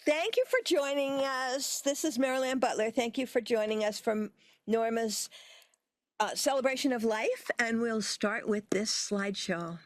Thank you for joining us. This is Marilyn Butler. Thank you for joining us from Norma's celebration of life, and we'll start with this slideshow.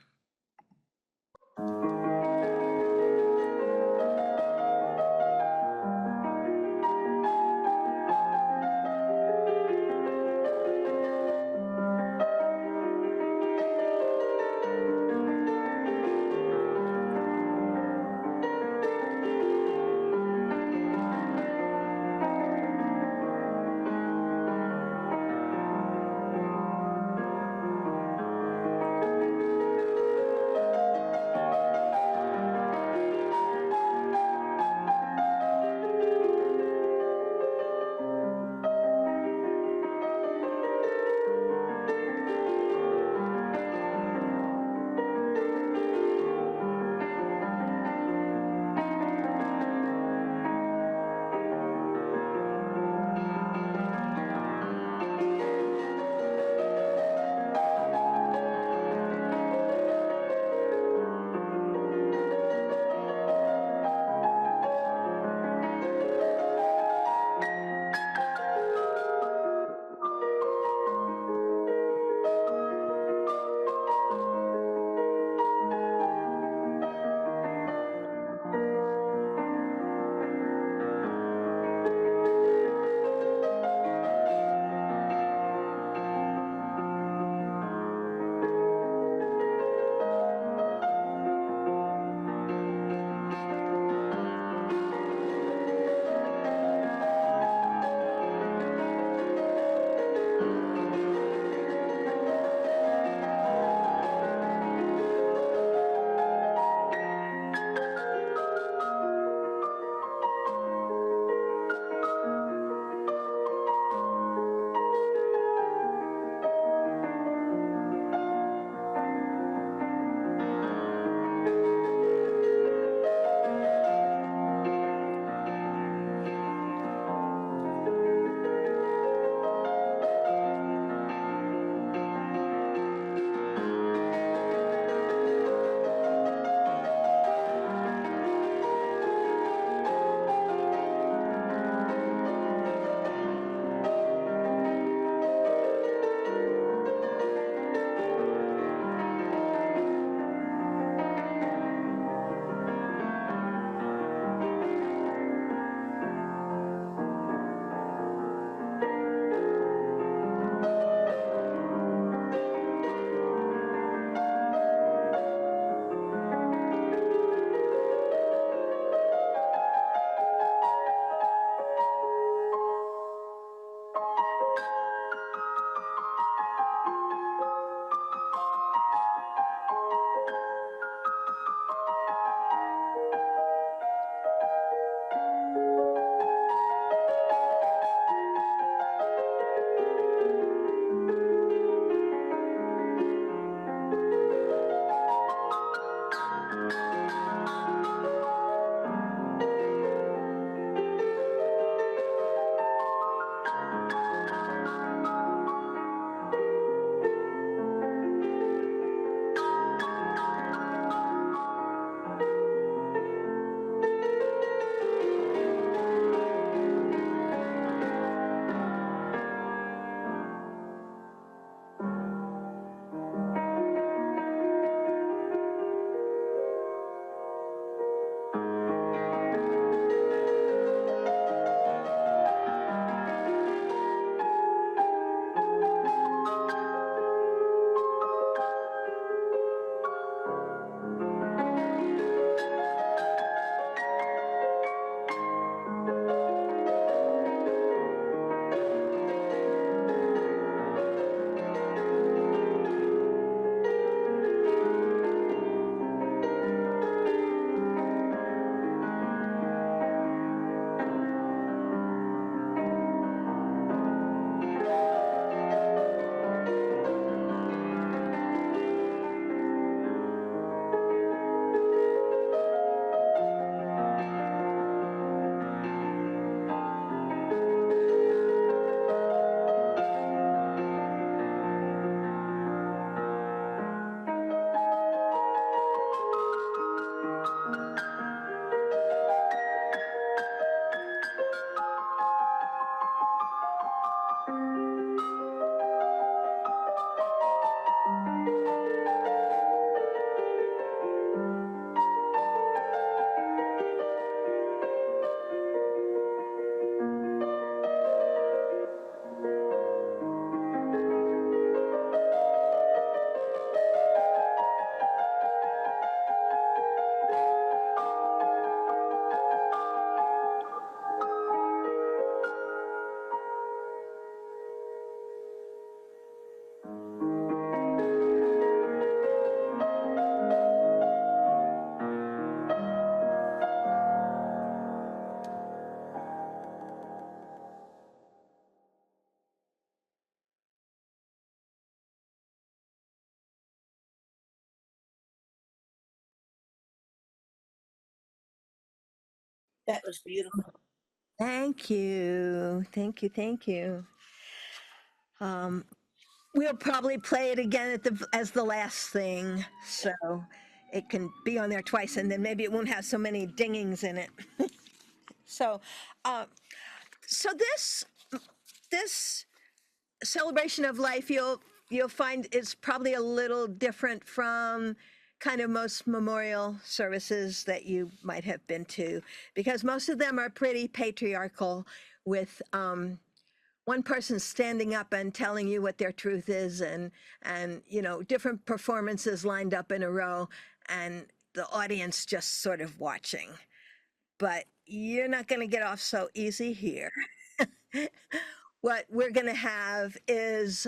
That was beautiful. Thank you. Thank you. Thank you. Um, we'll probably play it again as the last thing, so it can be on there twice, and then maybe it won't have so many dingings in it. So, uh, so this celebration of life, you'll find is probably a little different from kind of most memorial services that you might have been to, because most of them are pretty patriarchal, with one person standing up and telling you what their truth is, and different performances lined up in a row, and the audience just sort of watching. But you're not going to get off so easy here. What we're going to have is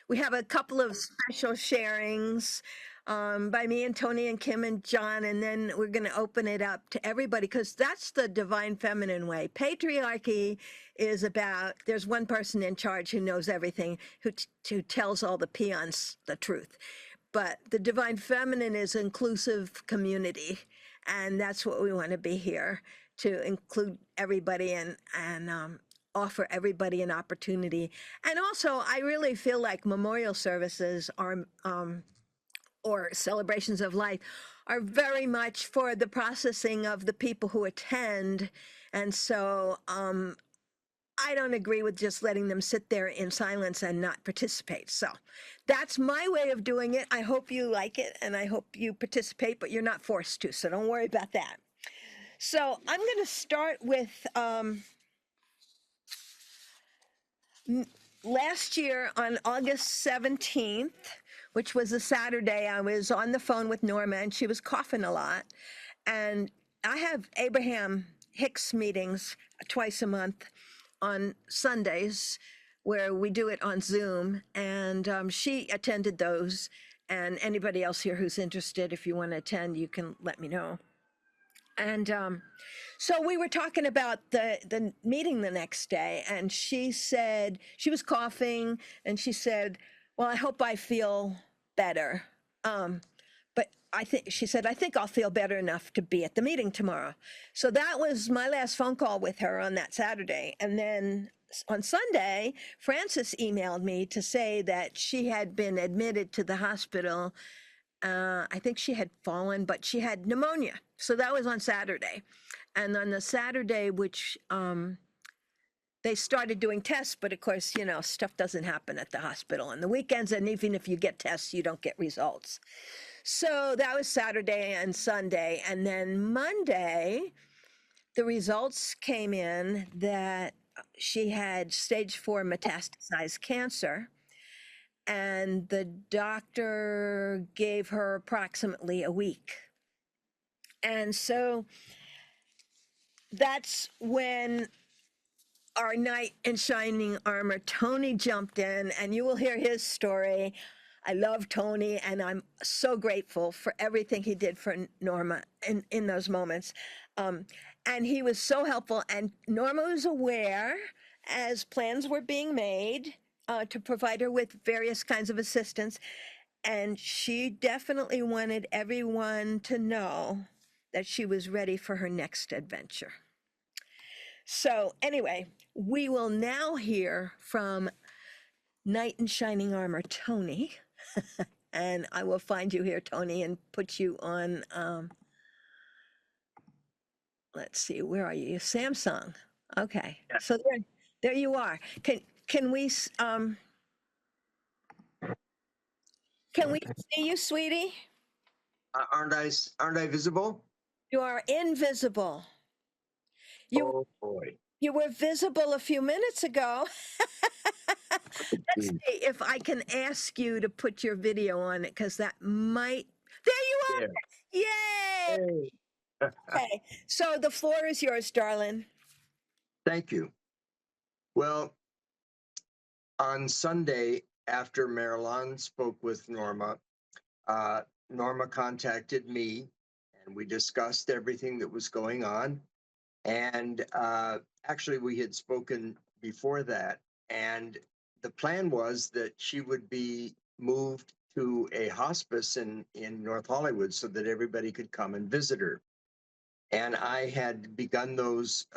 we have a couple of special sharings by me and Tony and Kim and John, and then we're going to open it up to everybody, because that's the divine feminine way. Patriarchy is about there's one person in charge who knows everything, who tells all the peons the truth. But the divine feminine is inclusive community, and that's what we want to be here, to include everybody and offer everybody an opportunity. And also, I really feel like memorial services are or celebrations of life are very much for the processing of the people who attend. And so I don't agree with just letting them sit there in silence and not participate. So that's my way of doing it. I hope you like it and I hope you participate, but you're not forced to, so don't worry about that. So I'm going to start with last year on August 17th, which was a Saturday. I was on the phone with Norma and she was coughing a lot. And I have Abraham Hicks meetings twice a month on Sundays, where we do it on Zoom. And she attended those. And anybody else here who's interested, if you want to attend, you can let me know. And so we were talking about the meeting the next day, and she said she was coughing, and she said, "Well, I hope I feel better." But I think she said, "I think I'll feel better enough to be at the meeting tomorrow." So that was my last phone call with her on that Saturday, and then on Sunday, Frances emailed me to say that she had been admitted to the hospital. I think she had fallen, but she had pneumonia. So that was on Saturday. And on the Saturday, which they started doing tests, but of course, stuff doesn't happen at the hospital on the weekends. And even if you get tests, you don't get results. So that was Saturday and Sunday. And then Monday, the results came in that she had stage 4 metastasized cancer. And the doctor gave her approximately a week. And so that's when our knight in shining armor, Tony, jumped in, and you will hear his story. I love Tony, and I'm so grateful for everything he did for Norma in those moments. And he was so helpful, and Norma was aware as plans were being made to provide her with various kinds of assistance. And she definitely wanted everyone to know that she was ready for her next adventure. So, anyway, we will now hear from Knight in Shining Armor, Tony. And I will find you here, Tony, and put you on, let's see, where are you? Samsung. Okay. Yeah. So there you are. Can we see you, sweetie? Aren't I visible? You are invisible. You Oh boy. you were visible a few minutes ago. Let's see if I can ask you to put your video on it, because that might. There you are. Yeah. Yay. Hey. Okay. So the floor is yours, darling. Thank you. Well, on Sunday, after Marilyn spoke with Norma, Norma contacted me and we discussed everything that was going on. And actually, we had spoken before that. And the plan was that she would be moved to a hospice in North Hollywood so that everybody could come and visit her. And I had begun those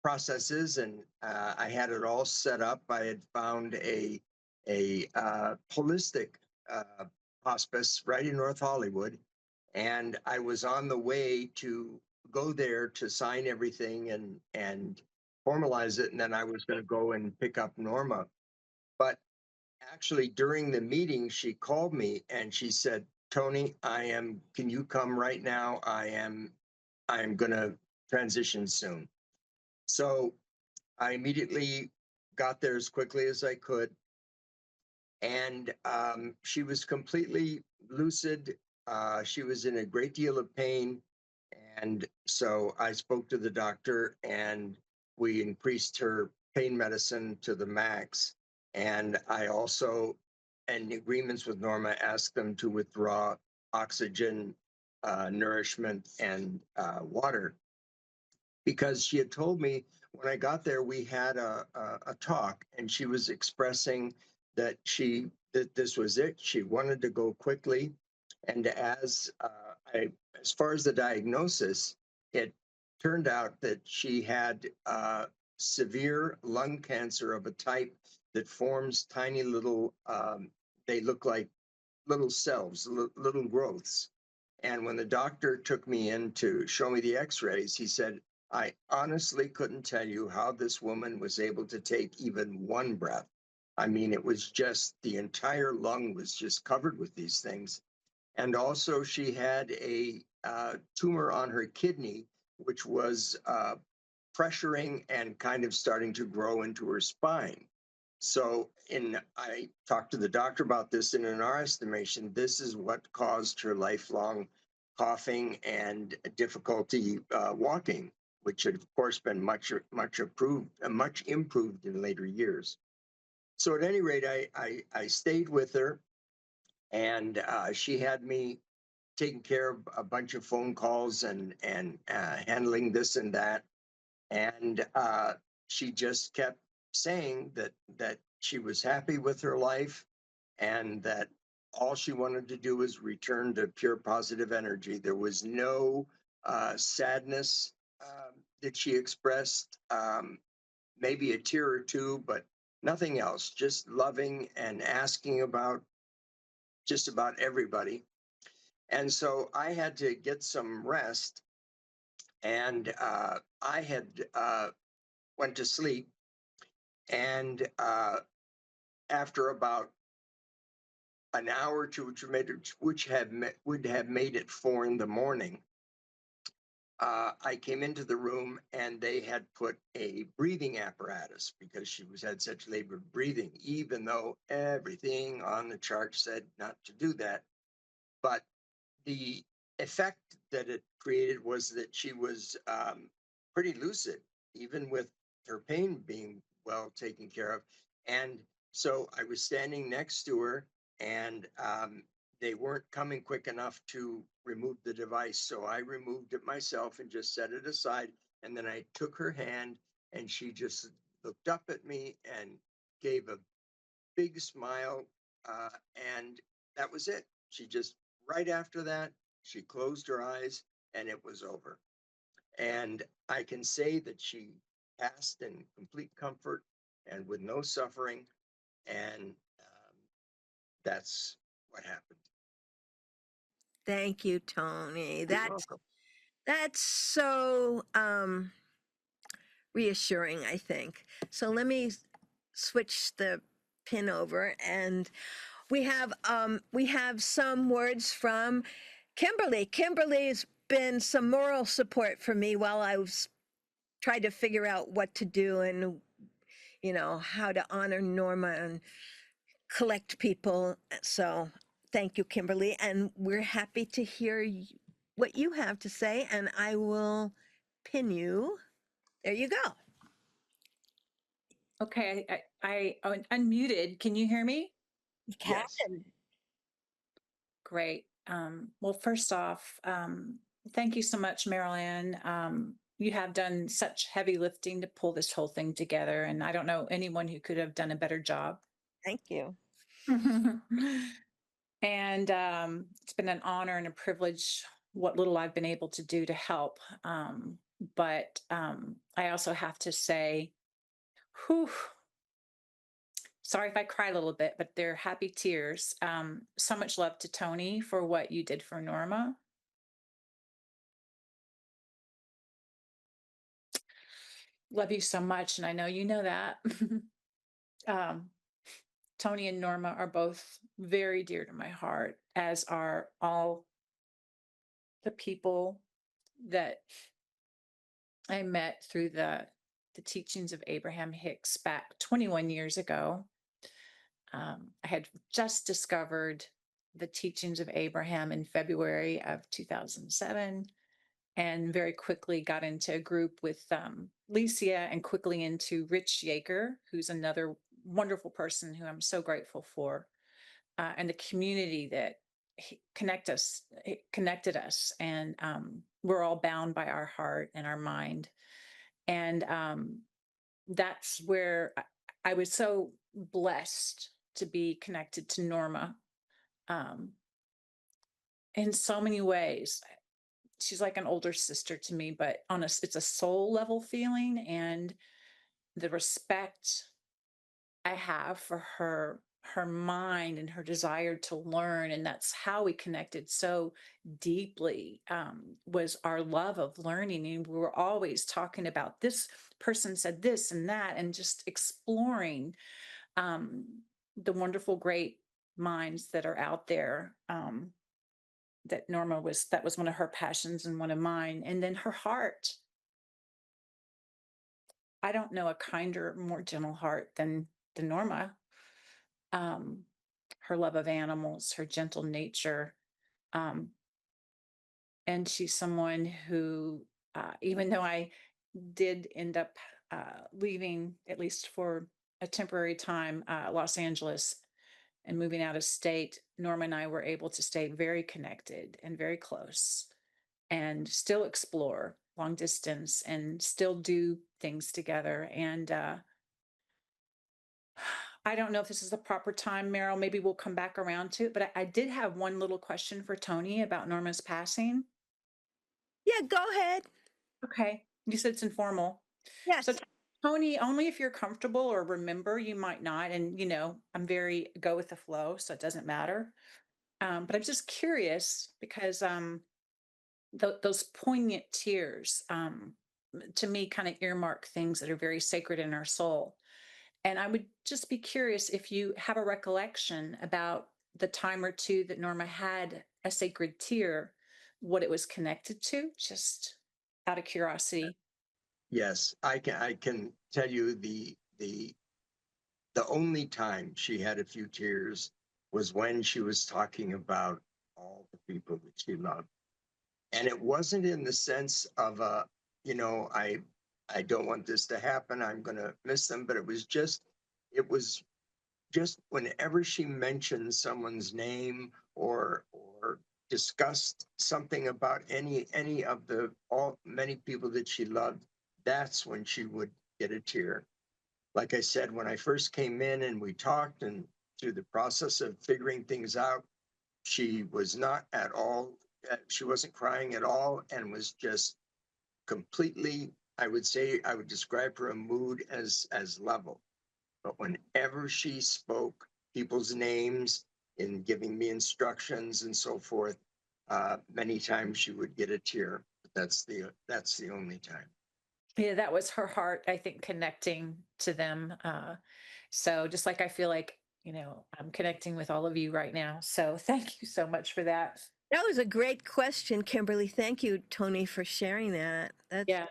processes, and I had it all set up. I had found a holistic uh, hospice right in North Hollywood, and I was on the way to go there to sign everything and formalize it, and then I was going to go and pick up Norma. But actually, during the meeting, she called me and she said, "Tony, Can you come right now? I am going to transition soon." So I immediately got there as quickly as I could, and she was completely lucid. She was in a great deal of pain, and so I spoke to the doctor, and we increased her pain medicine to the max. And I also, in agreements with Norma, asked them to withdraw oxygen, nourishment, and water, because she had told me when I got there, we had a talk, and she was expressing that this was it. She wanted to go quickly, and as far as the diagnosis, it turned out that she had severe lung cancer of a type that forms tiny little. They look like little cells, little growths. And when the doctor took me in to show me the x-rays, he said, "I honestly couldn't tell you how this woman was able to take even one breath. I mean, it was just the entire lung was just covered with these things." And also, she had a tumor on her kidney, which was pressuring and kind of starting to grow into her spine. So, I talked to the doctor about this, and in our estimation, this is what caused her lifelong coughing and difficulty walking, which had, of course, been much improved in later years. So, at any rate, I stayed with her, and she had me taking care of a bunch of phone calls and handling this and that. And she just kept saying that she was happy with her life, and that all she wanted to do was return to pure positive energy. There was no sadness that she expressed, maybe a tear or two, but nothing else. Just loving and asking about just about everybody. And so I had to get some rest, and I had went to sleep, and after about an hour or two, would have made it 4 in the morning, I came into the room, and they had put a breathing apparatus because she had such labored breathing, even though everything on the chart said not to do that. But the effect that it created was that she was pretty lucid, even with her pain being well taken care of. And so I was standing next to her, and they weren't coming quick enough to remove the device. So I removed it myself and just set it aside. And then I took her hand, and she just looked up at me and gave a big smile. Uh, and that was it. She just, right after that, she closed her eyes, and it was over. And I can say that she passed in complete comfort and with no suffering. And that's what happened. Thank you, Tony. You're welcome. That's so reassuring, I think. So let me switch the pin over, and we have some words from Kimberly. Kimberly's been some moral support for me while I was trying to figure out what to do, and how to honor Norma and collect people. So thank you, Kimberly, and we're happy to hear what you have to say, and I will pin you. There you go. Okay, I unmuted. Can you hear me? You can. Yes. Great. Well, first off, thank you so much, Marilyn. You have done such heavy lifting to pull this whole thing together, and I don't know anyone who could have done a better job. Thank you. And it's been an honor and a privilege what little I've been able to do to help. But I also have to say, whew, sorry if I cry a little bit, but they're happy tears. So much love to Tony for what you did for Norma. Love you so much, and I know you know that. um, Tony and Norma are both very dear to my heart, as are all the people that I met through the teachings of Abraham Hicks back 21 years ago. I had just discovered the teachings of Abraham in February of 2007, and very quickly got into a group with Licia, and quickly into Rich Yaker, who's another wonderful person who I'm so grateful for, and the community that connected us, and we're all bound by our heart and our mind. And that's where I was so blessed to be connected to Norma, um, in so many ways. She's like an older sister to me, but on it's a soul level feeling, and the respect I have for her mind and her desire to learn, and that's how we connected so deeply, was our love of learning. And we were always talking about, this person said this and that, and just exploring um, the wonderful, great minds that are out there. That was one of her passions and one of mine. And then her heart, I don't know a kinder, more gentle heart than Norma. Um, her love of animals, her gentle nature. Um, and she's someone who, even though I did end up leaving, at least for a temporary time, Los Angeles, and moving out of state, Norma and I were able to stay very connected and very close, and still explore long distance and still do things together. And I don't know if this is the proper time, Meryl. Maybe we'll come back around to it. But I did have one little question for Tony about Norma's passing. Yeah, go ahead. Okay. You said it's informal. So, Yes. Tony, only if you're comfortable or remember, you might not. And, I'm very go with the flow, so it doesn't matter. But I'm just curious because those poignant tears, to me, kind of earmark things that are very sacred in our soul. And I would just be curious if you have a recollection about the time or two that Norma had a sacred tear, what it was connected to, just out of curiosity. Yes, I can tell you the only time she had a few tears was when she was talking about all the people that she loved. And it wasn't in the sense of you know, I don't want this to happen, I'm gonna miss them, but it was just whenever she mentioned someone's name or discussed something about any of the all many people that she loved, that's when she would get a tear. Like I said, when I first came in and we talked, and through the process of figuring things out, she was not at all, she wasn't crying at all, and was just completely, I would describe her mood as level. But whenever she spoke people's names in giving me instructions and so forth, many times she would get a tear. But that's the only time. Yeah, that was her heart, I think, connecting to them. So just like I feel like, I'm connecting with all of you right now. So thank you so much for that. That was a great question, Kimberly. Thank you, Tony, for sharing that. That's Yeah,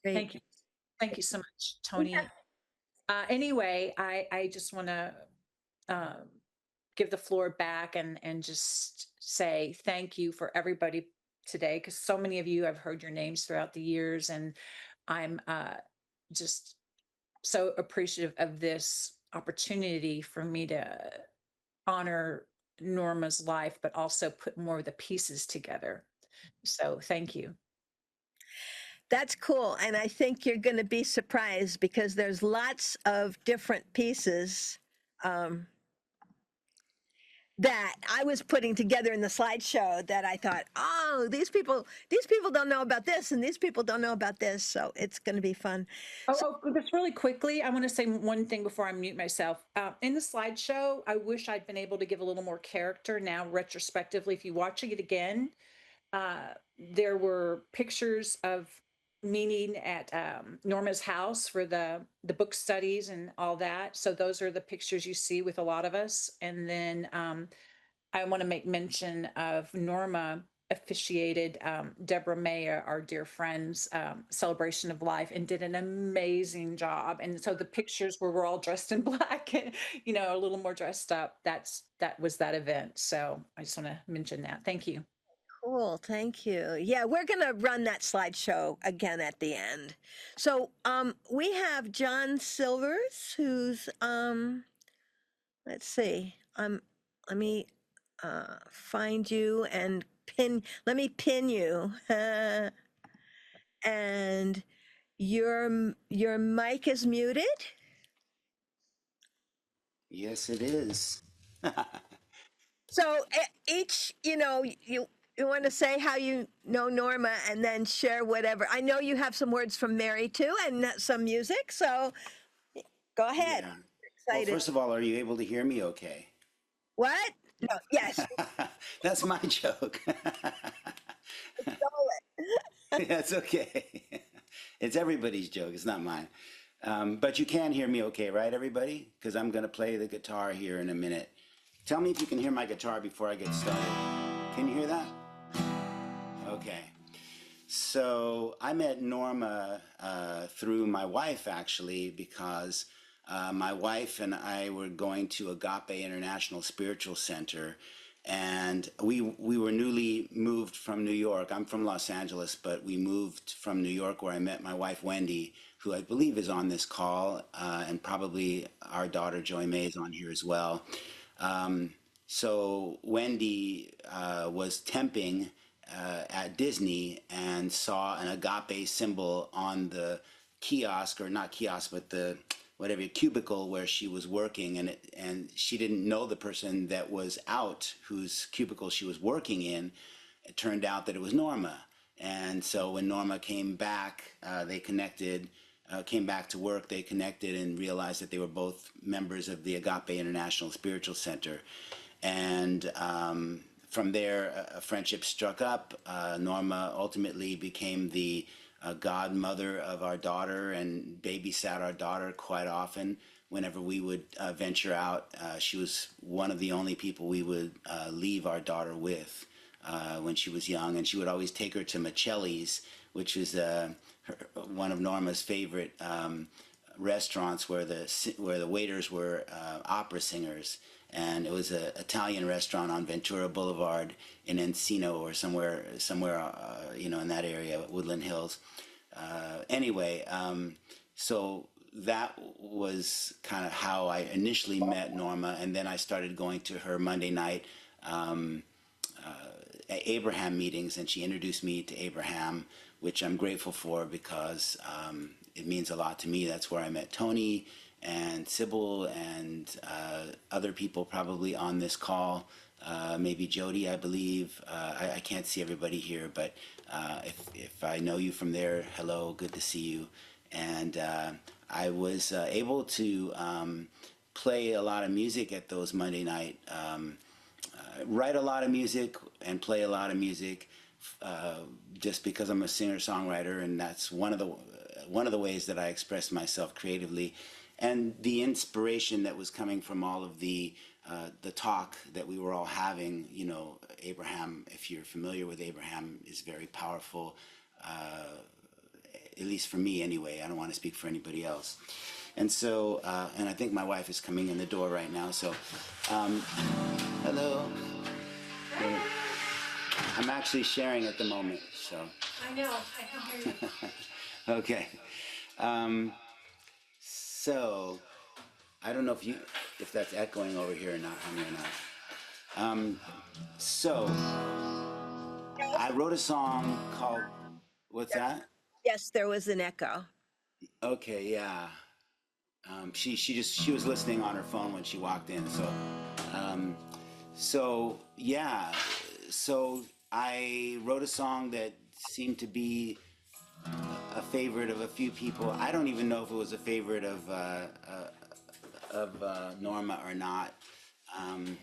great. thank you. Thank you so much, Tony. Anyway, I just want to um, give the floor back, and just say thank you for everybody today, because so many of you, I've heard your names throughout the years, and I'm just so appreciative of this opportunity for me to honor Norma's life, but also put more of the pieces together. So thank you. That's cool. And I think you're going to be surprised because there's lots of different pieces um, that I was putting together in the slideshow that I thought, oh, these people don't know about this and these people don't know about this. So it's going to be fun. So, Just really quickly, I want to say one thing before I mute myself. In the slideshow, I wish I'd been able to give a little more character now, retrospectively. If you're watching it again, there were pictures of meeting at Norma's house for the book studies and all that. So those are the pictures you see with a lot of us. And then I want to make mention of Norma officiated Deborah Mayer, our dear friend's celebration of life, and did an amazing job. And so the pictures where we're all dressed in black, and, you know, a little more dressed up. That was that event. So I just want to mention that. Thank you. cool. Thank you. Yeah, we're going to run that slideshow again at the end. So we have John Silvers, who's, let's see, let me find you and let me pin you. And your mic is muted. Yes, it is. So each, you want to say how you know Norma and then share whatever. I know you have some words from Mary too and some music. So go ahead. Yeah. Well, Excited. first of all, are you able to hear me okay? What? No. Yes. That's my joke. That's okay. It's everybody's joke. It's not mine. But you can hear me okay, right, everybody? Because I'm going to play the guitar here in a minute. Tell me if you can hear my guitar before I get started. Can you hear that? Okay. So I met Norma through my wife, actually, because my wife and I were going to Agape International Spiritual Center, and we were newly moved from New York. I'm from Los Angeles, but we moved from New York, where I met my wife Wendy, who I believe is on this call, and probably our daughter Joy May is on here as well. So Wendy was temping at Disney and saw an agape symbol on the kiosk, or not kiosk, but the whatever cubicle where she was working, and she didn't know the person that was out, whose cubicle she was working in. It turned out that it was Norma, and so when Norma came back, they connected. Came back to work, they connected and realized that they were both members of the Agape International Spiritual Center. And from there, a friendship struck up. Norma ultimately became the godmother of our daughter and babysat our daughter quite often. Whenever we would venture out, she was one of the only people we would leave our daughter with when she was young. And she would always take her to Michelli's, which is one of Norma's favorite restaurants, where the waiters were opera singers. And it was an Italian restaurant on Ventura Boulevard in Encino, or somewhere, in that area, Woodland Hills. Anyway, so that was kind of how I initially met Norma, and then I started going to her Monday night Abraham meetings, and she introduced me to Abraham, which I'm grateful for, because it means a lot to me. That's where I met Tony and Sybil and other people probably on this call, maybe Jody, I believe. I can't see everybody here, but if I know you from there, hello, good to see you. And I was able to play a lot of music at those Monday night, write a lot of music and play a lot of music, just because I'm a singer-songwriter, and that's one of the ways that I express myself creatively. And the inspiration that was coming from all of the talk that we were all having, Abraham, if you're familiar with Abraham, is very powerful, at least for me anyway. I don't want to speak for anybody else. And so, and I think my wife is coming in the door right now, so, hello. I'm actually sharing at the moment, so. I know, I can hear you. Okay. So, I don't know if that's echoing over here or not, honey, or not. So, I wrote a song called, what's that? Yes, there was an echo. Okay, yeah. She was listening on her phone when she walked in, so, So yeah, so I wrote a song that seemed to be a favorite of a few people. I don't even know if it was a favorite of Norma or not. Um,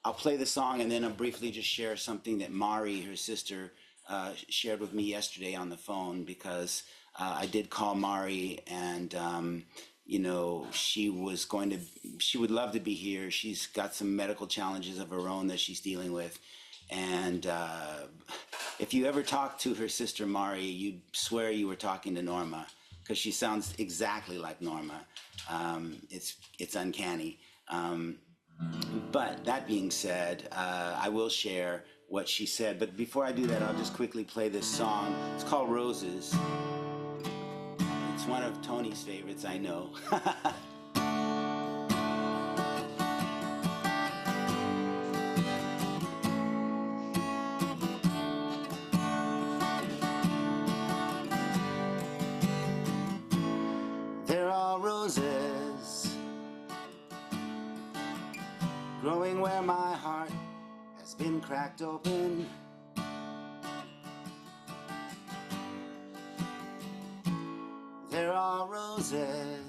I'll play the song and then I'll briefly just share something that Mari, her sister, shared with me yesterday on the phone because I did call Mari and you know she would love to be here. She's got some medical challenges of her own that she's dealing with, and if you ever talk to her sister Mari, you'd swear you were talking to Norma because she sounds exactly like Norma. It's uncanny. But that being said, I will share what she said. But before I do that, I'll just quickly play this song. It's called Roses. It's one of Tony's favorites, I know. There are roses growing where my heart has been cracked open. There are roses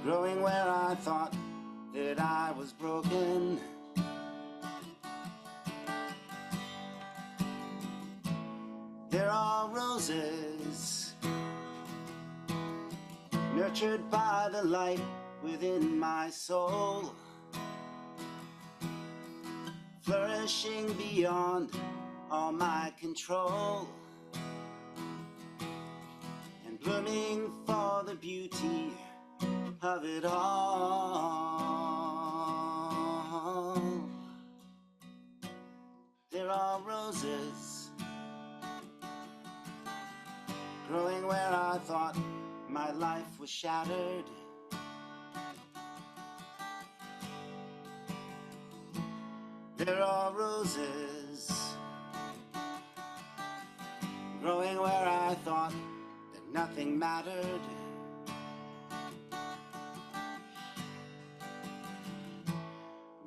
growing where I thought that I was broken. There are roses nurtured by the light within my soul, flourishing beyond all my control, and blooming for the beauty of it all. There are roses growing where I thought my life was shattered. There are roses growing where I thought that nothing mattered.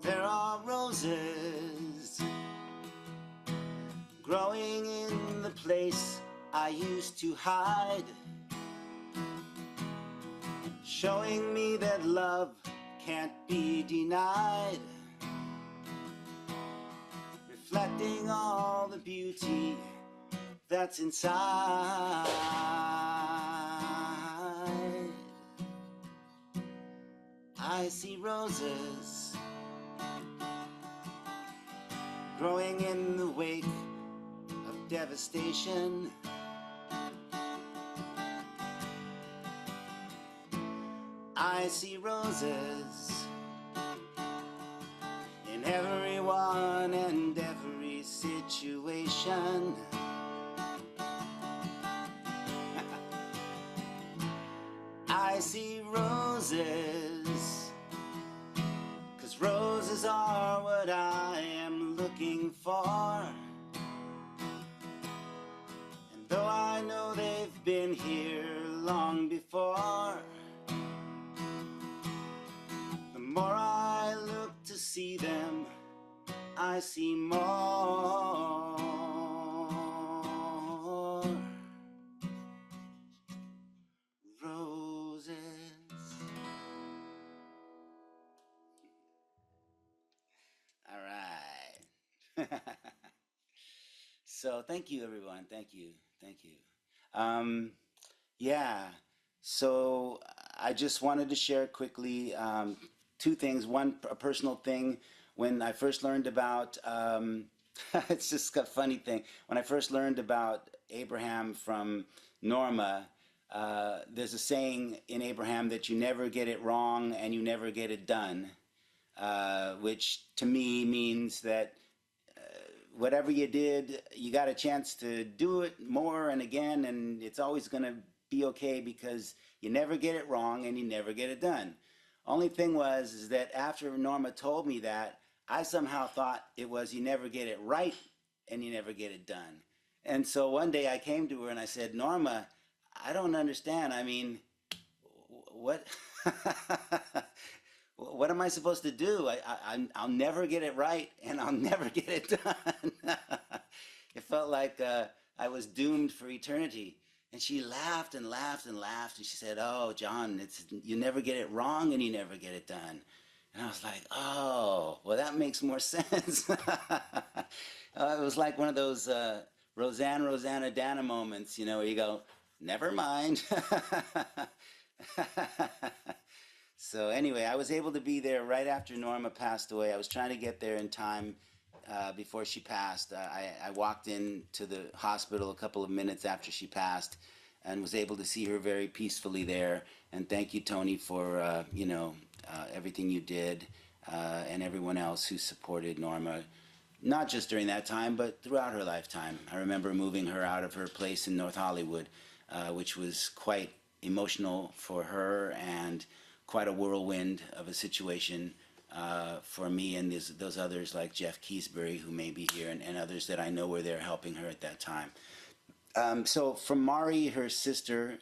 There are roses growing in the place I used to hide, showing me that love can't be denied, reflecting all the beauty that's inside. I see roses growing in the wake of devastation. I see roses in everyone and every situation. I see roses, 'cause roses are what I am looking for. And though I know they've been here long before, the more I look to see them, I see more. Roses. All right. So thank you, everyone. Thank you. Thank you. Um, yeah. So I just wanted to share quickly two things. One, a personal thing. When I first learned about, it's just a funny thing. When I first learned about Abraham from Norma, there's a saying in Abraham that you never get it wrong and you never get it done, which to me means that whatever you did, you got a chance to do it more and again, and it's always going to be okay because you never get it wrong and you never get it done. Only thing was is that after Norma told me that, I somehow thought it was you never get it right and you never get it done. And so one day I came to her and I said, Norma, I don't understand. I mean, what what am I supposed to do? I'll never get it right, and I'll never get it done. It felt like I was doomed for eternity. And she laughed and laughed and laughed, and she said, "Oh, John, it's you never get it wrong, and you never get it done." And I was like, "Oh, well, that makes more sense." It was like one of those Rosanna Dana moments, where you go, "Never mind." So anyway, I was able to be there right after Norma passed away. I was trying to get there in time before she passed. I walked into the hospital a couple of minutes after she passed, and was able to see her very peacefully there. And thank you, Tony, for everything you did, and everyone else who supported Norma, not just during that time, but throughout her lifetime. I remember moving her out of her place in North Hollywood, which was quite emotional for her and quite a whirlwind of a situation for me and those others like Jeff Keysbury, who may be here, and others that I know were there helping her at that time. So for Mari, her sister's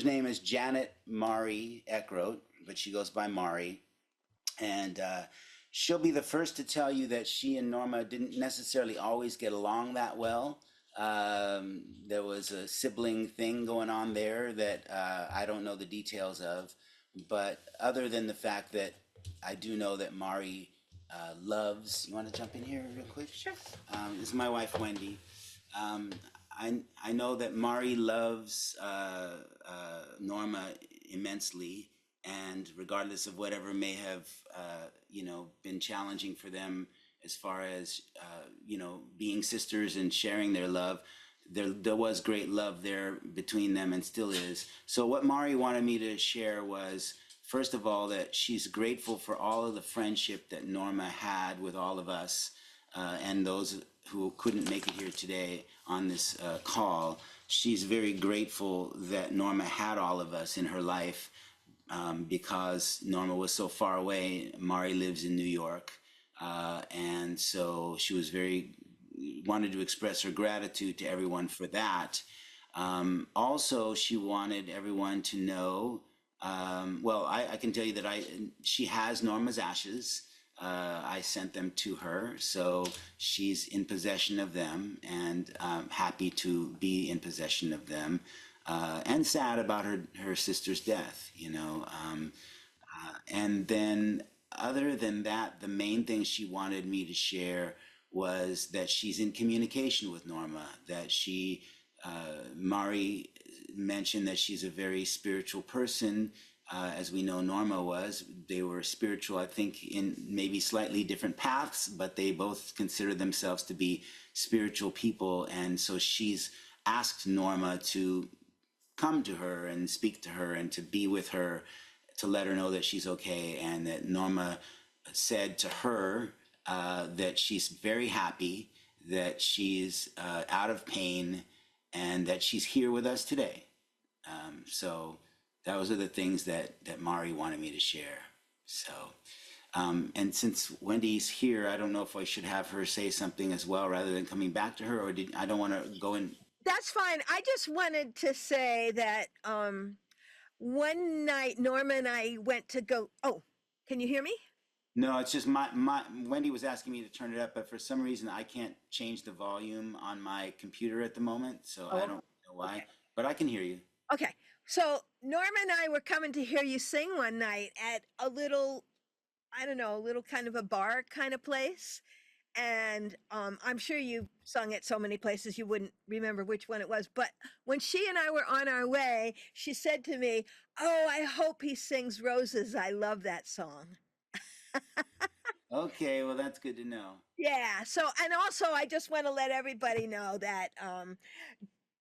name is Janet Mari Eckroate, but she goes by Mari. And she'll be the first to tell you that she and Norma didn't necessarily always get along that well. There was a sibling thing going on there that I don't know the details of. But other than the fact that I do know that Mari loves, you want to jump in here real quick? Sure. This is my wife, Wendy. Um, I know that Mari loves Norma immensely, and regardless of whatever may have been challenging for them as far as being sisters and sharing their love, there was great love there between them and still is. So what Mari wanted me to share was, first of all, that she's grateful for all of the friendship that Norma had with all of us, and those who couldn't make it here today on this call. She's very grateful that Norma had all of us in her life, because Norma was so far away. Mari lives in New York, and so she was wanted to express her gratitude to everyone for that. Also, she wanted everyone to know. Well, I can tell you that she has Norma's ashes. I sent them to her, so she's in possession of them, and happy to be in possession of them, and sad about her sister's death. And then, other than that, the main thing she wanted me to share was that she's in communication with Norma. That Mari mentioned that she's a very spiritual person. As we know, Norma was. They were spiritual, I think, in maybe slightly different paths, but they both consider themselves to be spiritual people. And so she's asked Norma to come to her and speak to her and to be with her, to let her know that she's okay, and that Norma said to her that she's very happy, that she's out of pain, and that she's here with us today. So those are the things that Mari wanted me to share. So, and since Wendy's here, I don't know if I should have her say something as well rather than coming back to her, or I don't want to go in. That's fine. I just wanted to say that one night Norma and I went to go. Oh, can you hear me? No, it's just my Wendy was asking me to turn it up, but for some reason I can't change the volume on my computer at the moment, so I don't know why, okay. but I can hear you. Okay. So Norma and I were coming to hear you sing one night at a little, I don't know, a little kind of a bar kind of place. And I'm sure you sung at so many places you wouldn't remember which one it was. But when she and I were on our way, she said to me, "Oh, I hope he sings Roses. I love that song." Okay, well that's good to know. Yeah. So, and also, I just want to let everybody know that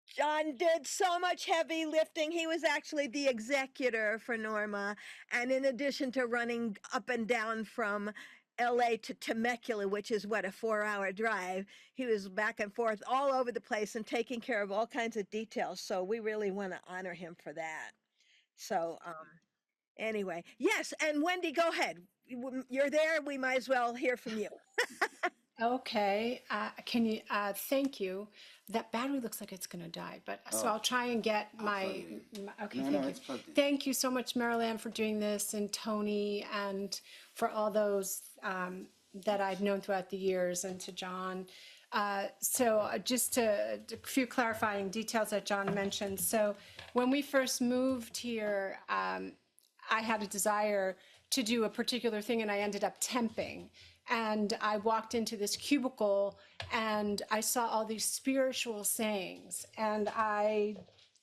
John did so much heavy lifting. He was actually the executor for Norma. And in addition to running up and down from LA to Temecula, which is what, a 4-hour drive, he was back and forth all over the place and taking care of all kinds of details. So we really want to honor him for that. So, anyway, yes. And Wendy, go ahead. You're there. We might as well hear from you. Okay, can you, thank you. That battery looks like it's gonna die, but, so Oh, I'll try and get I'll plug my, it in. okay, No, thank no, you. it's plugged in. Thank you so much, Marilyn, for doing this, and Tony, and for all those, that I've known throughout the years, and to John. Just a few clarifying details that John mentioned. So when we first moved here, I had a desire to do a particular thing and I ended up temping. And I walked into this cubicle and I saw all these spiritual sayings. And I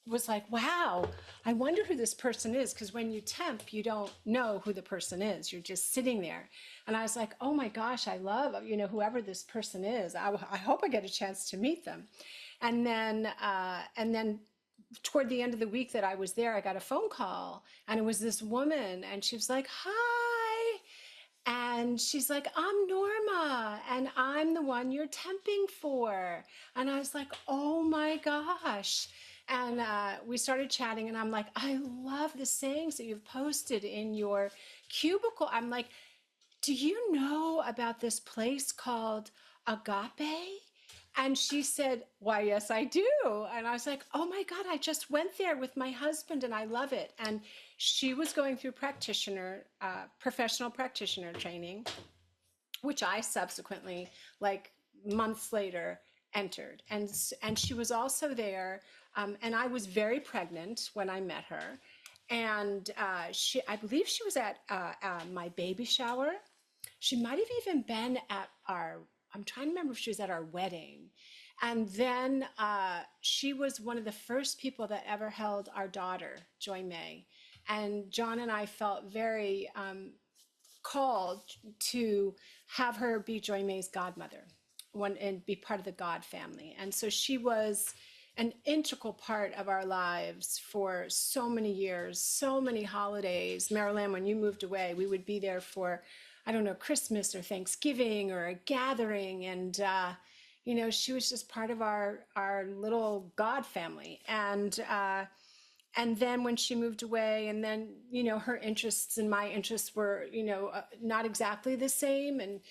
was like, wow, I wonder who this person is. Because when you temp, you don't know who the person is. You're just sitting there. And I was like, oh my gosh, I love, whoever this person is. I hope I get a chance to meet them. And then toward the end of the week that I was there, I got a phone call and it was this woman and she was like, hi. And she's like, I'm Norma and I'm the one you're temping for. And I was like, oh my gosh. And we started chatting and I'm like, I love the sayings that you've posted in your cubicle. I'm like, do you know about this place called Agape? And she said, why, yes, I do. And I was like, oh my God, I just went there with my husband and I love it. And she was going through professional practitioner training, which I subsequently, like months later, entered. And she was also there. And I was very pregnant when I met her. And I believe she was at my baby shower. She might have even been at I'm trying to remember if she was at our wedding. And then she was one of the first people that ever held our daughter, Joy May. And John and I felt very called to have her be Joy May's godmother and be part of the God family. And so she was an integral part of our lives for so many years, so many holidays. Marilyn, when you moved away, we would be there for, I don't know, Christmas or Thanksgiving or a gathering. And, she was just part of our little God family. And then when she moved away, and then, her interests and my interests were, not exactly the same, and,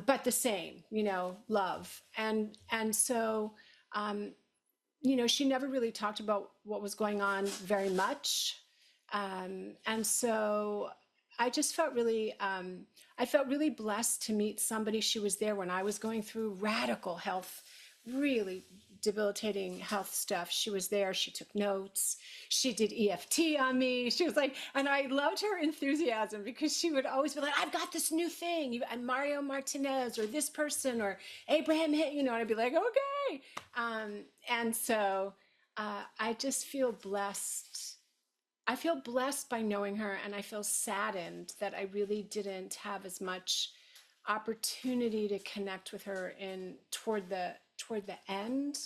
but the same, love. And so, she never really talked about what was going on very much. And so I just felt really, I felt really blessed to meet somebody. She was there when I was going through radical health, really debilitating health stuff. She was there. She took notes. She did EFT on me. She was like, and I loved her enthusiasm because she would always be like, I've got this new thing. And Mario Martinez or this person or Abraham Hit, and I'd be like, okay. And so I just feel blessed. I feel blessed by knowing her, and I feel saddened that I really didn't have as much opportunity to connect with her toward the end,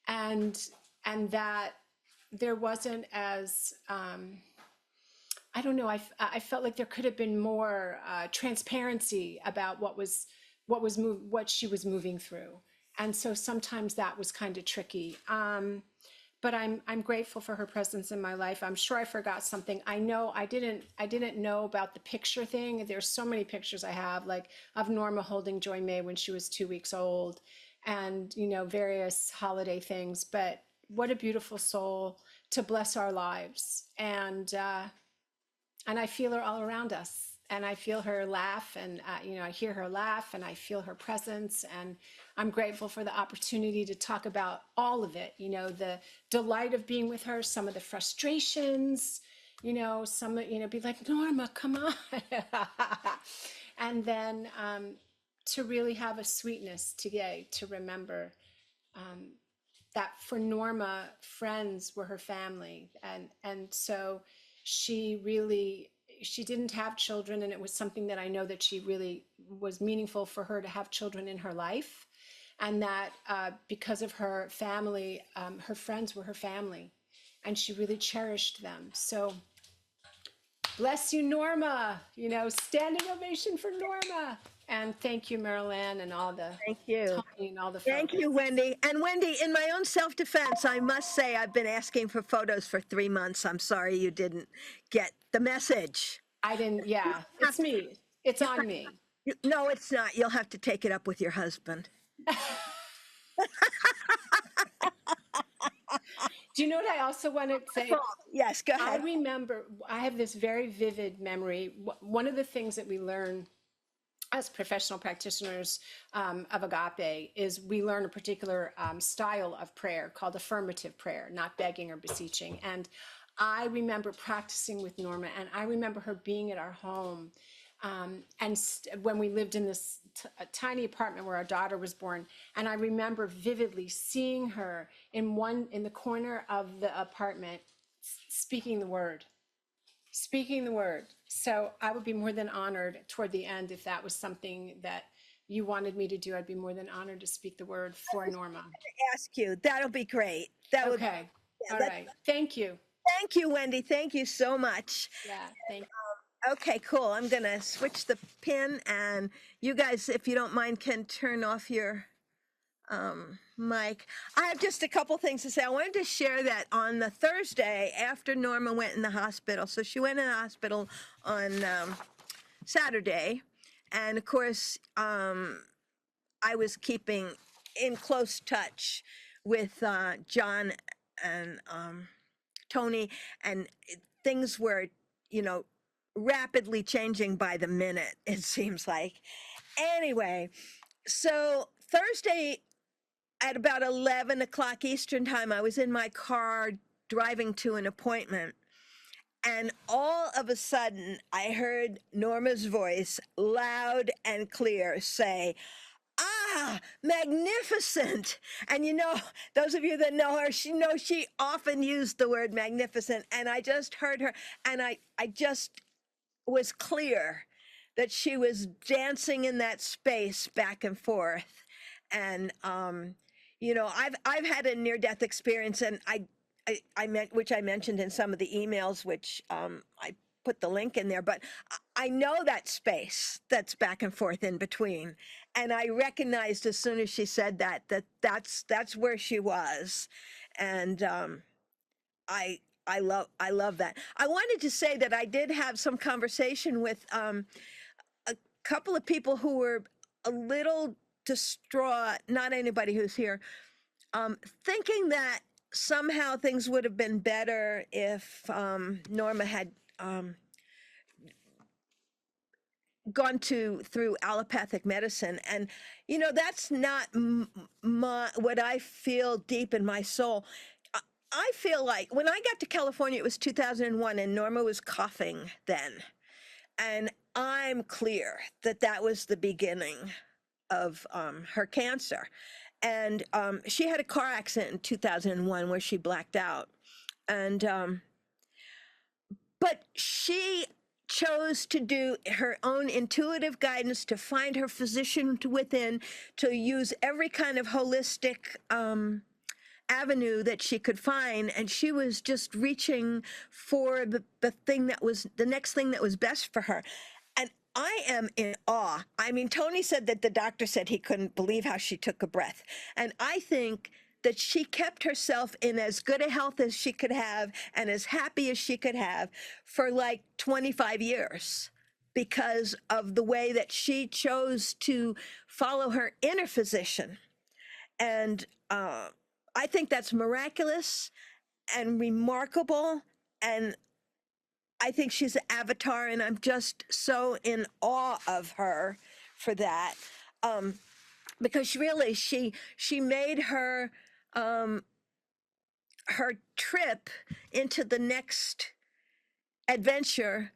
and that there wasn't as I don't know. I felt like there could have been more transparency about what she was moving through, and so sometimes that was kind of tricky. But I'm grateful for her presence in my life. I'm sure I forgot something. I know I didn't know about the picture thing. There's so many pictures I have, like of Norma holding Joy May when she was 2 weeks old, and various holiday things. But what a beautiful soul to bless our lives. And I feel her all around us. And I feel her laugh, and I hear her laugh, and I feel her presence. And I'm grateful for the opportunity to talk about all of it. The delight of being with her, some of the frustrations. Some be like, Norma, come on, and then to really have a sweetness today to remember that for Norma, friends were her family, and so she didn't have children, and it was something that I know that she really was meaningful for her to have children in her life, and that because of her family, her friends were her family, and she really cherished them. So bless you, Norma. Standing ovation for Norma. And thank you, Marilyn, and all the Thank you. Tony and all the Thank folks. you, Wendy. And Wendy, in my own self-defense, I must say I've been asking for photos for 3 months. I'm sorry you didn't get the message. I didn't, yeah, it's me. It's on me. No, it's not. You'll have to take it up with your husband. Do you know what I also want to say? Yes, go I ahead. remember, I have this very vivid memory. One of the things that we learn as professional practitioners of agape is we learn a particular style of prayer called affirmative prayer, not begging or beseeching. And I remember practicing with Norma, and I remember her being at our home. When we lived in this a tiny apartment where our daughter was born, and I remember vividly seeing her in the corner of the apartment speaking the word, speaking the word. So I would be more than honored toward the end if that was something that you wanted me to do. I'd be more than honored to speak the word for Norma. Ask you. That'll be great. That would. Okay. Yeah, All right. Thank you. thank you, Wendy. Thank you so much. Yeah. Thank Okay, cool. I'm gonna switch the pin, and you guys, if you don't mind, can turn off your mic. I have just a couple things to say. I wanted to share that on the Thursday after Norma went in the hospital. So she went in the hospital on Saturday, and of course, I was keeping in close touch with John and Tony, and things were, you know, rapidly changing by the minute, it seems like. Anyway, so Thursday at about 11 o'clock Eastern time, I was in my car driving to an appointment. And all of a sudden, I heard Norma's voice loud and clear say, "Ah, magnificent." And you know, those of you that know her, she knows she often used the word magnificent. And I just heard her, and I just was clear that she was dancing in that space back and forth. And you know, I've had a near death experience, and I meant, which I mentioned in some of the emails, which I put the link in there, but I know that space that's back and forth in between, and I recognized as soon as she said that that's where she was. And I love that. I wanted to say that I did have some conversation with a couple of people who were a little distraught, not anybody who's here, thinking that somehow things would have been better if Norma had gone through allopathic medicine. And you know, that's not what I feel deep in my soul. I feel like when I got to California, it was 2001, and Norma was coughing then. And I'm clear that that was the beginning of her cancer. And she had a car accident in 2001 where she blacked out. And, but she chose to do her own intuitive guidance, to find her physician within, to use every kind of holistic avenue that she could find, and she was just reaching for the thing that was the next thing that was best for her. And I am in awe. I mean, Tony said that the doctor said he couldn't believe how she took a breath, and I think that she kept herself in as good a health as she could have and as happy as she could have for like 25 years because of the way that she chose to follow her inner physician. And I think that's miraculous and remarkable. And I think she's an avatar, and I'm just so in awe of her for that. Because really, she made her her trip into the next adventure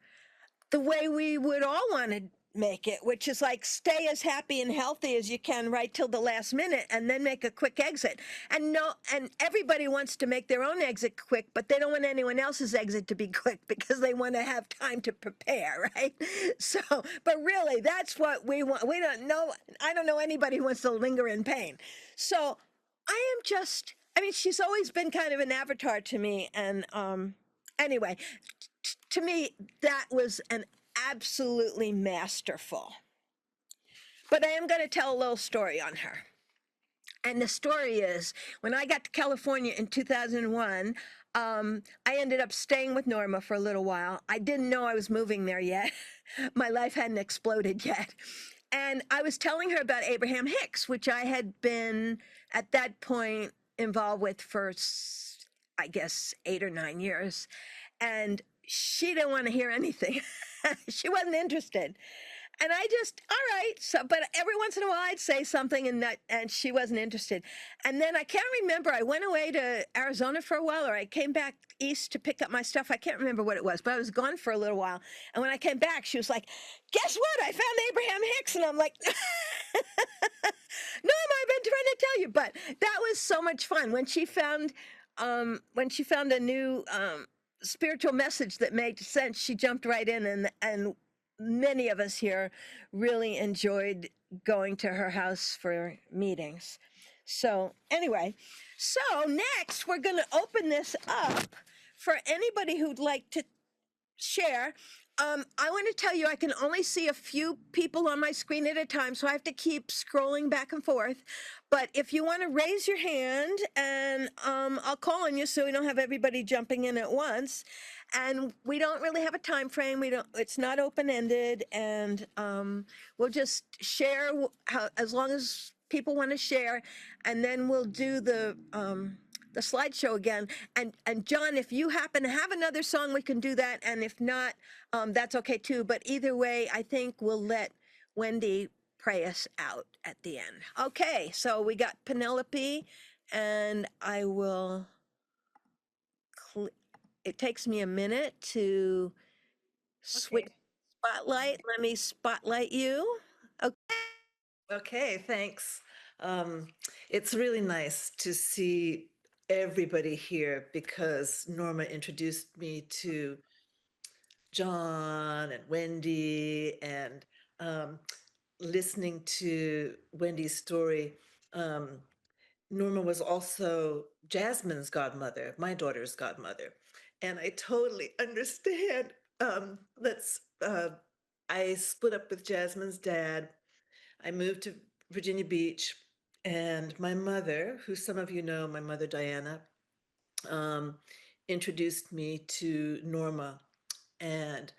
the way we would all want to make it, which is like stay as happy and healthy as you can right till the last minute and then make a quick exit. And no, and everybody wants to make their own exit quick, but they don't want anyone else's exit to be quick because they want to have time to prepare, right? So, but really that's what we want. We don't know, I don't know anybody who wants to linger in pain. So I am just, I mean, she's always been kind of an avatar to me. And anyway, to me, that was an absolutely masterful. But I am going to tell a little story on her. And the story is when I got to California in 2001, I ended up staying with Norma for a little while. I didn't know I was moving there yet. My life hadn't exploded yet. And I was telling her about Abraham Hicks, which I had been at that point involved with for, I guess, 8 or 9 years. And she didn't want to hear anything. She wasn't interested. And I just, all right. So, but every once in a while I'd say something and she wasn't interested. And then I can't remember, I went away to Arizona for a while or I came back east to pick up my stuff. I can't remember what it was, but I was gone for a little while. And when I came back, she was like, guess what? I found Abraham Hicks. And I'm like, no, I've been trying to tell you, but that was so much fun when she found a new, spiritual message that made sense. She jumped right in and many of us here really enjoyed going to her house for meetings. So, anyway, so next we're going to open this up for anybody who'd like to share. I want to tell you, I can only see a few people on my screen at a time, so I have to keep scrolling back and forth. But if you want to raise your hand, and I'll call on you so we don't have everybody jumping in at once. And we don't really have a time frame. We don't. It's not open ended, and we'll just share how, as long as people want to share, and then we'll do the slideshow again. And John, if you happen to have another song, we can do that. And if not, that's okay too. But either way, I think we'll let Wendy pray us out at the end. Okay, so we got Penelope, and I will. It takes me a minute to switch spotlight. Let me spotlight you. Okay. Okay, thanks. It's really nice to see everybody here because Norma introduced me to John and Wendy, and listening to Wendy's story. Norma was also Jasmine's godmother, my daughter's godmother, and I totally understand. Let's. I split up with Jasmine's dad. I moved to Virginia Beach, and my mother, who some of you know, my mother Diana, introduced me to Norma. And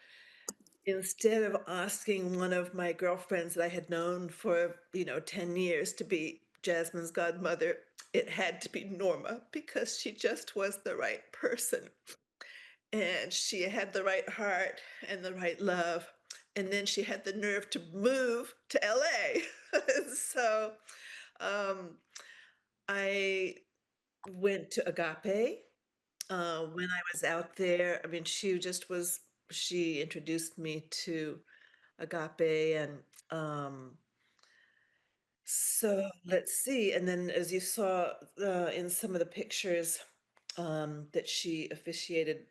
instead of asking one of my girlfriends that I had known for 10 years to be Jasmine's godmother, it had to be Norma because she just was the right person. And she had the right heart and the right love. And then she had the nerve to move to LA. So I went to Agape when I was out there. I mean, she introduced me to Agape. And so let's see. And then, as you saw in some of the pictures, that she officiated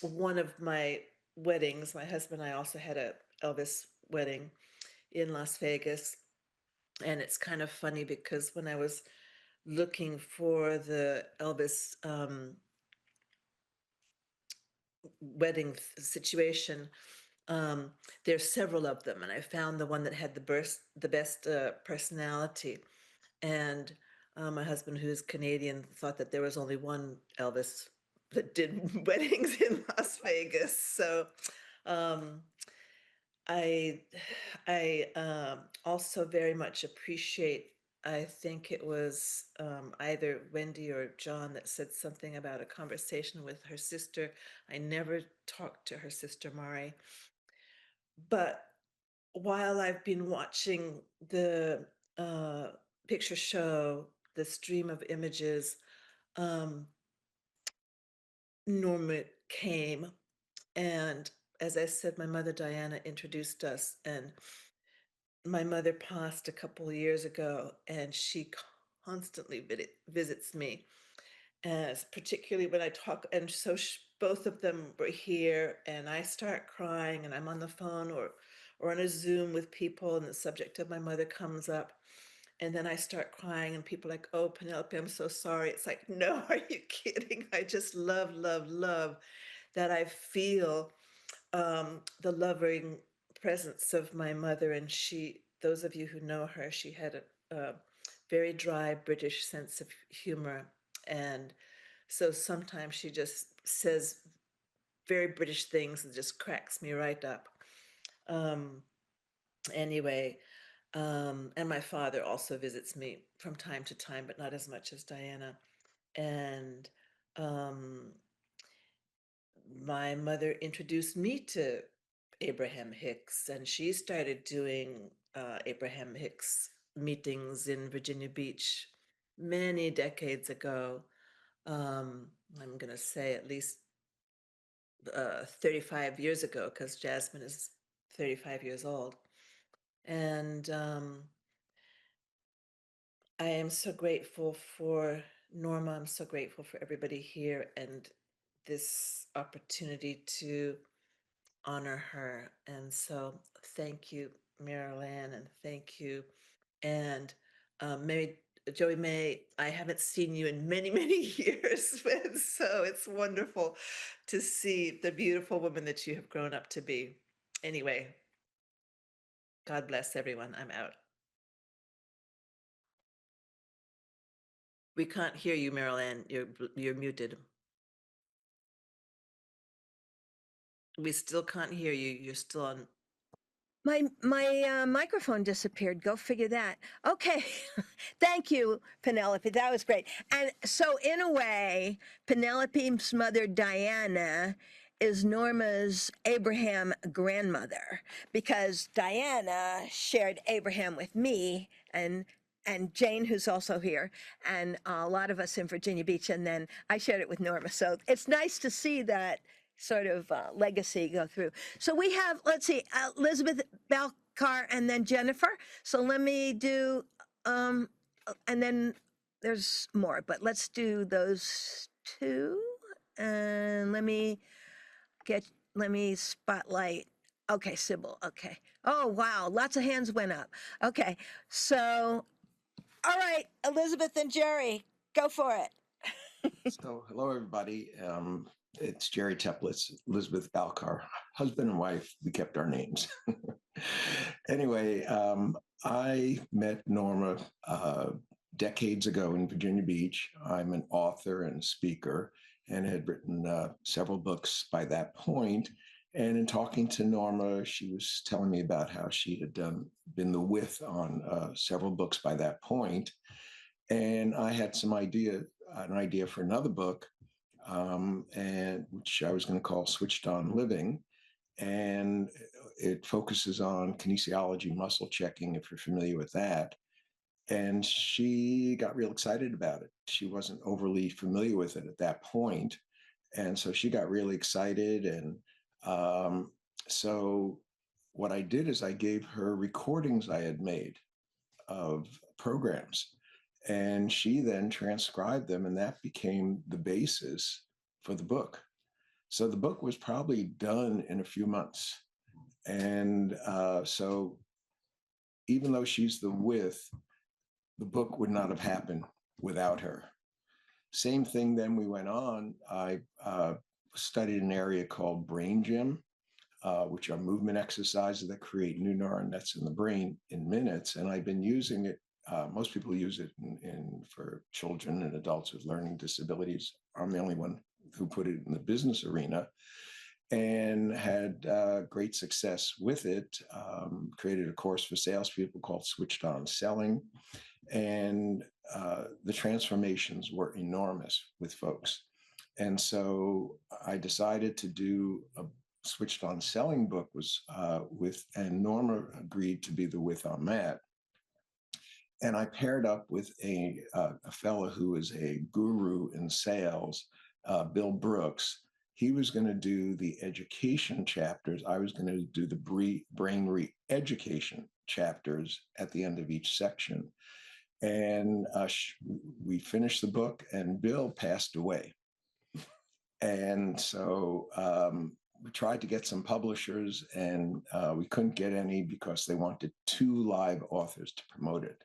one of my weddings. My husband and I also had a Elvis wedding in Las Vegas. And it's kind of funny because when I was looking for the Elvis wedding situation, there's several of them, and I found the one that had the best personality. And my husband, who's Canadian, thought that there was only one Elvis that did weddings in Las Vegas. So um, I also very much appreciate. I think it was either Wendy or John that said something about a conversation with her sister. I never talked to her sister Mari, but while I've been watching the picture show, the stream of images, um, Norma came, and as I said, my mother Diana introduced us, and my mother passed a couple of years ago, and she constantly visits me, as particularly when I talk. And so both of them were here, and I start crying, and I'm on the phone or on a Zoom with people, and the subject of my mother comes up, and then I start crying, and people are like, "Oh, Penelope, I'm so sorry." It's like, no, are you kidding? I just love, love, love that I feel the loving presence of my mother. And those of you who know her, she had a very dry British sense of humor. And so sometimes she just says very British things and just cracks me right up. Anyway, And my father also visits me from time to time, but not as much as Diana. And um, my mother introduced me to Abraham Hicks, and she started doing Abraham Hicks meetings in Virginia Beach many decades ago. I'm going to say at least 35 years ago, because Jasmine is 35 years old. And I am so grateful for Norma. I'm so grateful for everybody here and this opportunity to honor her. And so thank you, Marilyn, and thank you. And Mary, Joey May, I haven't seen you in many, many years. And so it's wonderful to see the beautiful woman that you have grown up to be. Anyway, God bless everyone. I'm out. We can't hear you, Marilyn. You're muted. We still can't hear you. You're still on. My microphone disappeared. Go figure that. Okay. Thank you, Penelope. That was great. And so, in a way, Penelope's mother, Diana, is Norma's Abraham grandmother because Diana shared Abraham with me and Jane, who's also here, and a lot of us in Virginia Beach, and then I shared it with Norma. So it's nice to see that sort of legacy go through. So we have, let's see, Elizabeth Balcar and then Jennifer. So let me do, and then there's more, but let's do those two. And let me spotlight. Okay, Sybil. Okay. Oh, wow. Lots of hands went up. Okay. So, all right, Elizabeth and Jerry, go for it. So, hello, everybody. It's Jerry Teplitz, Elizabeth Balcar, husband and wife. We kept our names. Anyway, I met Norma decades ago in Virginia Beach. I'm an author and speaker and had written several books by that point. And in talking to Norma, she was telling me about how she had been the with on several books by that point. And I had an idea for another book, and which I was going to call Switched On Living. And it focuses on kinesiology, muscle checking, if you're familiar with that. And she got real excited about it. She wasn't overly familiar with it at that point. And so she got really excited. And so what I did is I gave her recordings I had made of programs. And she then transcribed them, and that became the basis for the book. So the book was probably done in a few months. And so even though she's the with, the book would not have happened without her. Same thing, then we went on. I studied an area called brain gym, which are movement exercises that create new neuron nets in the brain in minutes. And I've been using it. Most people use it for children and adults with learning disabilities. I'm the only one who put it in the business arena and had great success with it. Created a course for salespeople called Switched On Selling. And the transformations were enormous with folks. And so I decided to do a Switched On Selling book and Norma agreed to be the with on that. And I paired up with a fellow who is a guru in sales, Bill Brooks. He was going to do the education chapters. I was going to do the brain re-education chapters at the end of each section. And we finished the book, and Bill passed away. And so we tried to get some publishers, and we couldn't get any because they wanted 2 live authors to promote it.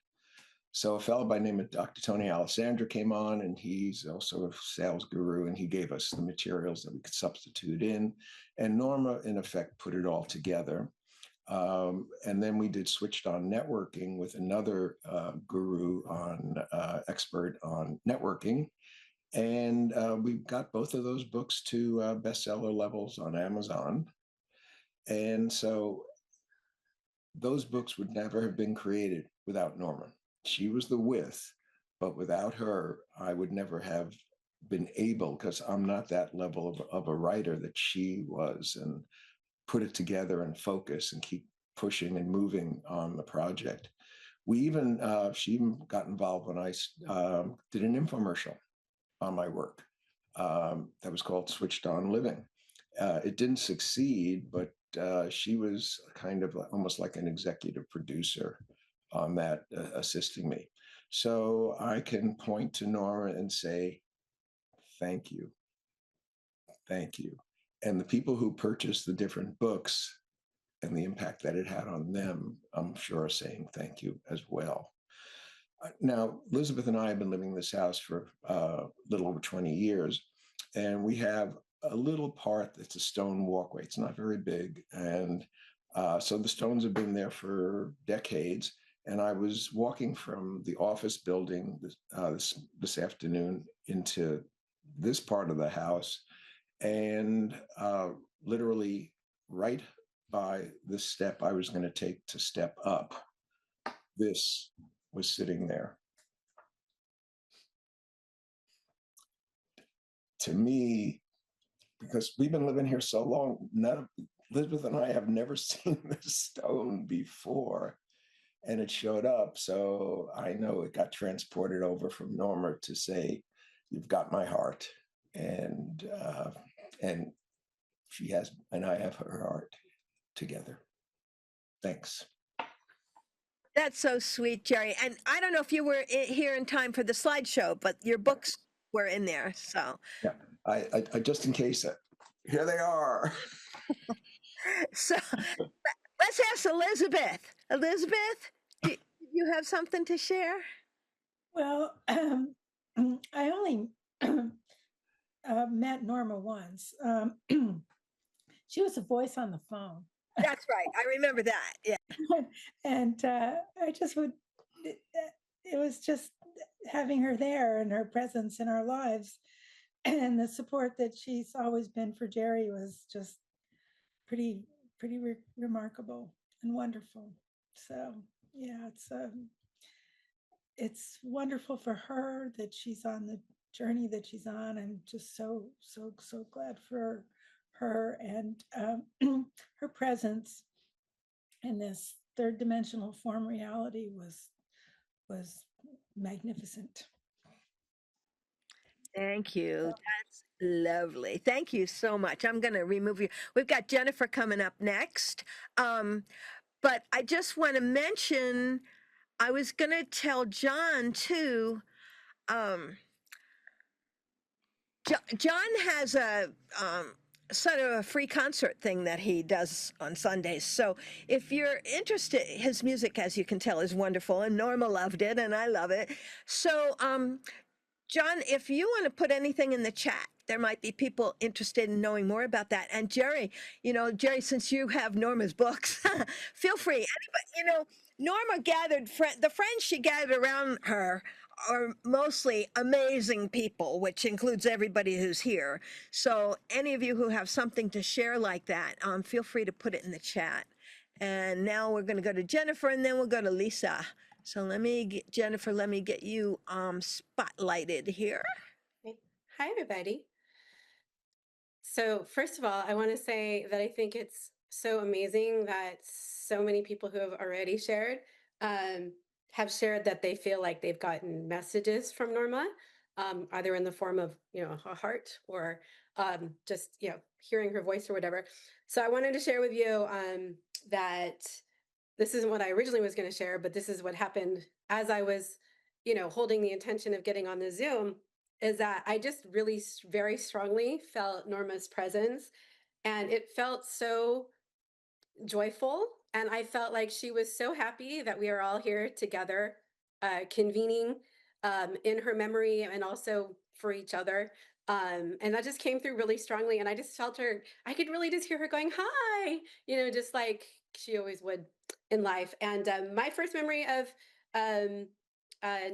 So a fellow by the name of Dr. Tony Alessandra came on, and he's also a sales guru, and he gave us the materials that we could substitute in. And Norma, in effect, put it all together. And then we did Switched On Networking with another guru expert on networking. And we got both of those books to bestseller levels on Amazon. And so those books would never have been created without Norma. She was the with, but without her, I would never have been able, because I'm not that level of a writer that she was, and put it together and focus and keep pushing and moving on the project. We even, she even got involved when I did an infomercial on my work that was called Switched On Living. It didn't succeed, but she was kind of almost like an executive producer on that, assisting me. So I can point to Norma and say, thank you, thank you. And the people who purchased the different books and the impact that it had on them, I'm sure are saying thank you as well. Now, Elizabeth and I have been living in this house for a little over 20 years, and we have a little part that's a stone walkway. It's not very big. And so the stones have been there for decades. And I was walking from the office building this afternoon into this part of the house, and literally right by the step I was going to take to step up, this was sitting there. To me, because we've been living here so long, Elizabeth and I have never seen this stone before, and it showed up. So I know it got transported over from Norma to say, "You've got my heart," and she has, and I have her heart together. Thanks. That's so sweet, Jerry. And I don't know if you were here in time for the slideshow, but your books were in there. So, Yeah, I just in case, here they are. so let's ask Elizabeth. Elizabeth, do you have something to share? Well, I only met Norma once. She was a voice on the phone. That's right. I remember that. Yeah. And I just would, it was just having her there and her presence in our lives and the support that she's always been for Jerry was just pretty remarkable and wonderful. So yeah, it's wonderful for her that she's on the journey that she's on. I'm just so glad for her and her presence in this third dimensional form reality was magnificent. Thank you. That's lovely. Thank you so much. I'm going to remove you. We've got Jennifer coming up next. But I just want to mention, I was going to tell John too. John has a sort of a free concert thing that he does on Sundays. So if you're interested, his music, as you can tell, is wonderful, and Norma loved it, and I love it. So, John, if you want to put anything in the chat, there might be people interested in knowing more about that. And Jerry, Jerry, since you have Norma's books, feel free. Anybody, Norma gathered the friends she gathered around her are mostly amazing people, which includes everybody who's here. So any of you who have something to share like that, feel free to put it in the chat. And now we're going to go to Jennifer, and then we'll go to Lisa. So Jennifer, let me get you spotlighted here. Hi, everybody. So first of all, I want to say that I think it's so amazing that so many people who have already shared have shared that they feel like they've gotten messages from Norma, either in the form of, a heart or just, hearing her voice or whatever. So I wanted to share with you that this isn't what I originally was going to share, but this is what happened as I was, holding the intention of getting on the Zoom, is that I just really very strongly felt Norma's presence, and it felt so joyful. And I felt like she was so happy that we are all here together, convening in her memory and also for each other. And that just came through really strongly. And I just felt her, I could really just hear her going, hi, just like she always would in life. And my first memory of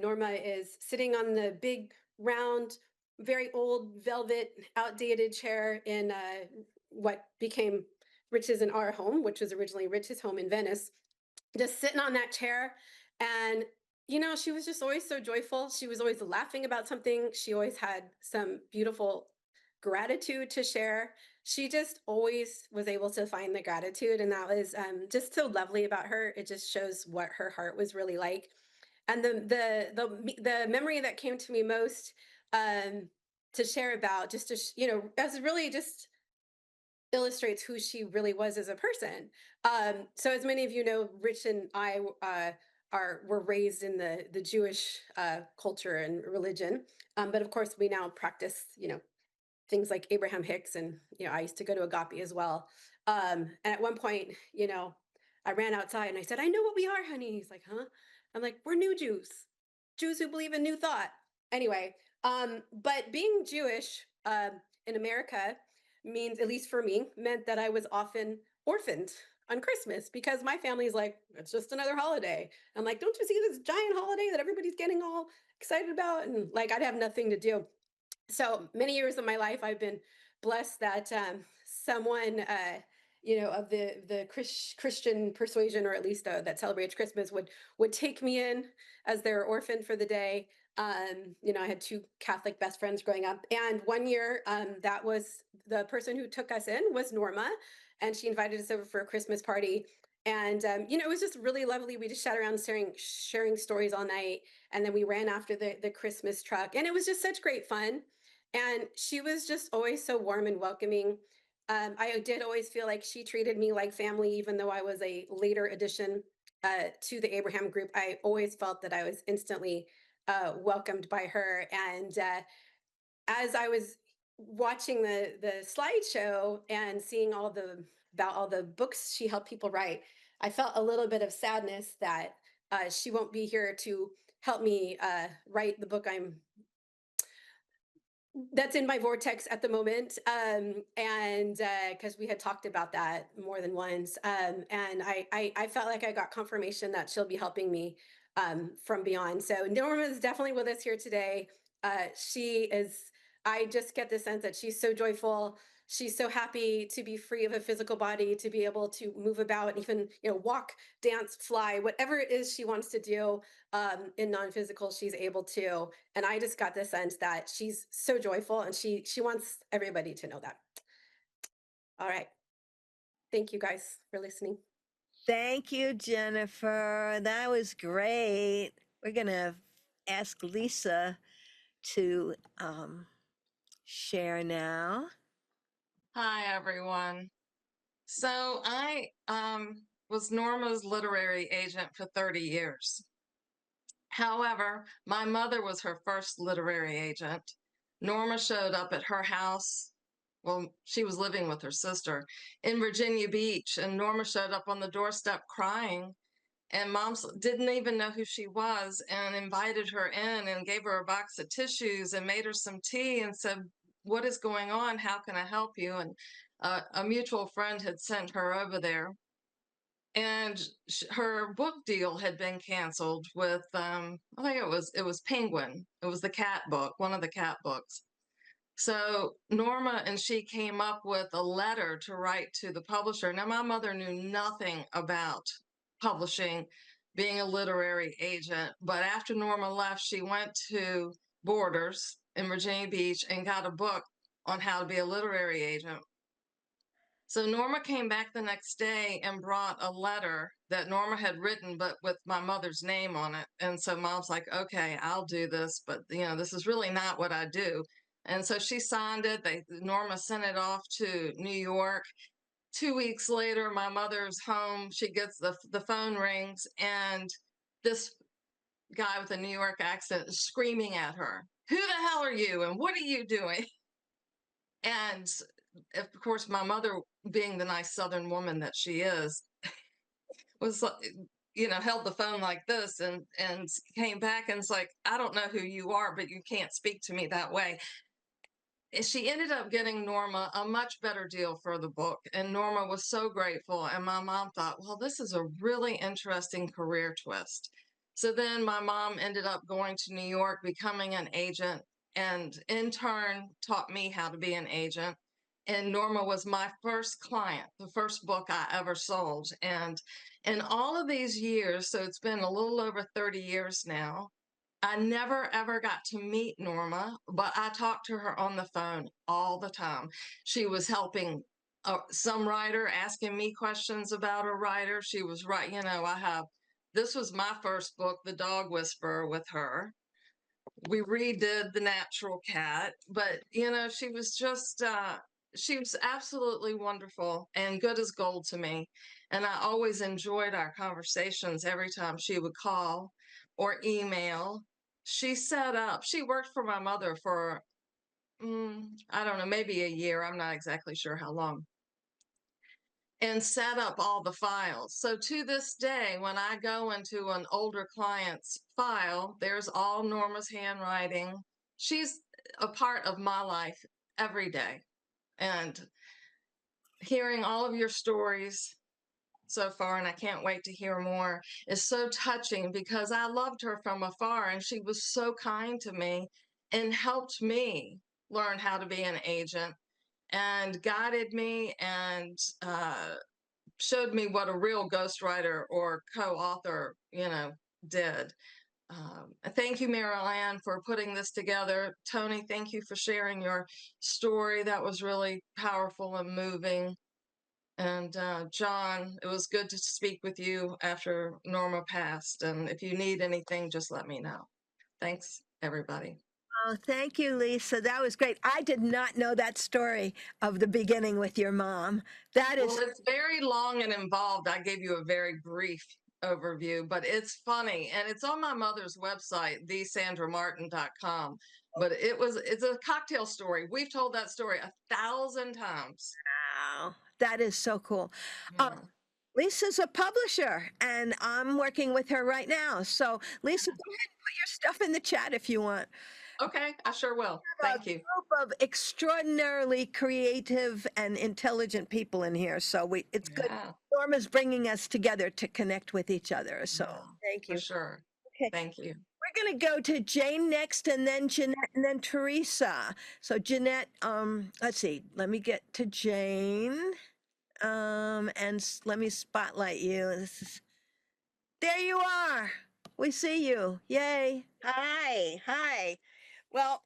Norma is sitting on the big, round, very old, velvet, outdated chair in what became Rich's and our home, which was originally Rich's home in Venice. just sitting on that chair. And, she was just always so joyful. She was always laughing about something. She always had some beautiful gratitude to share. She just always was able to find the gratitude. And that was just so lovely about her. It just shows what her heart was really like. And the memory that came to me most um, to share about, just to, as really just illustrates who she really was as a person. So, as many of you know, Rich and I were raised in the Jewish culture and religion, but of course, we now practice, things like Abraham Hicks, and I used to go to Agape as well. And at one point, I ran outside and I said, "I know what we are, honey." He's like, "Huh?" I'm like, "We're new Jews, Jews who believe in new thought." Anyway, but being Jewish in America means, at least for me, meant that I was often orphaned on Christmas because my family's like, "It's just another holiday." I'm like, "Don't you see this giant holiday that everybody's getting all excited about?" And like, I'd have nothing to do. So many years of my life, I've been blessed that someone, of the Christian persuasion, or at least that celebrates Christmas, would take me in as their orphan for the day. I had two Catholic best friends growing up, and one year, that was the person who took us in was Norma, and she invited us over for a Christmas party. And it was just really lovely. We just sat around sharing stories all night, and then we ran after the Christmas truck, and it was just such great fun. And she was just always so warm and welcoming. I did always feel like she treated me like family, even though I was a later addition to the Abraham group. I always felt that I was instantly welcomed by her. And as I was watching the slideshow and seeing about all the books she helped people write, I felt a little bit of sadness that she won't be here to help me write the book that's in my vortex at the moment. And because we had talked about that more than once. And I felt like I got confirmation that she'll be helping me from beyond. So Norma is definitely with us here today. She is, I just get the sense that she's so joyful. She's so happy to be free of a physical body, to be able to move about, and even, walk, dance, fly, whatever it is she wants to do in non-physical, she's able to. And I just got the sense that she's so joyful, and she wants everybody to know that. All right. Thank you guys for listening. Thank you, Jennifer. That was great. We're going to ask Lisa to share now. Hi, everyone. So I was Norma's literary agent for 30 years. However, my mother was her first literary agent. Norma showed up at her house. Well, she was living with her sister in Virginia Beach, and Norma showed up on the doorstep crying. And mom didn't even know who she was and invited her in and gave her a box of tissues and made her some tea and said, "What is going on? How can I help you?" And a mutual friend had sent her over there. And her book deal had been canceled with, I think it was Penguin. It was the cat book, one of the cat books. So Norma and she came up with a letter to write to the publisher. Now, my mother knew nothing about publishing, being a literary agent. But after Norma left, she went to Borders in Virginia Beach and got a book on how to be a literary agent. So Norma came back the next day and brought a letter that Norma had written, but with my mother's name on it. And so mom's like, "Okay, I'll do this, but this is really not what I do." And so she signed it. Norma sent it off to New York. 2 weeks later, my mother's home. She gets the phone rings, and this guy with a New York accent is screaming at her, "Who the hell are you? And what are you doing?" And of course, my mother, being the nice Southern woman that she is, was held the phone like this and came back and was like, "I don't know who you are, but you can't speak to me that way." And she ended up getting Norma a much better deal for the book, and Norma was so grateful. And my mom thought, well, this is a really interesting career twist. So then my mom ended up going to New York, becoming an agent, and in turn taught me how to be an agent. and Norma was my first client, the first book I ever sold. And in all of these years, so it's been a little over 30 years now, I never ever got to meet Norma, but I talked to her on the phone all the time. She was helping some writer, asking me questions about a writer. She was right, this was my first book, The Dog Whisperer, with her. We redid The Natural Cat, but she was absolutely wonderful and good as gold to me. And I always enjoyed our conversations every time she would call or email. She worked for my mother for, I don't know, maybe a year. I'm not exactly sure how long, and set up all the files. So to this day, when I go into an older client's file, there's all Norma's handwriting. She's a part of my life every day. And hearing all of your stories so far, and I can't wait to hear more, is so touching because I loved her from afar and she was so kind to me and helped me learn how to be an agent and guided me and showed me what a real ghostwriter or co-author, did. Thank you, Meryl Ann, for putting this together. Tony, thank you for sharing your story. That was really powerful and moving. And John, it was good to speak with you after Norma passed. And if you need anything, just let me know. Thanks, everybody. Oh, thank you, Lisa. That was great. I did not know that story of the beginning with your mom. That is, Well, it's very long and involved. I gave you a very brief overview, but it's funny. And it's on my mother's website, thesandramartin.com. But it's a cocktail story. We've told that story 1,000 times. wow, that is so cool. Yeah. Lisa's a publisher, and I'm working with her right now. So, Lisa, go ahead and put your stuff in the chat if you want. Okay, I sure will. Thank you. Group of extraordinarily creative and intelligent people in here. So it's good. Yeah. Norma's bringing us together to connect with each other. So Yeah, thank for you. sure. Okay. Thank you. We're going to go to Jane next, and then Jeanette, and then Teresa. So Jeanette, let's see, let me get to Jane, let me spotlight you. There you are. We see you. Yay. Hi, hi. Well,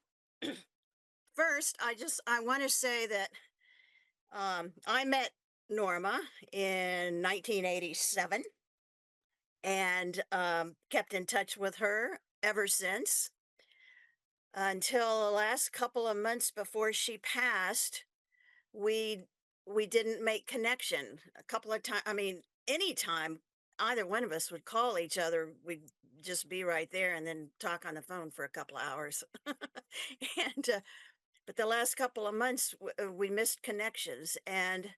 first, I want to say that I met Norma in 1987 and kept in touch with her ever since until the last couple of months before she passed. We we didn't make connection a couple of times. I mean, anytime either one of us would call each other, we'd just be right there and then talk on the phone for a couple of hours. and But the last couple of months we missed connections, and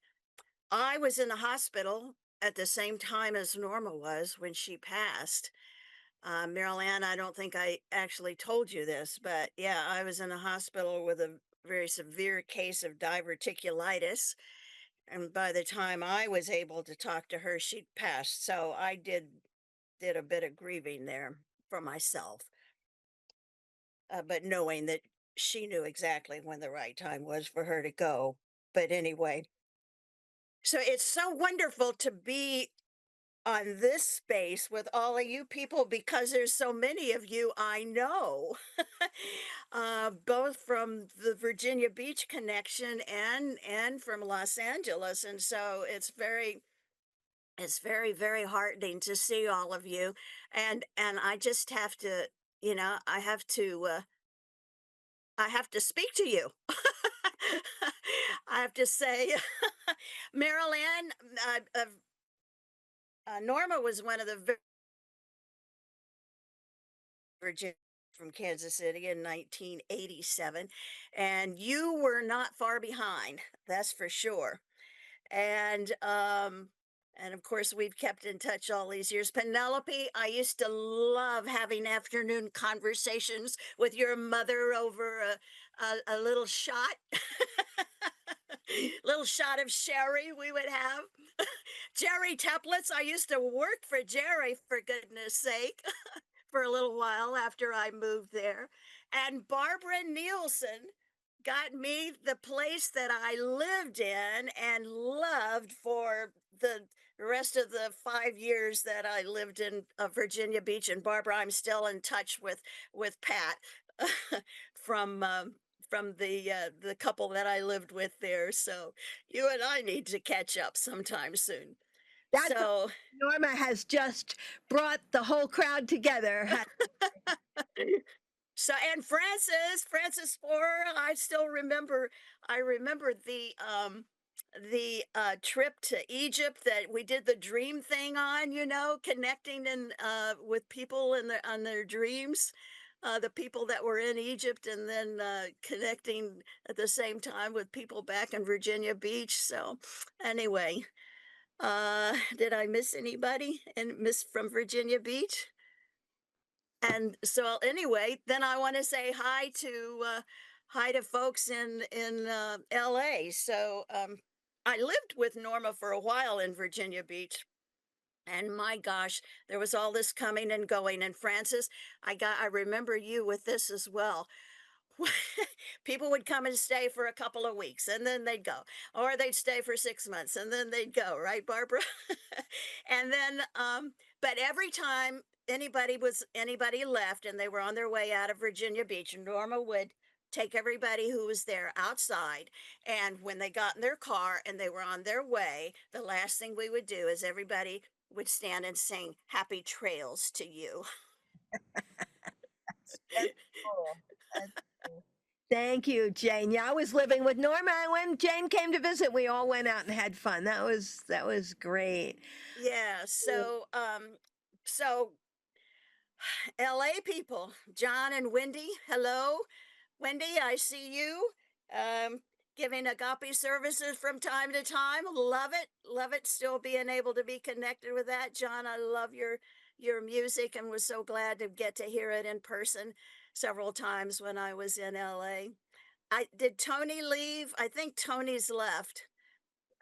I was in the hospital at the same time as Norma was when she passed. Meryl Ann, I don't think I actually told you this, but yeah, I was in the hospital with a very severe case of diverticulitis. And by the time I was able to talk to her, she'd passed. So I did a bit of grieving there for myself, but knowing that she knew exactly when the right time was for her to go. But anyway, so it's so wonderful to be on this space with all of you people because there's so many of you I know, both from the Virginia Beach connection and from Los Angeles, and so it's very heartening to see all of you, and I just have to, I have to speak to you. I have to say, Marilyn, Norma was one of the Virginia from Kansas City in 1987, and you were not far behind. That's for sure. And and of course we've kept in touch all these years. Penelope, I used to love having afternoon conversations with your mother over a little shot, little shot of sherry we would have. Jerry Teplitz, I used to work for Jerry, for goodness sake, for a little while after I moved there. And Barbara Nielsen, got me the place that I lived in and loved for the rest of the 5 years that I lived in Virginia Beach. And Barbara, I'm still in touch with Pat from the couple that I lived with there. So you and I need to catch up sometime soon. That's So Norma has just brought the whole crowd together. so and Francis Forer, I remember the trip to Egypt that we did the dream thing on, connecting and with people in their on their dreams. The people that were in Egypt and then connecting at the same time with people back in Virginia Beach. So anyway, did I miss anybody and miss from Virginia Beach? And so anyway, then I want to say hi to folks in LA. So I lived with Norma for a while in Virginia Beach. And my gosh, there was all this coming and going. And Francis, I remember you with this as well. People would come and stay for a couple of weeks and then they'd go, or they'd stay for 6 months and then they'd go, right, Barbara? And then but every time anybody left and they were on their way out of Virginia Beach, Norma would take everybody who was there outside, and when they got in their car and they were on their way, the last thing we would do is everybody would stand and sing happy trails to you. That's cool. That's cool. Thank you, Jane. Yeah, I was living with Norma, and when Jane came to visit, we all went out and had fun. That was great. Yeah, so LA people, John and Wendy, hello. Wendy, I see you. Um, Giving agape services from time to time. Love it. Love it. Still being able to be connected with that. John, I love your music and was so glad to get to hear it in person several times when I was in LA. I did Tony leave? I think Tony's left.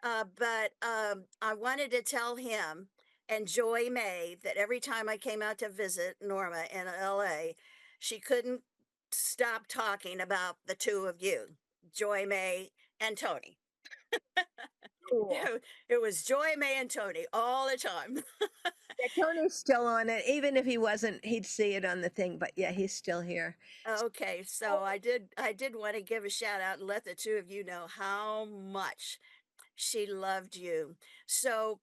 But I wanted to tell him and Joy May that every time I came out to visit Norma in LA, she couldn't stop talking about the two of you, Joy May and Tony. Cool. It was Joy May and Tony all the time. Yeah, Tony's still on it. Even if he wasn't, he'd see it on the thing. But yeah, he's still here. Okay, so I did want to give a shout out and let the two of you know how much she loved you. So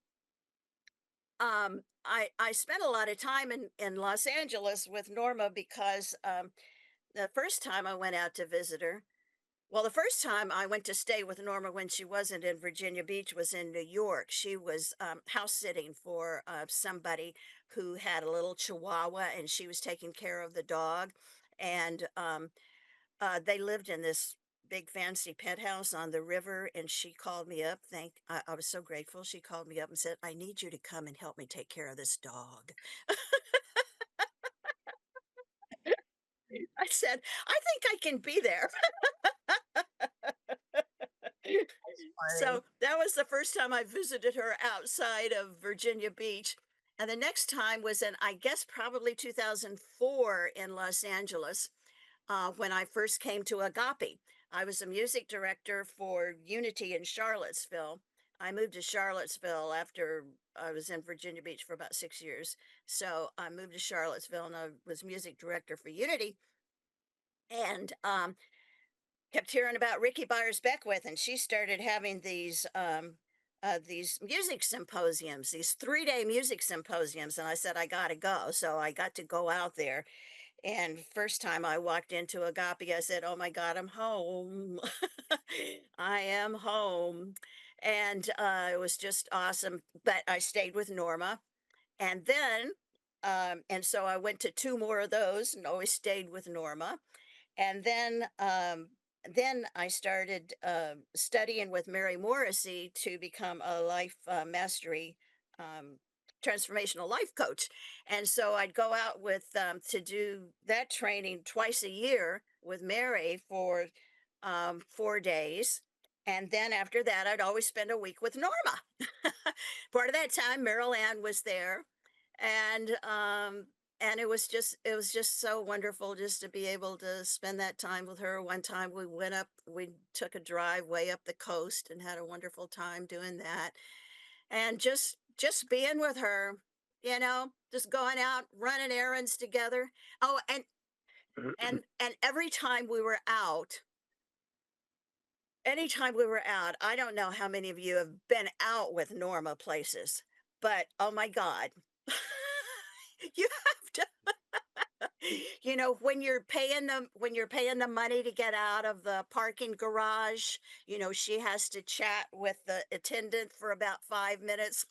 I spent a lot of time in Los Angeles with Norma because the first time I went out to visit her, well, the first time I went to stay with Norma when she wasn't in Virginia Beach was in New York. She was house sitting for somebody who had a little Chihuahua, and she was taking care of the dog. And they lived in this big fancy penthouse on the river, and she called me up. I was so grateful. She called me up and said, "I need you to come and help me take care of this dog." I said, "I think I can be there." Funny. So that was the first time I visited her outside of Virginia Beach. And the next time was in, I guess, probably 2004 in Los Angeles, when I first came to Agape. I was a music director for Unity in Charlottesville. I moved to Charlottesville after I was in Virginia Beach for about 6 years. So I moved to Charlottesville and I was music director for Unity. And kept hearing about Ricky Byers Beckwith, and she started having these music symposiums, these 3 day music symposiums, and I said I got to go, so I got to go out there. And first time I walked into Agape, I said, "Oh my God, I'm home! I am home!" And it was just awesome. But I stayed with Norma, and then. And so I went to two more of those and always stayed with Norma, and then I started studying with Mary Morrissey to become a life mastery um, transformational life coach. And so I'd go out with to do that training twice a year with Mary for 4 days. And then after that, I'd always spend a week with Norma. Part of that time, Meryl Ann was there. And and it was just so wonderful just to be able to spend that time with her. One time we took a drive way up the coast and had a wonderful time doing that. And just being with her, just going out, running errands together. Oh, and every time we were out, anytime we were out, I don't know how many of you have been out with Norma places, but oh my God. You have to when you're paying the money to get out of the parking garage, she has to chat with the attendant for about 5 minutes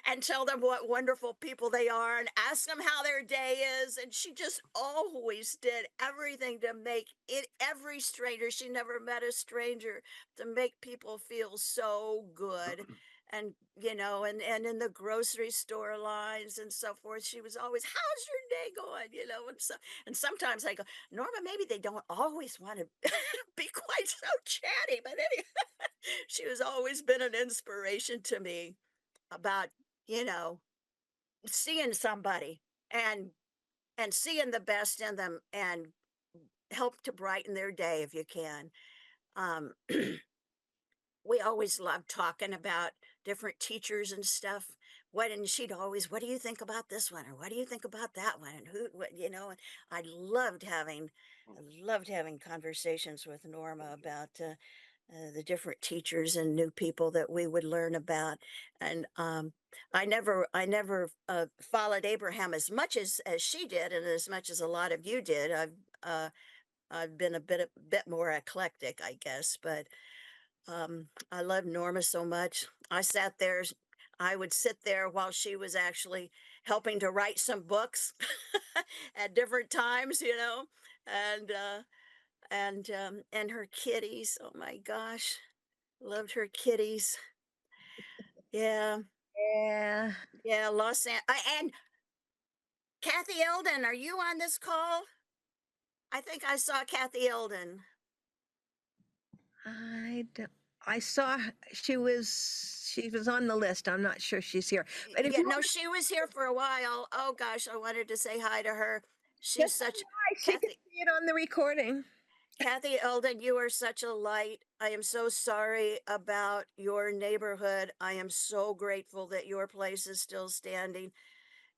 and tell them what wonderful people they are and ask them how their day is. And she just always did everything to make it every stranger. She never met a stranger, to make people feel so good. And and in the grocery store lines and so forth, she was always, how's your day going? And sometimes I go, Norma, maybe they don't always want to be quite so chatty, but anyway, she has always been an inspiration to me about, you know, seeing somebody and seeing the best in them and help to brighten their day if you can. Um, we always loved talking about different teachers and stuff. And she'd always, what do you think about this one? Or what do you think about that one? And and I loved having conversations with Norma about the different teachers and new people that we would learn about. And I never followed Abraham as much as she did, and as much as a lot of you did. I've been a bit more eclectic, I guess, but I love Norma so much. I would sit there while she was actually helping to write some books at different times, and and her kitties. Oh my gosh, loved her kitties. Yeah, Yeah. yeah. And Kathy Eldon, are you on this call? I think I saw Kathy Eldon. I don't, I saw she was on the list. I'm not sure she's here. But if Yeah, you no, want she was here for a while. Oh gosh, I wanted to say hi to her. to She's just say such hi, she can Kathy. see it on the recording. Kathy Eldon, you are such a light. I am so sorry about your neighborhood. I am so grateful that your place is still standing.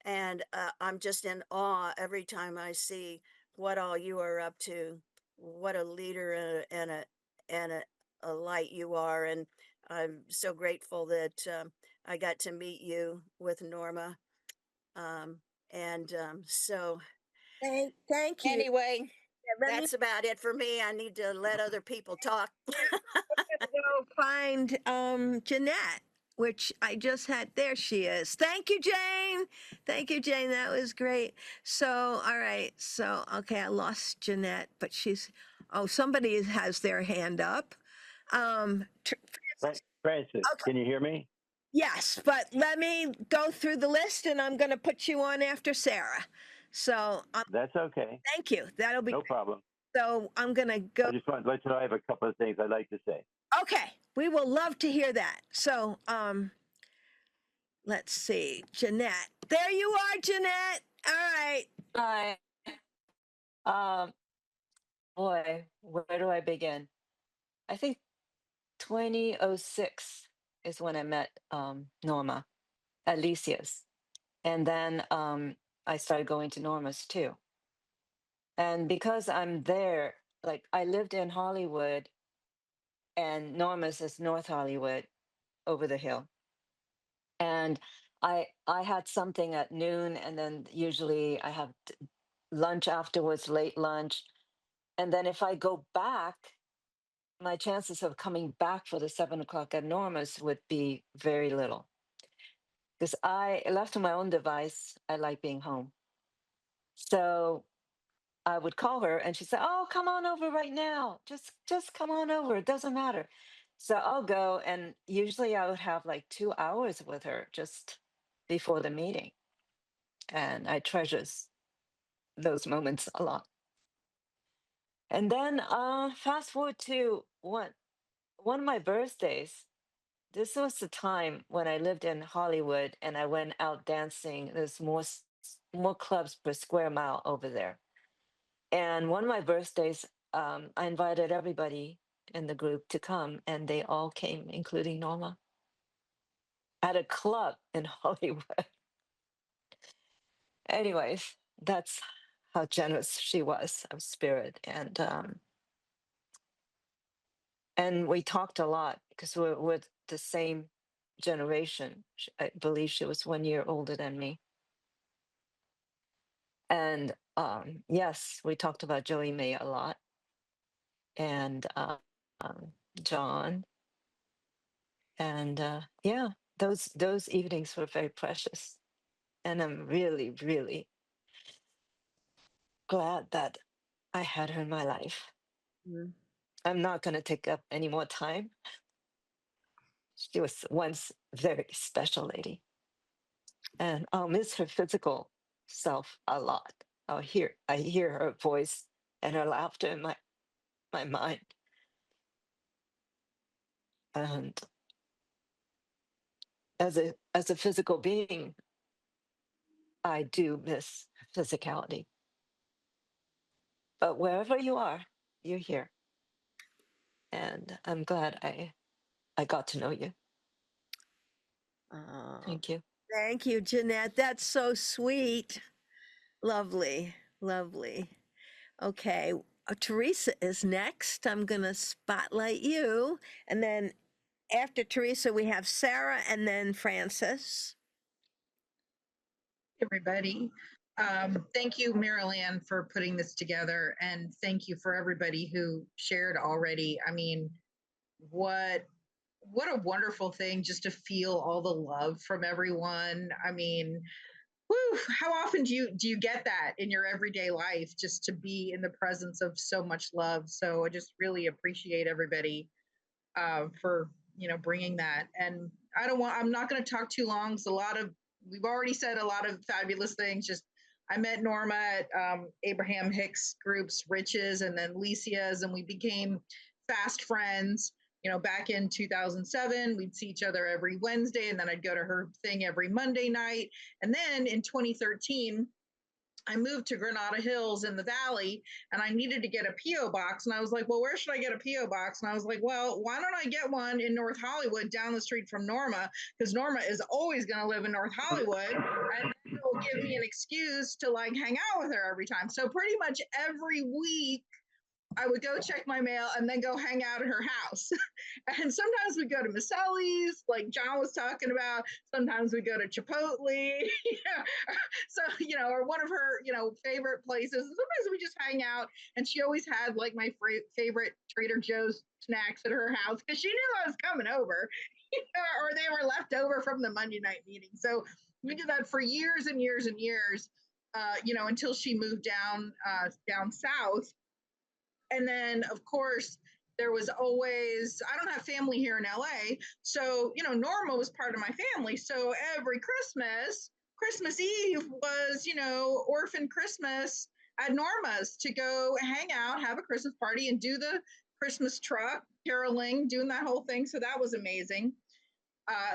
And I'm just in awe every time I see what all you are up to. What a leader and a light you are. And I'm so grateful that I got to meet you with Norma. Um, and Thank you. anyway, Yeah, let me that's about it for me. I need to let other people talk. go find Jeanette, which I just had. There she is. Thank you, Jane. Thank you, Jane. That was great. So, all right. So, okay, I lost Jeanette, but somebody has their hand up. Francis, Okay, can you hear me? yes, but let me go through the list and I'm going to put you on after Sarah. So, That's okay. thank you. That'll be No great. problem. So, I'm going to go. I just want to let you know I have a couple of things I'd like to say. Okay, we will love to hear that. So, let's see, Jeanette. There you are, Jeanette. All right. Hi. Um, Boy, where do I begin? I think 2006 is when I met Norma at Lisia's. And then I started going to Norma's too. And because I'm there, like I lived in Hollywood and Norma's is North Hollywood over the hill. And I had something at noon, and then usually I have lunch afterwards, late lunch. And then if I go back, my chances of coming back for the 7 o'clock at Norma's would be very little. Because I, left to my own device, I like being home. So I would call her and she'd say, "Oh, come on over right now. Just come on over. It doesn't matter." So I'll go, and usually I would have like 2 hours with her just before the meeting. And I treasures those moments a lot. And then fast forward to one of my birthdays. this was the time when I lived in Hollywood and I went out dancing. There's more clubs per square mile over there. And one of my birthdays, I invited everybody in the group to come, and they all came, including Norma, at a club in Hollywood. Anyways, that's how generous she was of spirit, and we talked a lot because we're with the same generation. I believe she was 1 year older than me, and yes, we talked about Joey May a lot, and um, John, and yeah, those evenings were very precious, and I'm really, really glad that I had her in my life. Mm. I'm not going to take up any more time. She was once a very special lady, and I'll miss her physical self a lot. I hear her voice and her laughter in my mind, and as a physical being, I do miss physicality. But wherever you are, you're here, and I'm glad I got to know you. Oh, Thank you. thank you, Jeanette. That's so sweet. Lovely, lovely. Okay, Teresa is next. I'm going to spotlight you. And then after Teresa, we have Sarah and then Francis. Everybody. Thank you, Marilyn, for putting this together, and thank you for everybody who shared already. I mean, what what a wonderful thing just to feel all the love from everyone. I mean, whew, how often do you get that in your everyday life, just to be in the presence of so much love? So I just really appreciate everybody for bringing that. And I'm not going to talk too long. It's a lot of we've already said a lot of fabulous things. Just I met Norma at Abraham Hicks Group's Riches, and then Licia's, and we became fast friends. Back in 2007, we'd see each other every Wednesday, and then I'd go to her thing every Monday night. And then in 2013, I moved to Granada Hills in the Valley, and I needed to get a P.O. box. And I was like, well, where should I get a P.O. box? And I was like, well, why don't I get one in North Hollywood down the street from Norma? Because Norma is always going to live in North Hollywood. And it will give me an excuse to like hang out with her every time. So pretty much every week, I would go check my mail and then go hang out at her house. And sometimes we go to Maselli's, like John was talking about. Sometimes we go to Chipotle, so, or one of her, favorite places. Sometimes we just hang out. And she always had like my favorite Trader Joe's snacks at her house because she knew I was coming over, or they were left over from the Monday night meeting. So we did that for years and years and years, until she moved down south. And then, of course, there was always, I don't have family here in LA. So, Norma was part of my family. So every Christmas Eve was, orphan Christmas at Norma's to go hang out, have a Christmas party, and do the Christmas truck, caroling, doing that whole thing. So that was amazing.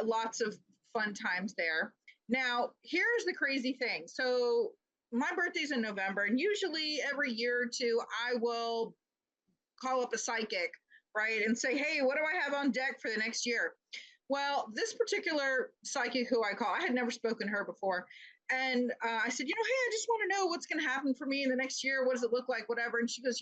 Lots of fun times there. Now, here's the crazy thing. So, my birthday's in November, and usually every year or two, I will call up a psychic, right, and say, hey, what do I have on deck for the next year? Well, this particular psychic who I call, I had never spoken to her before. And I said, hey, I just want to know what's going to happen for me in the next year. What does it look like? Whatever. And she goes,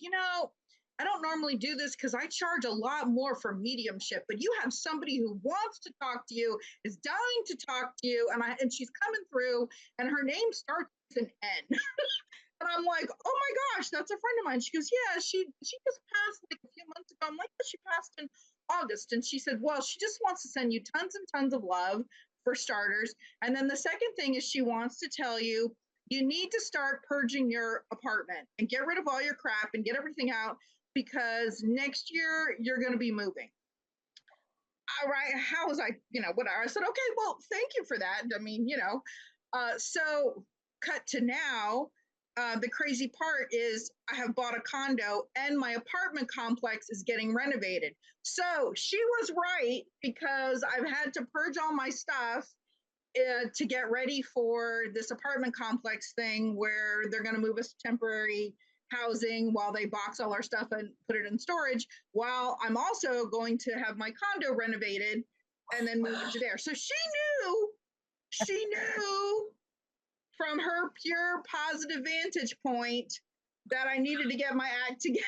I don't normally do this because I charge a lot more for mediumship, but you have somebody who wants to talk to you, is dying to talk to you, and she's coming through, and her name starts with an N. And I'm like, oh my gosh, that's a friend of mine. She goes, yeah, she just passed like a few months ago. I'm like, she passed in August. And she said, well, she just wants to send you tons and tons of love for starters. And then the second thing is she wants to tell you, you need to start purging your apartment and get rid of all your crap and get everything out because next year you're going to be moving. All right. How was I, whatever. I said, okay, well, thank you for that. I mean, so cut to now. the crazy part is I have bought a condo and my apartment complex is getting renovated. So she was right because I've had to purge all my stuff to get ready for this apartment complex thing where they're going to move us to temporary housing while they box all our stuff and put it in storage, while I'm also going to have my condo renovated and then move into there. So she knew from her pure positive vantage point that I needed to get my act together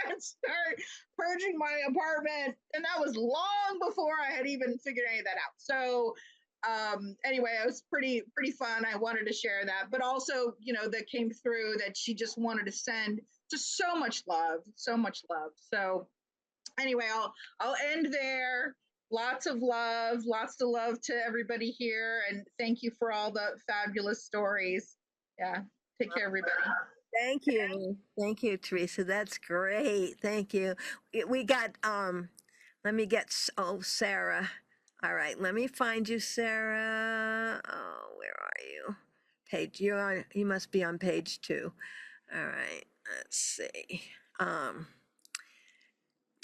and start purging my apartment. And that was long before I had even figured any of that out. So anyway, it was pretty fun. I wanted to share that, but also, you know, that came through that she just wanted to send just so much love, so much love. So anyway, I'll end there. Lots of love to everybody here, and thank you for all the fabulous stories. Yeah, take care, everybody. Thank you, Teresa. That's great. Thank you. We got let me get Sarah. All right, let me find you, Sarah. Oh, where are you? You must be on page 2. All right, let's see. Um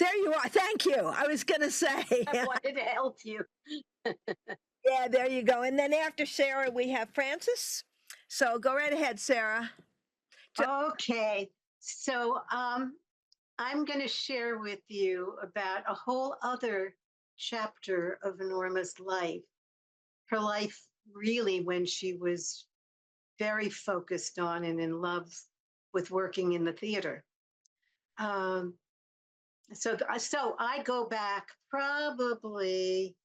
there you are. Thank you. I was gonna say. I wanted to help you. Yeah, there you go. And then after Sarah, we have Francis. So go right ahead, Sarah. Okay. So I'm going to share with you about a whole other chapter of Norma's life. Her life, really, when she was very focused on and in love with working in the theater. So I go back probably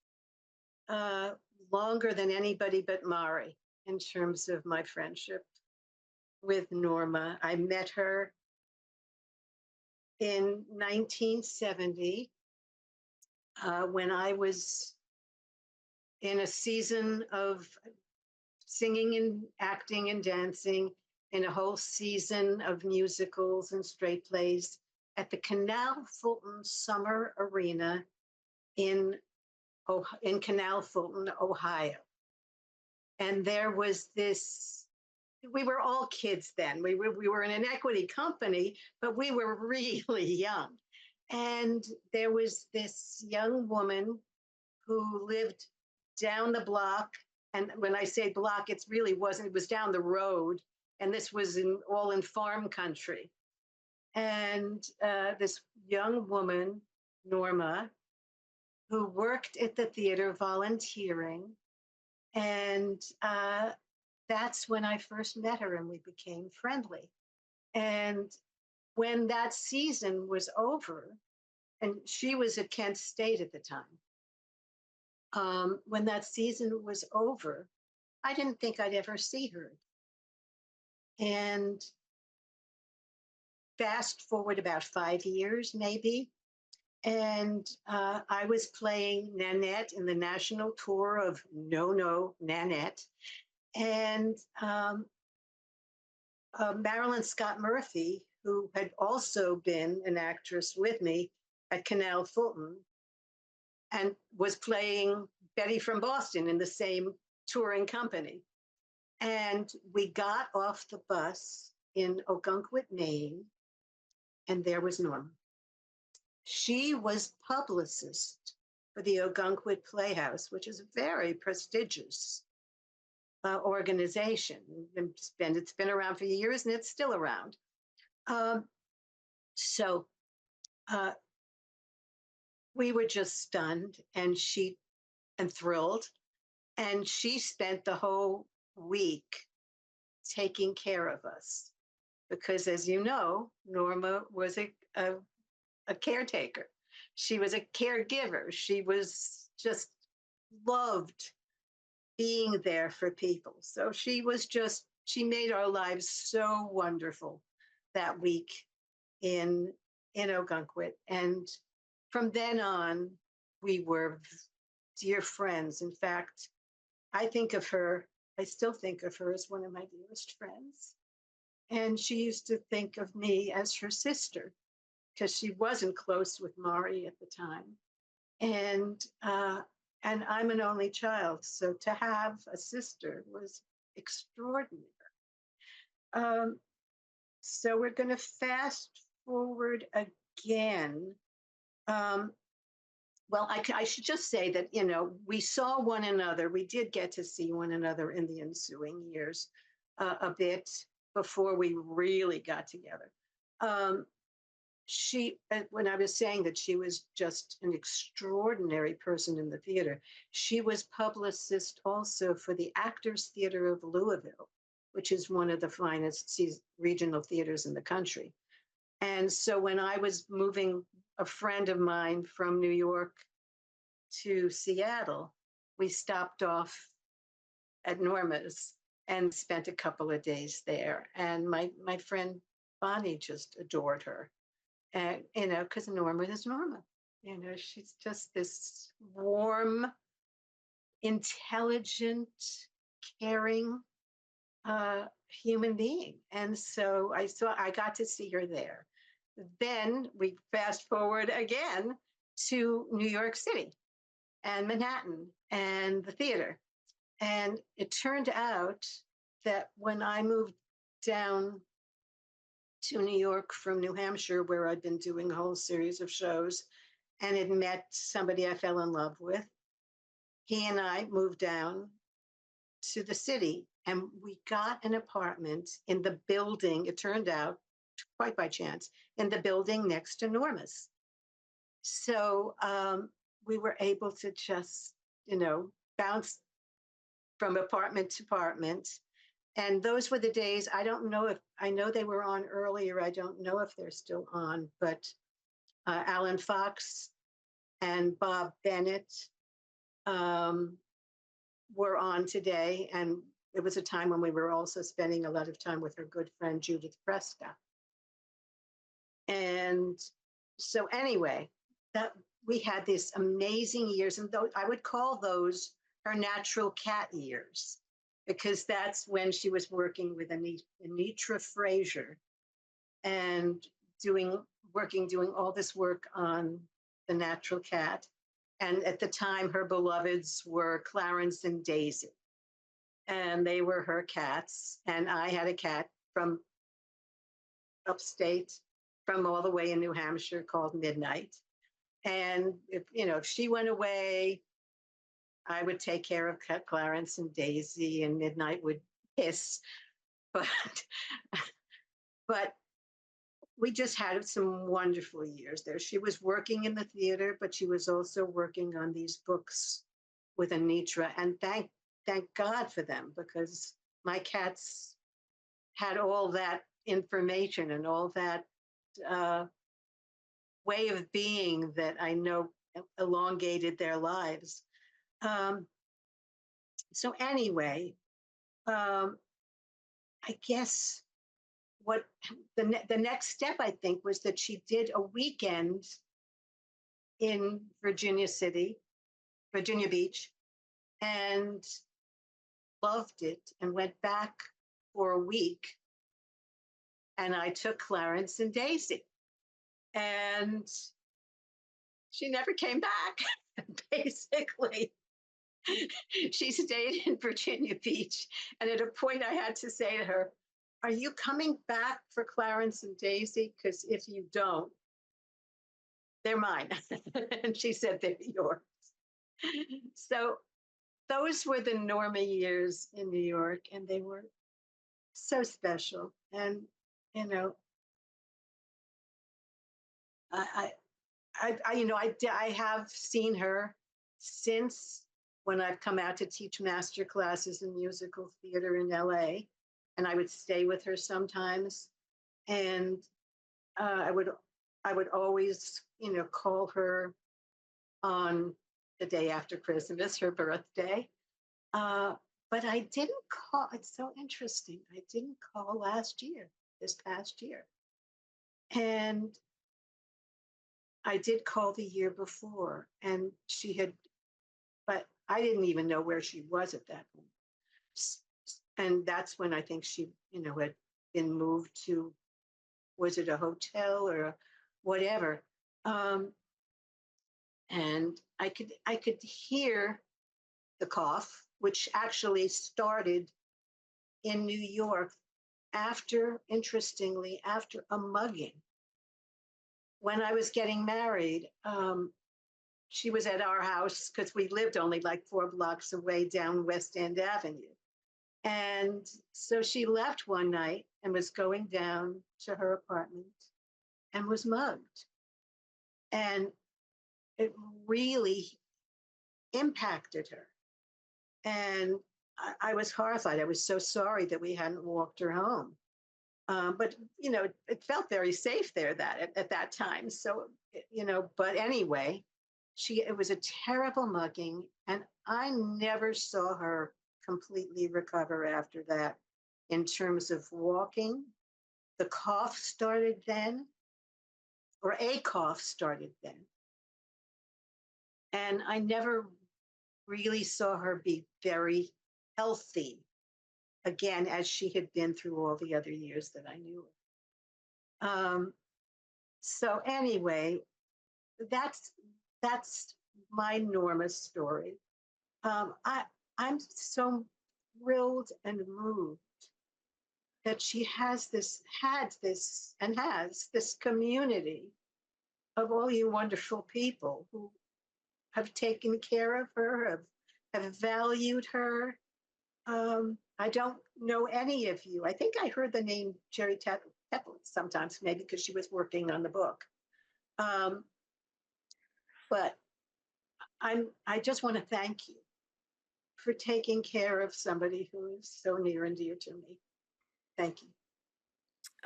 longer than anybody but Mari in terms of my friendship with Norma. I met her in 1970 when I was in a season of singing and acting and dancing, in a whole season of musicals and straight plays at the Canal Fulton Summer Arena in Canal Fulton, Ohio. And there was this, we were all kids then. We were in an equity company, but we were really young. And there was this young woman who lived down the block. And when I say block, it was down the road. And this was all in farm country. And this young woman, Norma, who worked at the theater volunteering. And that's when I first met her and we became friendly. And when that season was over, and she was at Kent State at the time, when that season was over, I didn't think I'd ever see her. And fast forward about 5 years, maybe, and I was playing Nanette in the national tour of No Nanette. And Marilyn Scott Murphy, who had also been an actress with me at Canal Fulton, and was playing Betty from Boston in the same touring company. And we got off the bus in Ogunquit, Maine, and there was Norma. She was publicist for the Ogunquit Playhouse, which is a very prestigious organization. It's been around for years and it's still around. So we were just stunned and thrilled. And she spent the whole week taking care of us because, as you know, Norma was a caretaker. She was a caregiver. She was just loved being there for people. So she made our lives so wonderful that week in Ogunquit. And from then on, we were dear friends. In fact, I still think of her as one of my dearest friends. And she used to think of me as her sister because she wasn't close with Mari at the time. And I'm an only child. So to have a sister was extraordinary. So we're going to fast forward again. Um, well, I should just say that, we saw one another. We did get to see one another in the ensuing years a bit before we really got together. Um, when I was saying that she was just an extraordinary person in the theater, she was publicist also for the Actors Theater of Louisville, which is one of the finest regional theaters in the country. And so when I was moving a friend of mine from New York to Seattle, we stopped off at Norma's and spent a couple of days there. And my friend Bonnie just adored her. And, because Norma is Norma. She's just this warm, intelligent, caring human being. And so I got to see her there. Then we fast forward again to New York City and Manhattan and the theater. And it turned out that when I moved down to New York from New Hampshire, where I'd been doing a whole series of shows and had met somebody I fell in love with, he and I moved down to the city and we got an apartment in the building, it turned out, quite by chance, in the building next to Norma's. So we were able to just, bounce from apartment to apartment. And those were the days, I don't know I know they were on earlier. I don't know if they're still on, but Alan Fox and Bob Bennett were on today. And it was a time when we were also spending a lot of time with her good friend, Judith Prescott. And so anyway, that we had these amazing years. And I would call those her natural cat years, because that's when she was working with Anitra Fraser and doing all this work on the natural cat. And at the time, her beloveds were Clarence and Daisy. And they were her cats. And I had a cat from upstate, from all the way in New Hampshire, called Midnight. And if she went away, I would take care of Clarence and Daisy, and Midnight would hiss. But we just had some wonderful years there. She was working in the theater, but she was also working on these books with Anitra. And thank God for them, because my cats had all that information and all that way of being that I know elongated their lives. So anyway, I guess what the next step, I think, was that she did a weekend in Virginia Beach, and loved it and went back for a week. And I took Clarence and Daisy, and she never came back, basically. She stayed in Virginia Beach. And at a point I had to say to her, are you coming back for Clarence and Daisy? Because if you don't, they're mine. And she said, they're yours. So those were the Norma years in New York, and they were so special. And, I have seen her since, when I've come out to teach master classes in musical theater in LA, and I would stay with her sometimes. And I would always, call her on the day after Christmas, her birthday. But I didn't call. It's so interesting. I didn't call this past year. And I did call the year before, and but I didn't even know where she was at that point. And that's when I think she, had been moved to, was it a hotel or whatever? And I could hear the cough, which actually started in New York interestingly, after a mugging. When I was getting married, she was at our house because we lived only like 4 blocks away down West End Avenue. And so she left one night and was going down to her apartment and was mugged. And it really impacted her. And I was horrified. I was so sorry that we hadn't walked her home. But, you know, it felt very safe there at that time. So, you know, but anyway, it was a terrible mugging. And I never saw her completely recover after that in terms of walking. The cough started then, or a cough started then. And I never really saw her be very healthy again, as she had been through all the other years that I knew her. So anyway, that's my Norma story. I'm so thrilled and moved that she had this community of all you wonderful people who have taken care of her, have valued her. I don't know any of you. I think I heard the name Jerry Teplitz sometimes, maybe because she was working on the book. But I just want to thank you for taking care of somebody who is so near and dear to me. Thank you.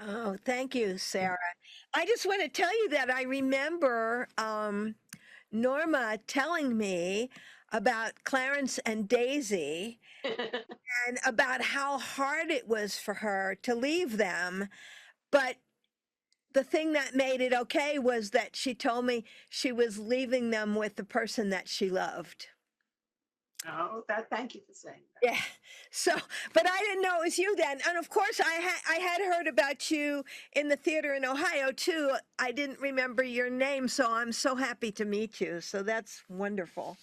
Oh, thank you, Sarah. I just want to tell you that I remember Norma telling me about Clarence and Daisy and about how hard it was for her to leave them. But the thing that made it okay was that she told me she was leaving them with the person that she loved. Oh, thank you for saying that. Yeah. So, but I didn't know it was you then. And of course, I had heard about you in the theater in Ohio too. I didn't remember your name, so I'm so happy to meet you. So that's wonderful.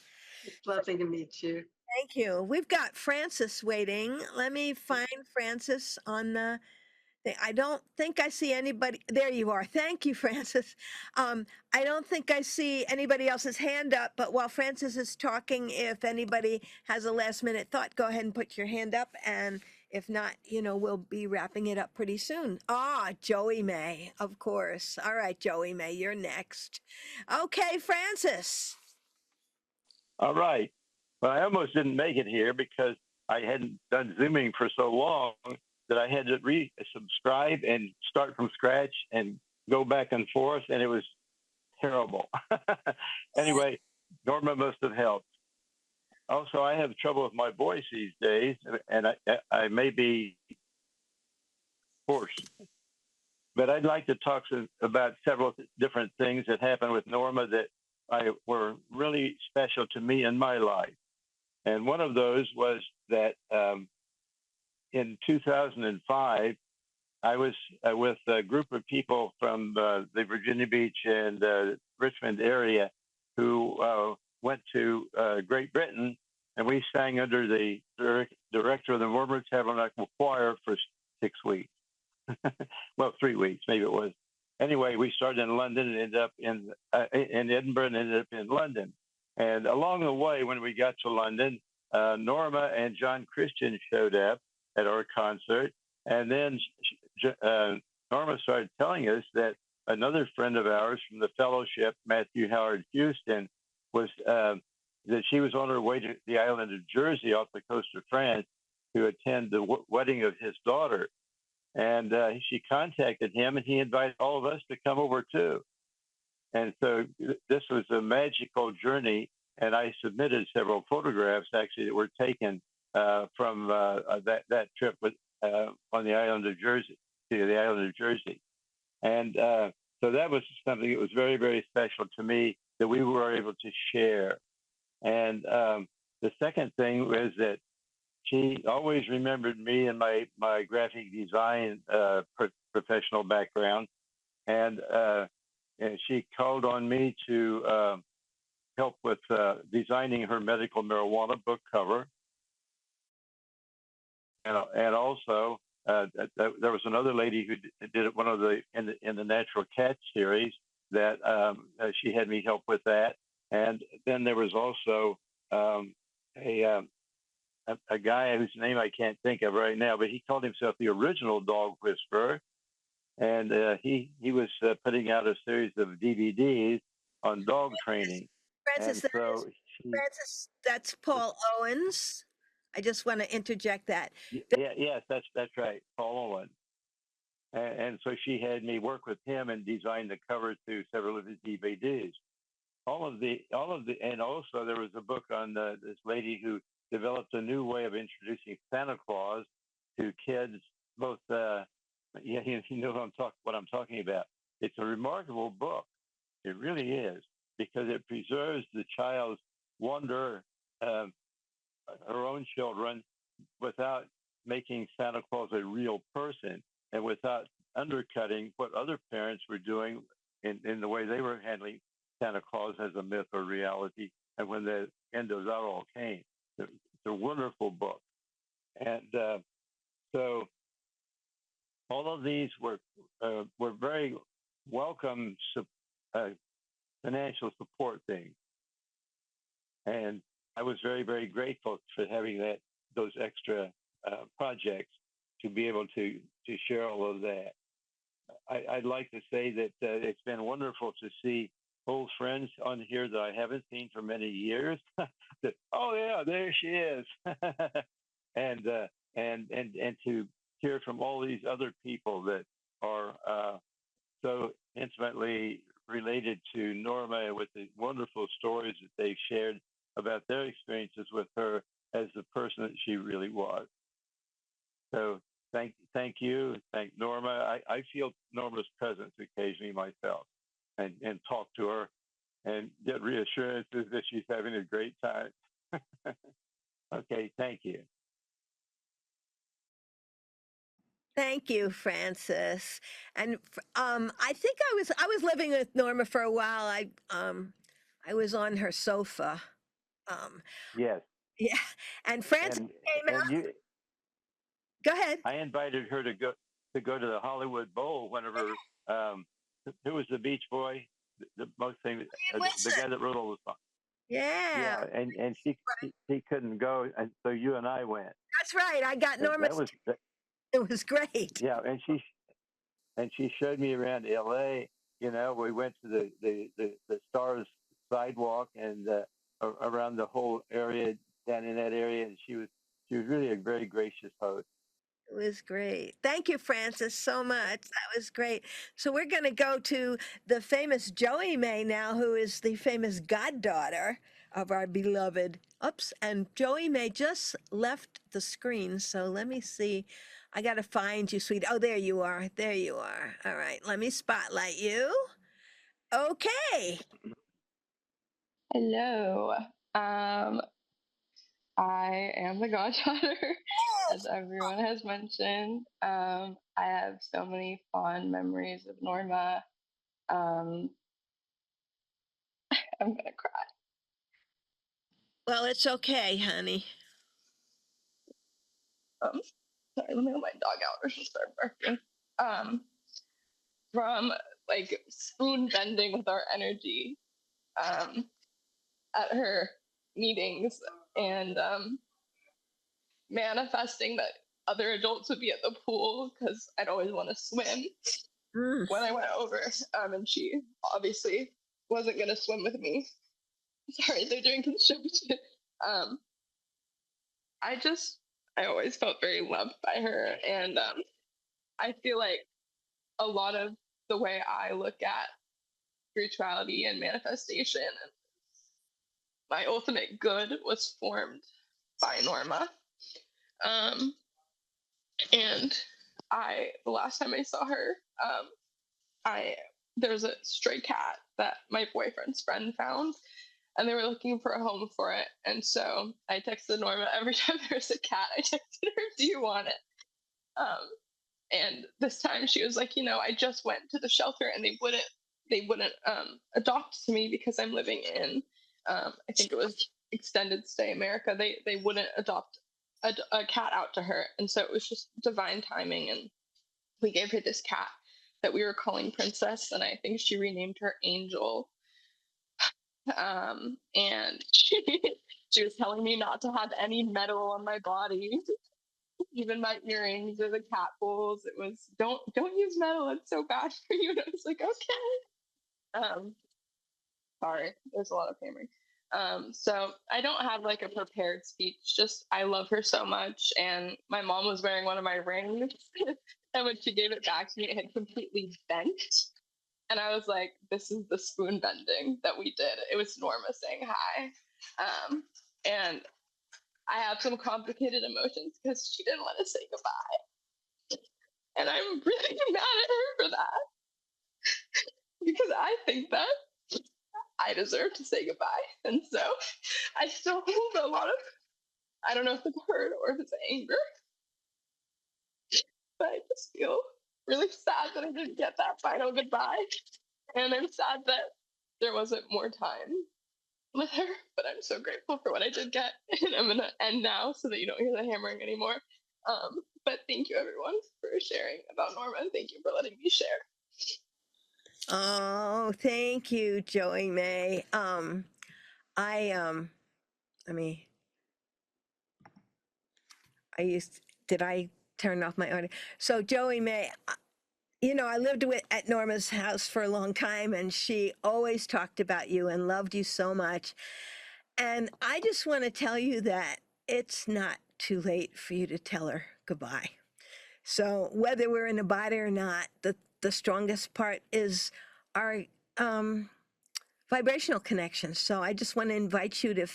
It's lovely to meet you. Thank you. We've got Francis waiting. Let me find Francis on the thing. I don't think I see anybody. There you are. Thank you, Francis. I don't think I see anybody else's hand up, but while Francis is talking, if anybody has a last minute thought, go ahead and put your hand up. And if not, you know, we'll be wrapping it up pretty soon. Ah, Joey May, of course. All right, Joey May, you're next. Okay, Francis. All right. Well, I almost didn't make it here because I hadn't done Zooming for so long that I had to resubscribe and start from scratch and go back and forth, and it was terrible. Anyway, Norma must have helped. Also, I have trouble with my voice these days, and I may be hoarse. But I'd like to talk about several different things that happened with Norma that were really special to me in my life. And one of those was that in 2005, I was with a group of people from the Virginia Beach and Richmond area who went to Great Britain, and we sang under the director of the Mormon Tabernacle Choir for 6 weeks. Well, 3 weeks, maybe it was. Anyway, we started in London and ended up in Edinburgh and ended up in London. And along the way, when we got to London, Norma and John Christian showed up at our concert. And then Norma started telling us that another friend of ours from the fellowship, Matthew Howard Houston, was that she was on her way to the island of Jersey off the coast of France to attend the wedding of his daughter. And she contacted him, and he invited all of us to come over too. And so this was a magical journey. And I submitted several photographs actually that were taken from that trip on the island of Jersey, to the island of Jersey. And so that was something that was very, very special to me that we were able to share. And the second thing was that she always remembered me and my graphic design professional background. And she called on me to help with designing her medical marijuana book cover. And also there was another lady who did it, one of the in the Natural Cat series that she had me help with that, and then there was also a a guy whose name I can't think of right now, but he called himself the original dog whisperer, and he was putting out a series of DVDs on dog training, Francis, and so Francis, that's Paul Owens. I just want to interject that. yes, that's right, Paul Owen. And so she had me work with him and design the cover to several of his DVDs. And also there was a book on this lady who developed a new way of introducing Santa Claus to kids. Both, yeah, you know what I'm talking about. It's a remarkable book. It really is, because it preserves the child's wonder, her own children, without making Santa Claus a real person and without undercutting what other parents were doing in the way they were handling Santa Claus as a myth or reality. And when the end of that all came, it's a wonderful book. And so all of these were very welcome financial support things. And I was very, very grateful for having those extra projects to be able to share all of that. I'd like to say that it's been wonderful to see old friends on here that I haven't seen for many years. Oh yeah, there she is, and to hear from all these other people that are so intimately related to Norma, with the wonderful stories that they've shared about their experiences with her as the person that she really was. So thank you, thank Norma. I feel Norma's presence occasionally myself, and talk to her and get reassurances that she's having a great time. Okay, thank you. Thank you, Francis. And I think I was living with Norma for a while. I was on her sofa. Yes. Yeah, and Francis came out. Go ahead. I invited her to go to the Hollywood Bowl whenever. Who was the Beach Boy? The most famous, the guy that wrote all the songs. Yeah. Yeah, and she couldn't go, and so you and I went. That's right. I got Norma's. It was great. Yeah, and she showed me around LA. You know, we went to the Stars sidewalk and around the whole area, down in that area, and she was really a very gracious host. It was great. Thank you, Francis, so much. That was great. So we're going to go to the famous Joey May now, who is the famous goddaughter of our beloved. Oops, and Joey May just left the screen, so let me see. I got to find you, sweet. Oh, there you are. There you are. All right, let me spotlight you. Okay. Hello. I am the goddaughter, as everyone has mentioned. I have so many fond memories of Norma. I'm gonna cry. Well, it's okay, honey. Sorry, let me let my dog out or she'll start barking. From like spoon bending with our energy at her meetings and manifesting that other adults would be at the pool because I'd always want to swim when I went over. And she obviously wasn't going to swim with me. Sorry, they're doing construction. I always felt very loved by her. And I feel like a lot of the way I look at spirituality and manifestation and my ultimate good was formed by Norma. And the last time I saw her, there was a stray cat that my boyfriend's friend found, and they were looking for a home for it. And so I texted Norma every time there was a cat. I texted her, "Do you want it?" And this time she was like, I just went to the shelter and they wouldn't adopt me because I'm living in, I think it was Extended Stay America. They wouldn't adopt a cat out to her. And so it was just divine timing. And we gave her this cat that we were calling Princess. And I think she renamed her Angel. And she was telling me not to have any metal on my body, even my earrings or the cat bowls. It was don't use metal. It's so bad for you. And I was like, okay. Sorry, there's a lot of hammering. So I don't have like a prepared speech. Just I love her so much, and my mom was wearing one of my rings, and when she gave it back to me, it had completely bent. And I was like, "This is the spoon bending that we did." It was Norma saying hi, and I have some complicated emotions because she didn't want to say goodbye, and I'm really mad at her for that because I think that I deserve to say goodbye. And so I still hold a lot of, I don't know if it's hurt or if it's anger, but I just feel really sad that I didn't get that final goodbye. And I'm sad that there wasn't more time with her, but I'm so grateful for what I did get. And I'm going to end now so that you don't hear the hammering anymore. But thank you everyone for sharing about Norma. And thank you for letting me share. Oh, thank you, Joey May. Let me. Did I turn off my audio? So Joey May, you know, I lived at Norma's house for a long time, and she always talked about you and loved you so much. And I just want to tell you that it's not too late for you to tell her goodbye. So whether we're in a body or not, the strongest part is our vibrational connection. So I just want to invite you to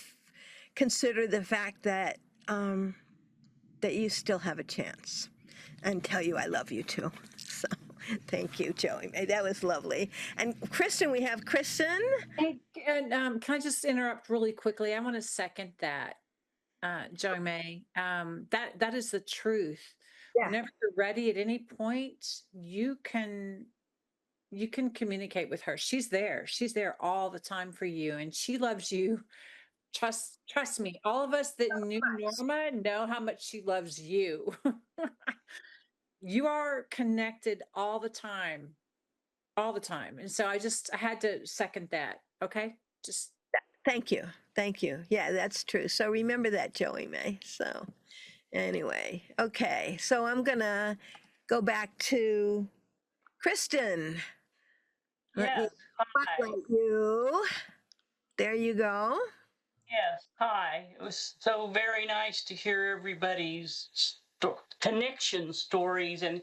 consider the fact that that you still have a chance, and tell you I love you too. So thank you, Joey. That was lovely. And Kristen, we have Kristen. Hey, and can I just interrupt really quickly? I want to second that, Joey May. That is the truth. Yeah. Whenever you're ready, at any point, you can communicate with her. She's there. She's there all the time for you, and she loves you. Trust me. All of us that knew Norma know how much she loves you. You are connected all the time. All the time. And so I had to second that. Okay. Just Thank you. Thank you. Yeah, that's true. So remember that, Joey May. So anyway, okay. So I'm going to go back to Kristen. Let me Yes, hi. spotlight you. There you go. Yes, hi. It was so very nice to hear everybody's connection stories. And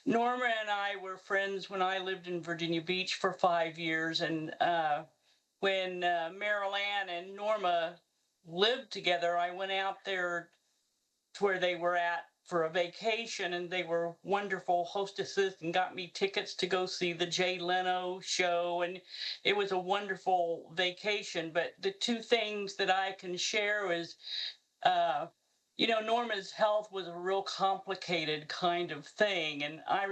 Norma and I were friends when I lived in Virginia Beach for 5 years. And when Meryl Ann and Norma lived together, I went out there to where they were at for a vacation, and they were wonderful hostesses and got me tickets to go see the Jay Leno show, and it was a wonderful vacation. But the two things that I can share is Norma's health was a real complicated kind of thing. And I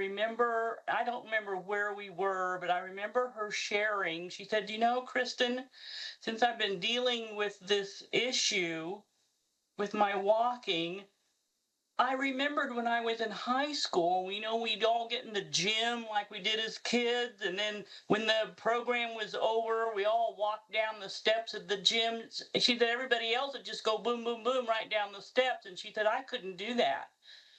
don't remember where we were, but I remember her sharing. She said, Kristen, since I've been dealing with this issue with my walking, I remembered when I was in high school, we'd all get in the gym like we did as kids. And then when the program was over, we all walked down the steps of the gym. She said everybody else would just go boom, boom, boom right down the steps. And she said, I couldn't do that.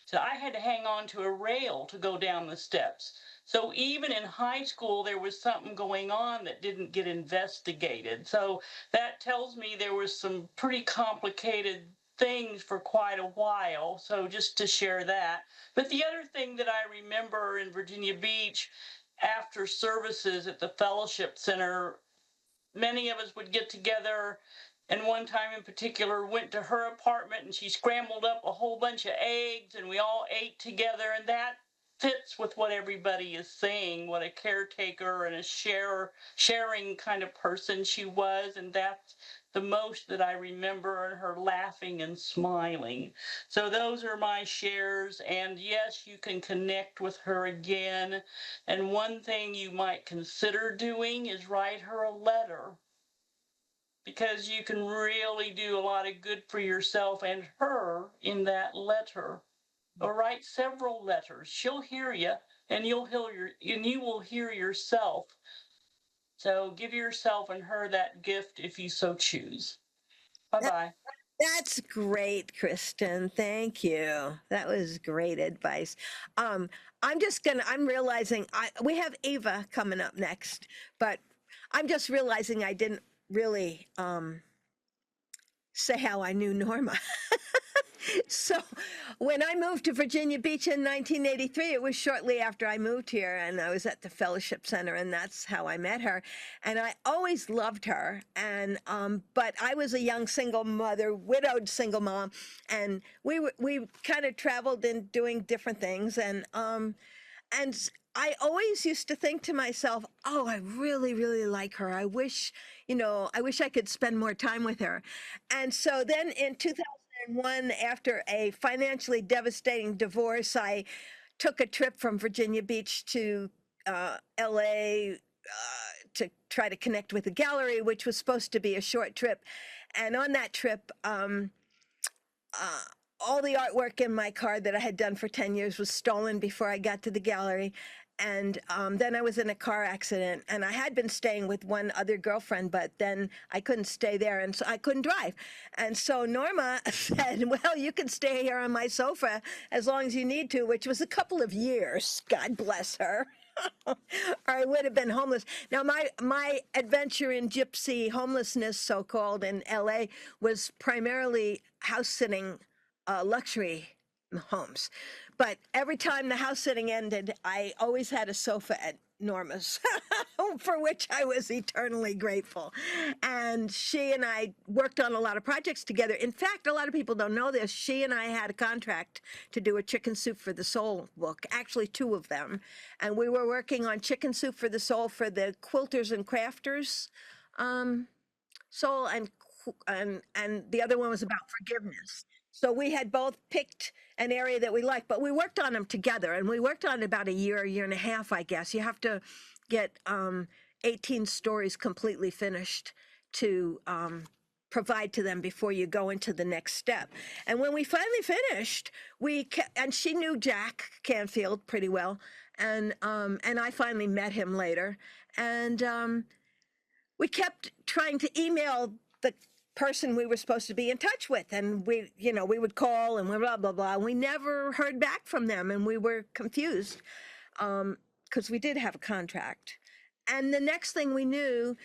So I had to hang on to a rail to go down the steps. So even in high school, there was something going on that didn't get investigated. So that tells me there was some pretty complicated things for quite a while. So just to share that. But the other thing that I remember in Virginia Beach, after services at the Fellowship Center, many of us would get together, and one time in particular went to her apartment, and she scrambled up a whole bunch of eggs, and we all ate together. And that fits with what everybody is saying, what a caretaker and a sharing kind of person she was. And that's the most that I remember, and her laughing and smiling. So those are my shares. And yes, you can connect with her again. And one thing you might consider doing is write her a letter. because you can really do a lot of good for yourself and her in that letter. Or write several letters. She'll hear you, and you will hear yourself. So give yourself and her that gift if you so choose. Bye bye. That's great, Kristen. Thank you. That was great advice. I'm realizing we have Ava coming up next, but I'm just realizing I didn't really say how I knew Norma. So when I moved to Virginia Beach in 1983, it was shortly after I moved here, and I was at the Fellowship Center, and that's how I met her. And I always loved her. And but I was a young single mother, widowed single mom, and we kind of traveled in doing different things. And I always used to think to myself, oh, I really, really like her. I wish, I wish I could spend more time with her. And so then in 2001, after a financially devastating divorce, I took a trip from Virginia Beach to LA to try to connect with the gallery, which was supposed to be a short trip. And on that trip, uh, all the artwork in my car that I had done for 10 years was stolen before I got to the gallery. And then I was in a car accident, and I had been staying with one other girlfriend, but then I couldn't stay there, and so I couldn't drive. And so Norma said, well, you can stay here on my sofa as long as you need to, which was a couple of years. God bless her. Or I would have been homeless. Now, my adventure in gypsy homelessness, so-called, in LA was primarily house sitting luxury homes. But every time the house sitting ended, I always had a sofa at Norma's, for which I was eternally grateful. And she and I worked on a lot of projects together. In fact, a lot of people don't know this. She and I had a contract to do a Chicken Soup for the Soul book, actually two of them. And we were working on Chicken Soup for the Soul for the Quilters and Crafters soul, and the other one was about forgiveness. So we had both picked an area that we liked, but we worked on them together, and we worked on it about a year and a half, I guess. You have to get 18 stories completely finished to provide to them before you go into the next step. And when we finally finished, and she knew Jack Canfield pretty well, and I finally met him later, and we kept trying to email the person we were supposed to be in touch with, and we would call and blah blah blah, and we never heard back from them, and we were confused because we did have a contract. And the next thing we knew,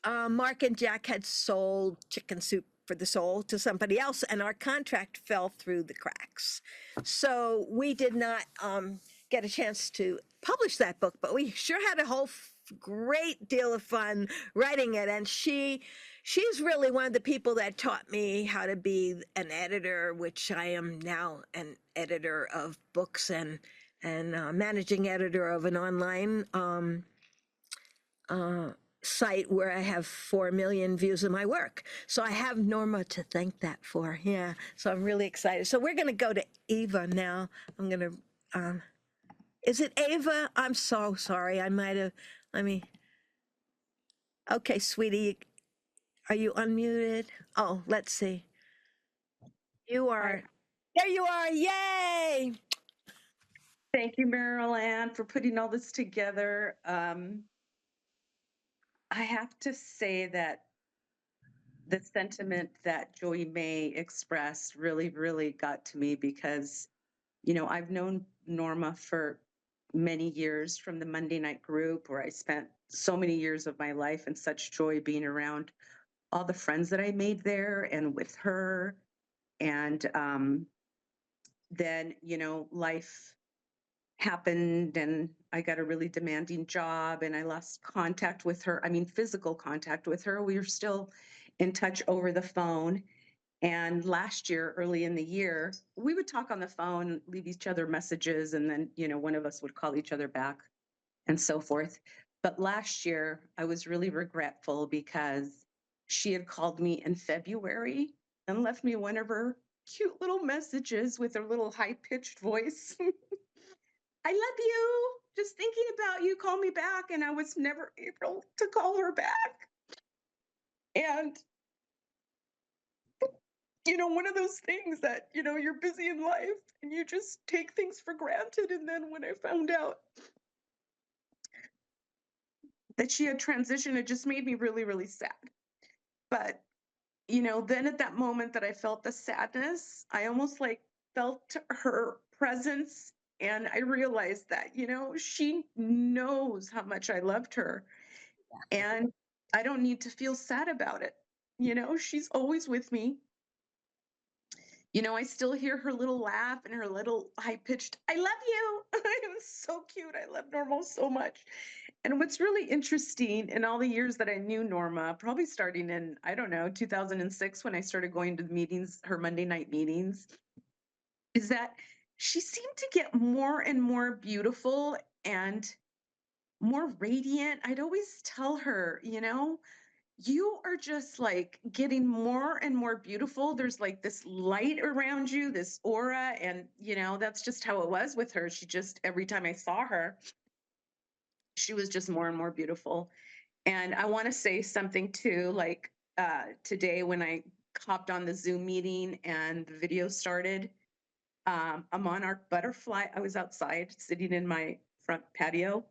Mark and Jack had sold Chicken Soup for the Soul to somebody else, and our contract fell through the cracks. So we did not get a chance to publish that book, but we sure had a whole great deal of fun writing it. And she's really one of the people that taught me how to be an editor, which I am now an editor of books and managing editor of an online site where I have 4 million views of my work. So I have Norma to thank that for. Yeah. So I'm really excited. So we're going to go to Eva now. I'm going to, is it Ava? I'm so sorry. I might have, okay, sweetie, are you unmuted? Oh, let's see. You are, there you are. Yay. Thank you, Meryl Ann, for putting all this together. I have to say that the sentiment that Joey May expressed really, really got to me because, I've known Norma for many years from the Monday night group where I spent so many years of my life and such joy being around all the friends that I made there and with her. And then, life happened and I got a really demanding job and I lost contact with her. I mean, physical contact with her. We were still in touch over the phone. And last year, early in the year, we would talk on the phone, leave each other messages, and then, one of us would call each other back and so forth. But last year, I was really regretful because she had called me in February and left me one of her cute little messages with her little high-pitched voice. I love you. Just thinking about you. Call me back. And I was never able to call her back. And one of those things that, you're busy in life and you just take things for granted. And then when I found out that she had transitioned, it just made me really, really sad. But, then at that moment that I felt the sadness, I almost like felt her presence. And I realized that, she knows how much I loved her. And I don't need to feel sad about it. She's always with me. I still hear her little laugh and her little high pitched, I love you. It was so cute. I love Norma so much. And what's really interesting in all the years that I knew Norma, probably starting in, I don't know, 2006, when I started going to the meetings, her Monday night meetings, is that she seemed to get more and more beautiful and more radiant. I'd always tell her, you are just like getting more and more beautiful. There's like this light around you, this aura. And, that's just how it was with her. She just, every time I saw her, she was just more and more beautiful. And I want to say something too, like today when I hopped on the Zoom meeting and the video started, a monarch butterfly, I was outside sitting in my front patio,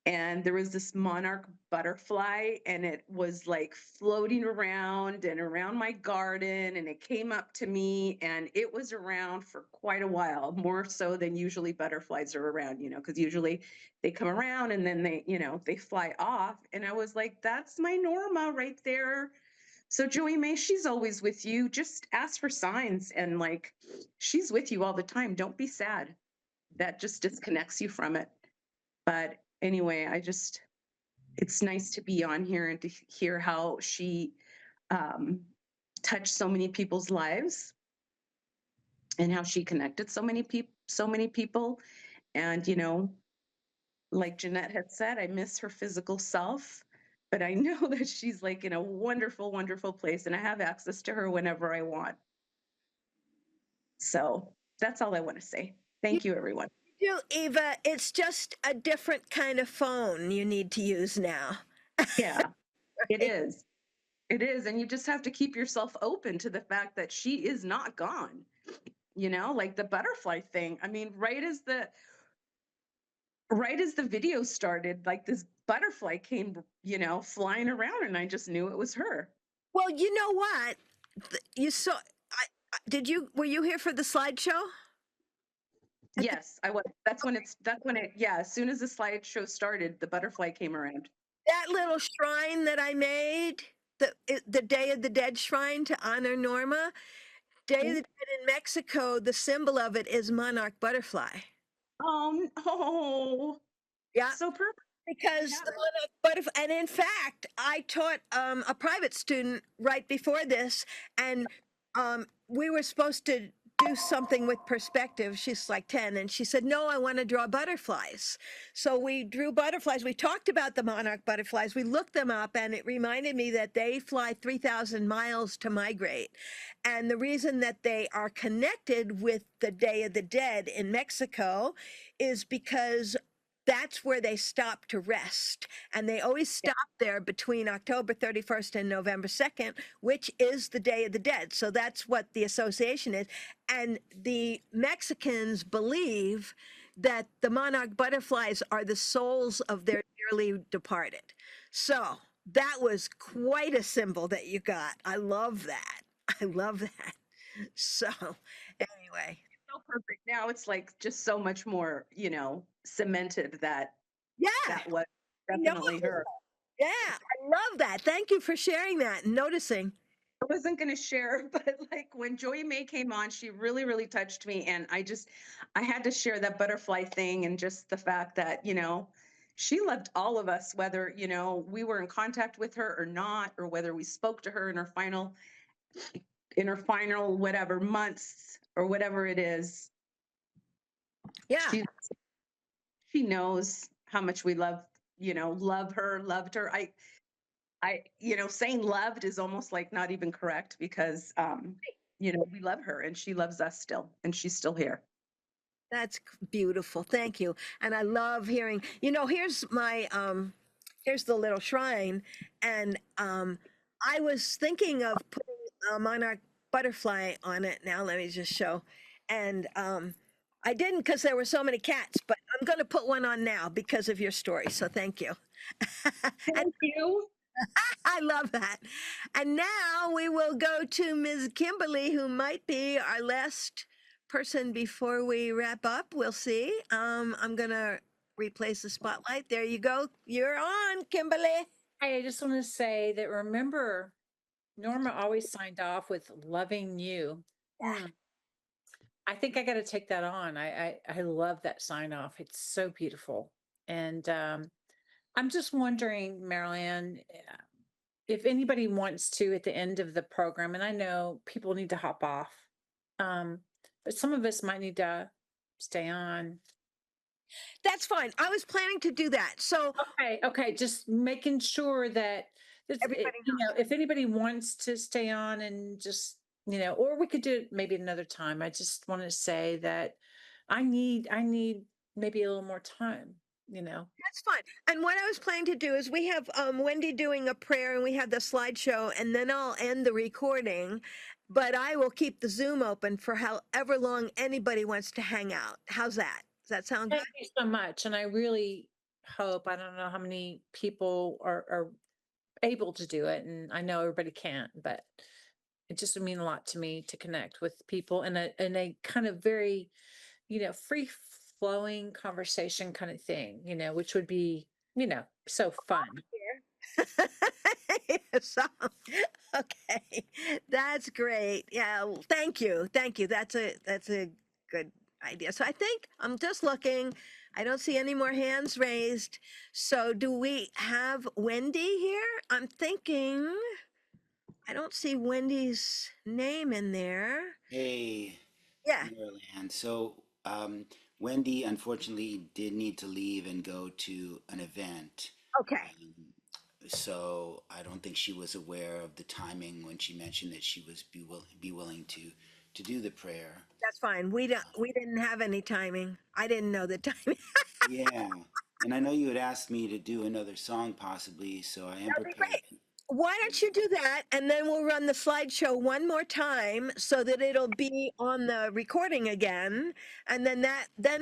and there was this monarch butterfly, and it was like floating around and around my garden, and it came up to me, and it was around for quite a while, more so than usually butterflies are around, because usually they come around and then they fly off. And I was like, that's my Norma right there. So Joey May, she's always with you. Just ask for signs, and like, she's with you all the time. Don't be sad. That just disconnects you from it. But anyway, it's nice to be on here and to hear how she touched so many people's lives and how she connected so many people. And, like Jeanette had said, I miss her physical self, but I know that she's like in a wonderful, wonderful place, and I have access to her whenever I want. So that's all I want to say. Thank you, everyone. Eva, it's just a different kind of phone you need to use now. Yeah, it is. It is. And you just have to keep yourself open to the fact that she is not gone. Like the butterfly thing. I mean, right as the video started, like this butterfly came, flying around, and I just knew it was her. Well, you know what? You saw, were you here for the slideshow? Yes, I was. That's when yeah, as soon as the slideshow started, the butterfly came around. That little shrine that I made, the Day of the Dead shrine to honor Norma, Day of the Dead in Mexico, the symbol of it is monarch butterfly. Oh, yeah. So perfect. Because the monarch butterfly, and in fact, I taught a private student right before this, and we were supposed to do something with perspective. She's like 10, and she said, no, I want to draw butterflies. So we drew butterflies. We talked about the monarch butterflies. We looked them up, and it reminded me that they fly 3,000 miles to migrate. And the reason that they are connected with the Day of the Dead in Mexico is because that's where they stop to rest. And they always stop there between October 31st and November 2nd, which is the Day of the Dead. So that's what the association is. And the Mexicans believe that the monarch butterflies are the souls of their dearly departed. So that was quite a symbol that you got. I love that. I love that. So anyway. So perfect. Now it's like just so much more, cemented that that was definitely her. Yeah, I love that. Thank you for sharing that and noticing. I wasn't going to share, but like when Joey May came on, she really, really touched me. And I had to share that butterfly thing, and just the fact that, she loved all of us, whether, we were in contact with her or not, or whether we spoke to her in her final whatever months or whatever it is. Yeah. She knows how much we loved her. Saying loved is almost like not even correct, because, we love her and she loves us still, and she's still here. That's beautiful. Thank you. And I love hearing, here's here's the little shrine. And I was thinking of putting monarch butterfly on it. Now let me just show. And I didn't because there were so many cats, but I'm going to put one on now because of your story. So thank you. Thank you. I love that. And now we will go to Ms. Kimberly, who might be our last person before we wrap up. We'll see. I'm going to replace the spotlight. There you go. You're on, Kimberly. Hey, I just want to say that remember, Norma always signed off with loving you. I think I got to take that on. I love that sign off. It's so beautiful. And I'm just wondering, Marilyn, if anybody wants to at the end of the program, and I know people need to hop off, but some of us might need to stay on. That's fine. I was planning to do that. So okay, just making sure that everybody knows. if anybody wants to stay on and just or we could do it maybe another time. I just want to say that I need maybe a little more time. That's fine. And what I was planning to do is we have Wendy doing a prayer and we have the slideshow, and then I'll end the recording. But I will keep the Zoom open for however long anybody wants to hang out. How's that? Does that sound good? Thank you so much. And I really hope, I don't know how many people are able to do it. And I know everybody can't, but it just would mean a lot to me to connect with people in a kind of very, free flowing conversation kind of thing, which would be, so fun. So, okay, that's great. Yeah, well, thank you, thank you. That's a good idea. So I think I'm just looking. I don't see any more hands raised. So do we have Wendy here? I'm thinking. I don't see Wendy's name in there. Hey, Yeah. Maryland. So, Wendy unfortunately did need to leave and go to an event. Okay. So I don't think she was aware of the timing when she mentioned that she was be willing to do the prayer. That's fine. We didn't have any timing. I didn't know the timing. Yeah, and I know you had asked me to do another song possibly, so I am That'd be prepared. great. Why don't you do that, and then we'll run the slideshow one more time so that it'll be on the recording again, and then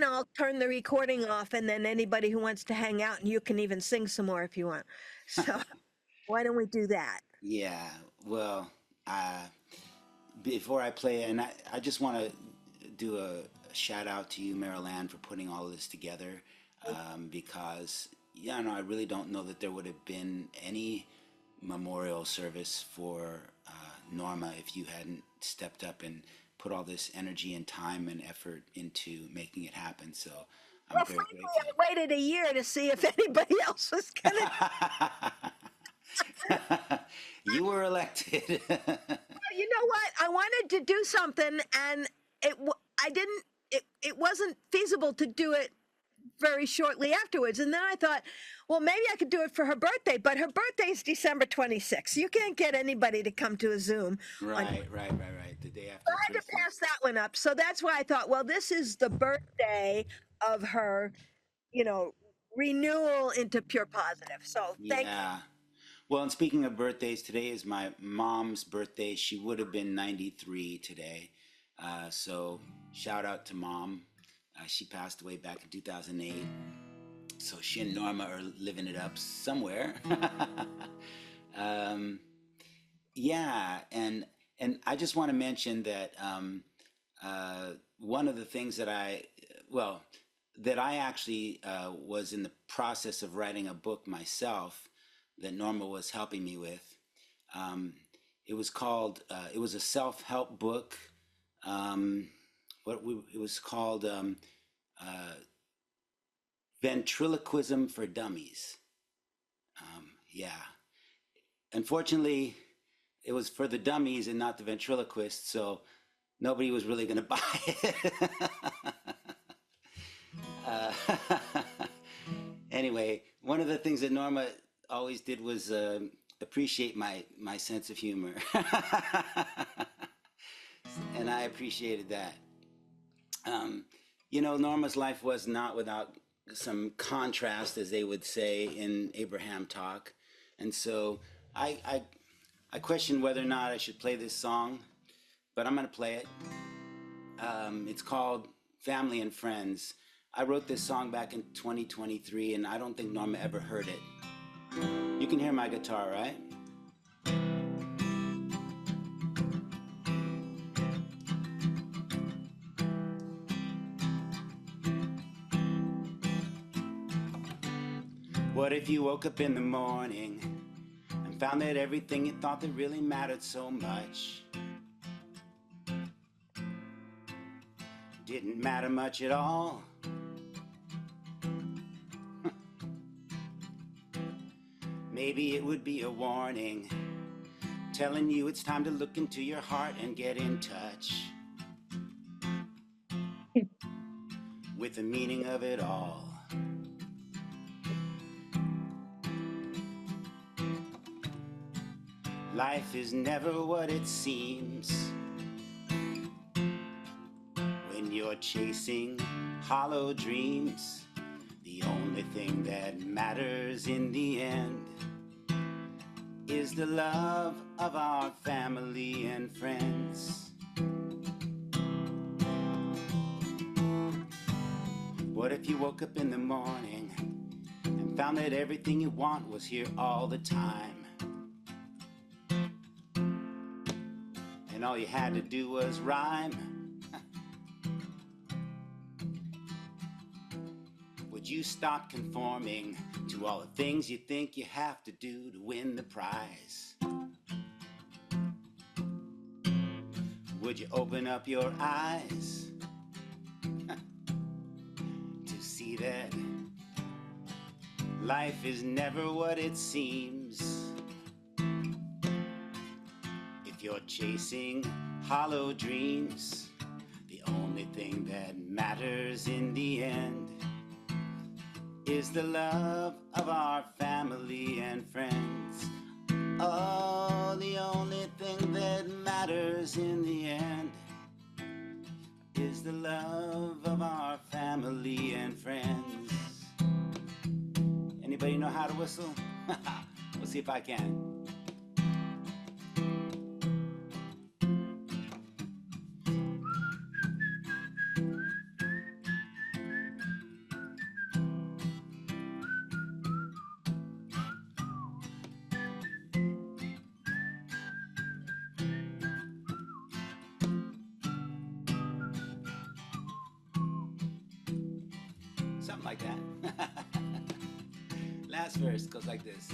I'll turn the recording off, and then anybody who wants to hang out, and you can even sing some more if you want. So why don't we do that? Yeah, well, before I play, and I just want to do a shout out to you, Marilyn, for putting all of this together, because I really don't know that there would have been any memorial service for Norma if you hadn't stepped up and put all this energy and time and effort into making it happen. So I'm very frankly, grateful. I waited a year to see if anybody else was gonna. You were elected. You know what? I wanted to do something, and it wasn't feasible to do it very shortly afterwards. And then I thought, well, maybe I could do it for her birthday, but her birthday is December 26th. You can't get anybody to come to a Zoom. Right. The day after. I had to pass that one up. So that's why I thought, well, this is the birthday of her, renewal into pure positive. So thank you. Well, and speaking of birthdays, today is my mom's birthday. She would have been 93 today. So shout out to Mom. She passed away back in 2008. So she and Norma are living it up somewhere. Yeah, and I just want to mention that one of the things that I actually was in the process of writing a book myself that Norma was helping me with. It was called, it was a self-help book. It was called Ventriloquism for Dummies. Yeah. Unfortunately, it was for the dummies and not the ventriloquists, so nobody was really going to buy it. Anyway, one of the things that Norma always did was appreciate my sense of humor. And I appreciated that. Norma's life was not without some contrast, as they would say in Abraham talk. And so I questioned whether or not I should play this song, but I'm going to play it. It's called Family and Friends. I wrote this song back in 2023, and I don't think Norma ever heard it. You can hear my guitar, right? What if you woke up in the morning and found that everything you thought that really mattered so much didn't matter much at all? Maybe it would be a warning telling you it's time to look into your heart and get in touch with the meaning of it all. Life is never what it seems when you're chasing hollow dreams. The only thing that matters in the end is the love of our family and friends. What if you woke up in the morning and found that everything you want was here all the time, and all you had to do was rhyme? Would you stop conforming to all the things you think you have to do to win the prize? Would you open up your eyes to see that life is never what it seems? If you're chasing hollow dreams, the only thing that matters in the end is the love of our family and friends. Oh, the only thing that matters in the end is the love of our family and friends. Anybody know how to whistle? We'll see if I can. Something like that. Last verse goes like this.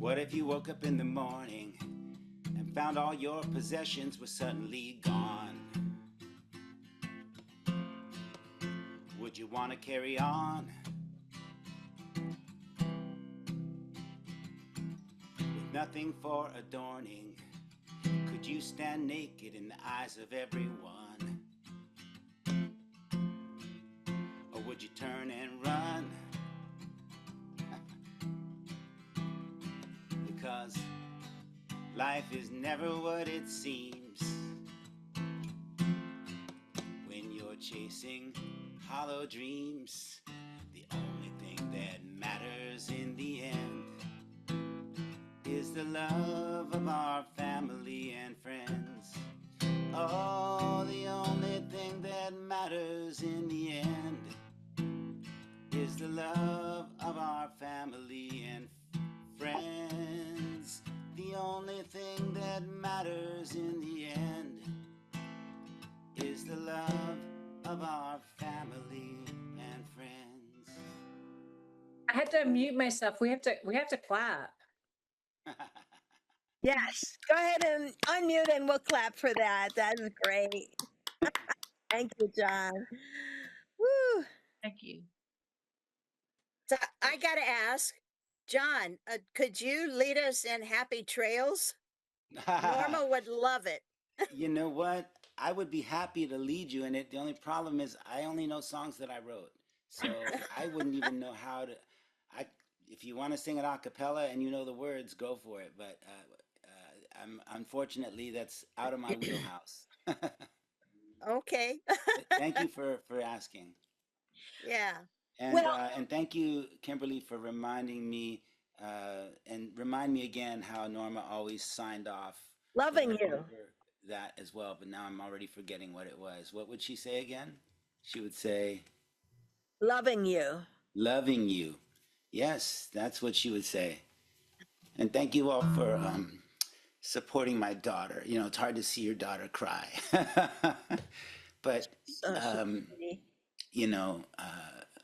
What if you woke up in the morning and found all your possessions were suddenly gone? Would you want to carry on with nothing for adorning? Could you stand naked in the eyes of everyone? Or would you turn and run? Because life is never what it seems when you're chasing hollow dreams. The only thing that matters in the end is the love of our family and friends. Oh, the only thing that matters in the end is the love of our family and friends. The only thing that matters in the end is the love of our family and friends. I had to mute myself. We have to clap. Yes, go ahead and unmute and we'll clap for that. That is great. Thank you, John. Woo. Thank you. So I got to ask, John, could you lead us in Happy Trails? Norma would love it. You know what? I would be happy to lead you in it. The only problem is I only know songs that I wrote. So I wouldn't even know how to. If you want to sing it a cappella and you know the words, go for it. But unfortunately, that's out of my wheelhouse. Okay. Thank you for asking. Yeah. And thank you, Kimberly, for reminding me And remind me again how Norma always signed off. 'Cause Loving I you. remember that as well, but now I'm already forgetting what it was. What would she say again? She would say, Loving you. loving you. Yes, that's what she would say. And thank you all for supporting my daughter. You know, it's hard to see your daughter cry. But, She's um, pretty. you know,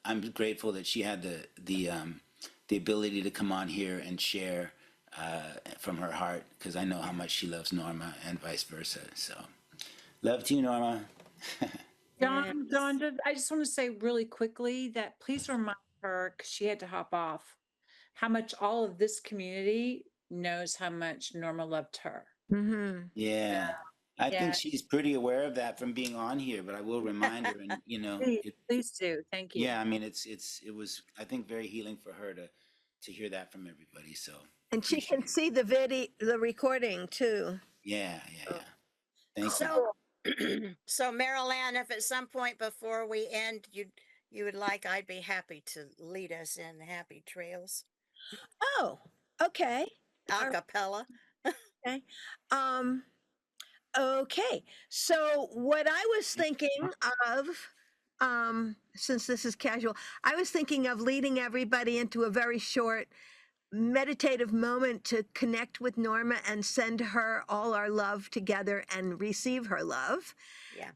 I'm grateful that she had the ability to come on here and share from her heart, because I know how much she loves Norma and vice versa. So, love to you, Norma. Don, I just want to say really quickly that please remind her, because she had to hop off, how much all of this community knows how much Norma loved her. Mm-hmm. Yeah. I think Yeah. she's pretty aware of that from being on here, but I will remind her. And you know, Please do. Thank you. yeah, I mean, it was, I think, very healing for her to hear that from everybody. So And she appreciate can it. see the recording too. Yeah, yeah, yeah. Thank you. So, so Marilyn, if at some point before we end, you would like, I'd be happy to lead us in happy trails. Oh, okay. A cappella. Okay. Um, okay. So what I was thinking of, since this is casual, I was thinking of leading everybody into a very short meditative moment to connect with Norma and send her all our love together and receive her love. Yeah.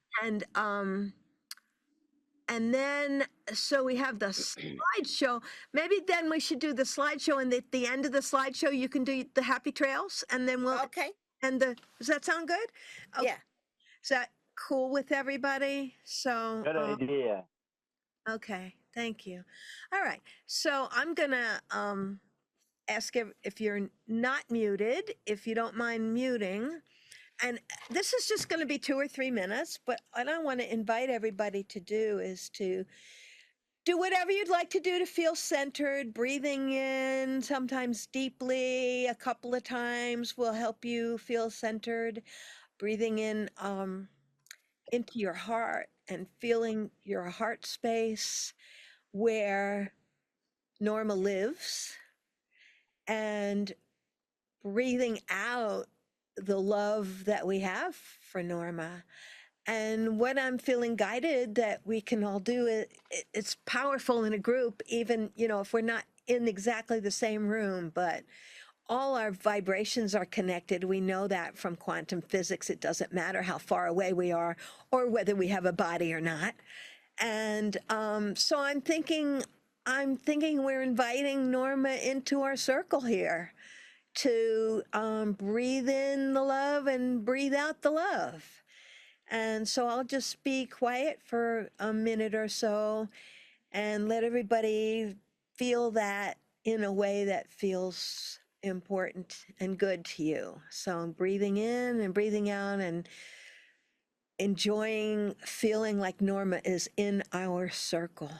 And then, so we have the slideshow. Maybe then we should do the slideshow, and at the end of the slideshow, you can do the happy trails, and then we'll. Okay. And does that sound good? Okay. Yeah. Is that cool with everybody? So. Good idea. Okay. Thank you. All right. So I'm gonna ask if you're not muted, if you don't mind muting. And this is just going to be 2 or 3 minutes, but what I want to invite everybody to do is to do whatever you'd like to do to feel centered. Breathing in, sometimes deeply, a couple of times will help you feel centered. Breathing in into your heart and feeling your heart space where Norma lives, and breathing out the love that we have for Norma. And what I'm feeling guided that we can all do, it's powerful in a group, even, if we're not in exactly the same room, but all our vibrations are connected. We know that from quantum physics. It doesn't matter how far away we are or whether we have a body or not. And so I'm thinking we're inviting Norma into our circle here to breathe in the love and breathe out the love. And so I'll just be quiet for a minute or so and let everybody feel that in a way that feels important and good to you. So I'm breathing in and breathing out and enjoying feeling like Norma is in our circle.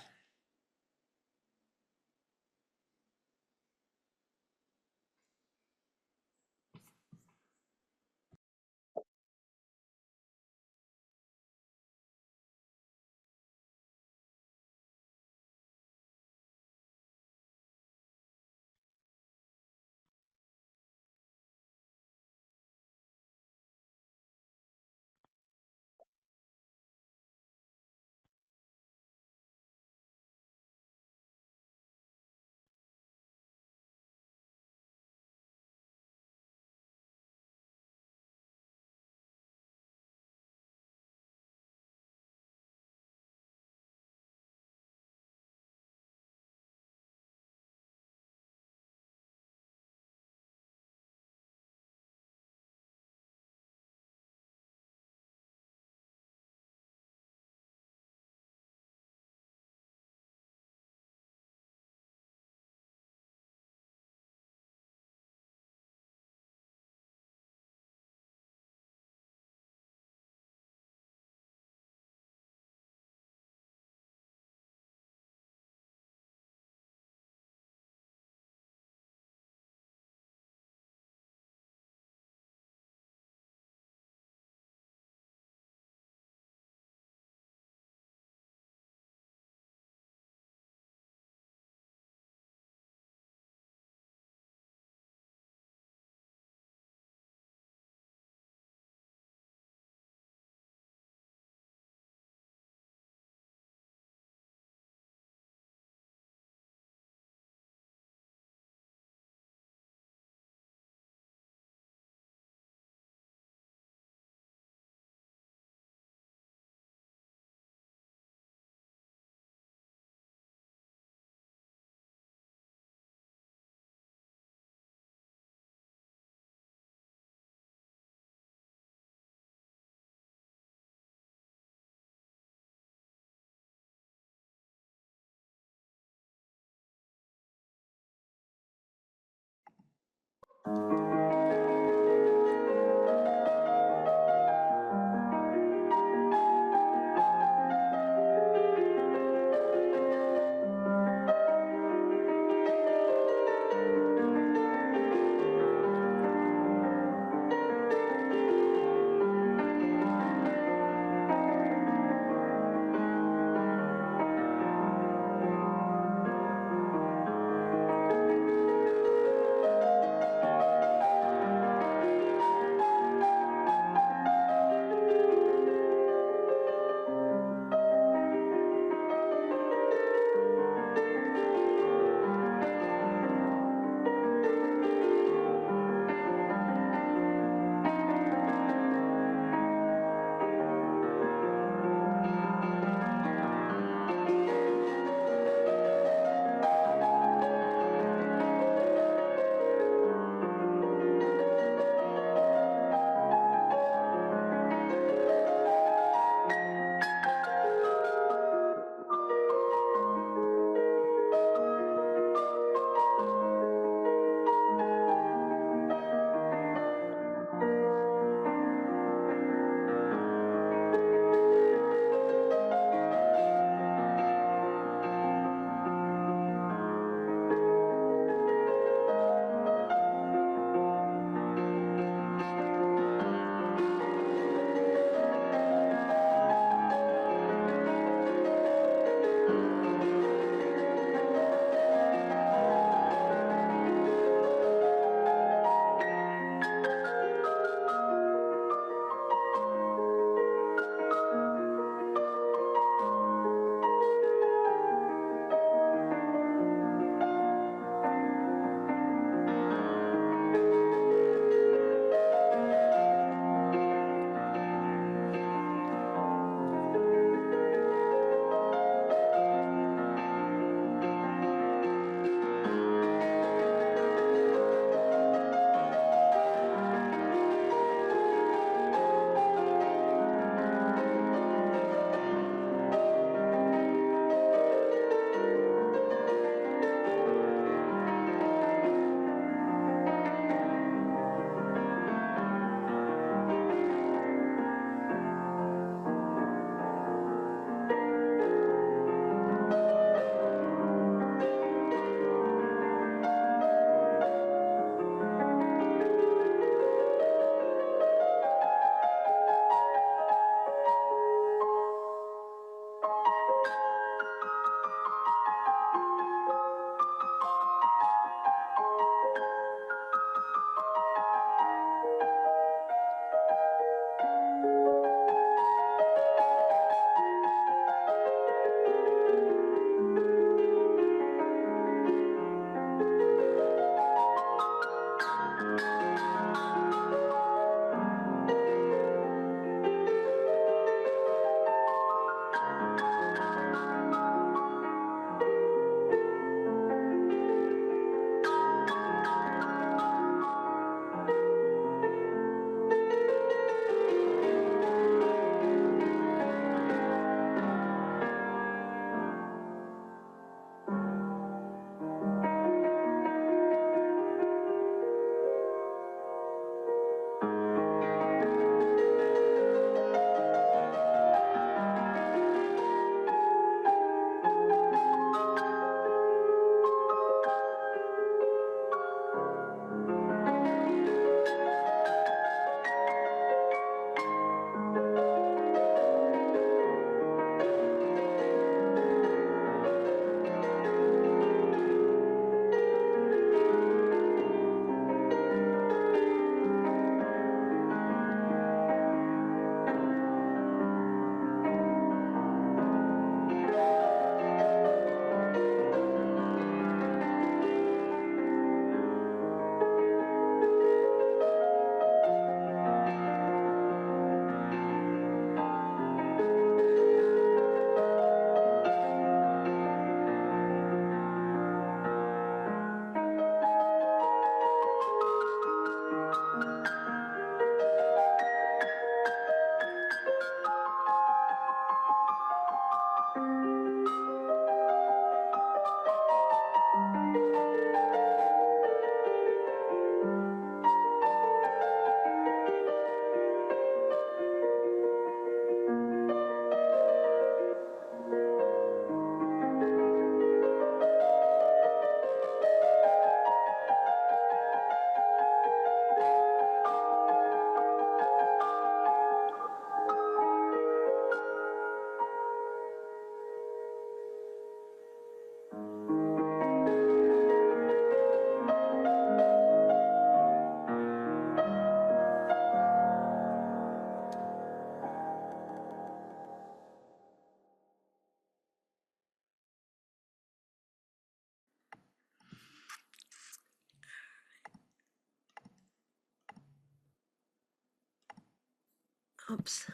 Oops.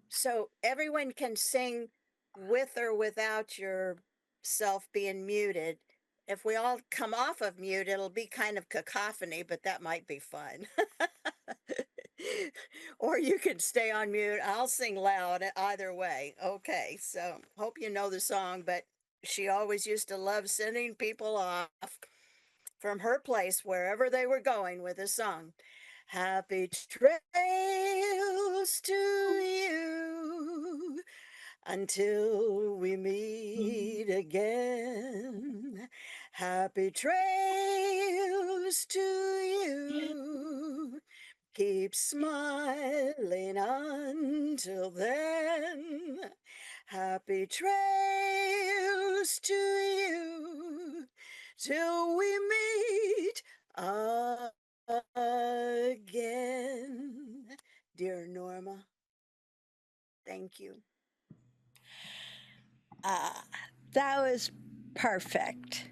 So everyone can sing with or without yourself being muted. If we all come off of mute, it'll be kind of cacophony, but that might be fun. Or you can stay on mute. I'll sing loud either way. Okay, so hope you know the song, but she always used to love sending people off from her place wherever they were going with a song. Happy trails to you until we meet again. Happy trails to you. Keep smiling until then. Happy trails to you till we meet again. Dear Norma, thank you. That was perfect.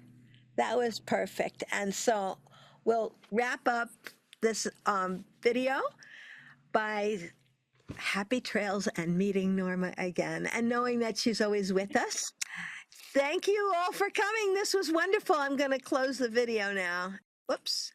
That was perfect. And so we'll wrap up this video by happy trails and meeting Norma again and knowing that she's always with us. Thank you all for coming. This was wonderful. I'm going to close the video now. Whoops.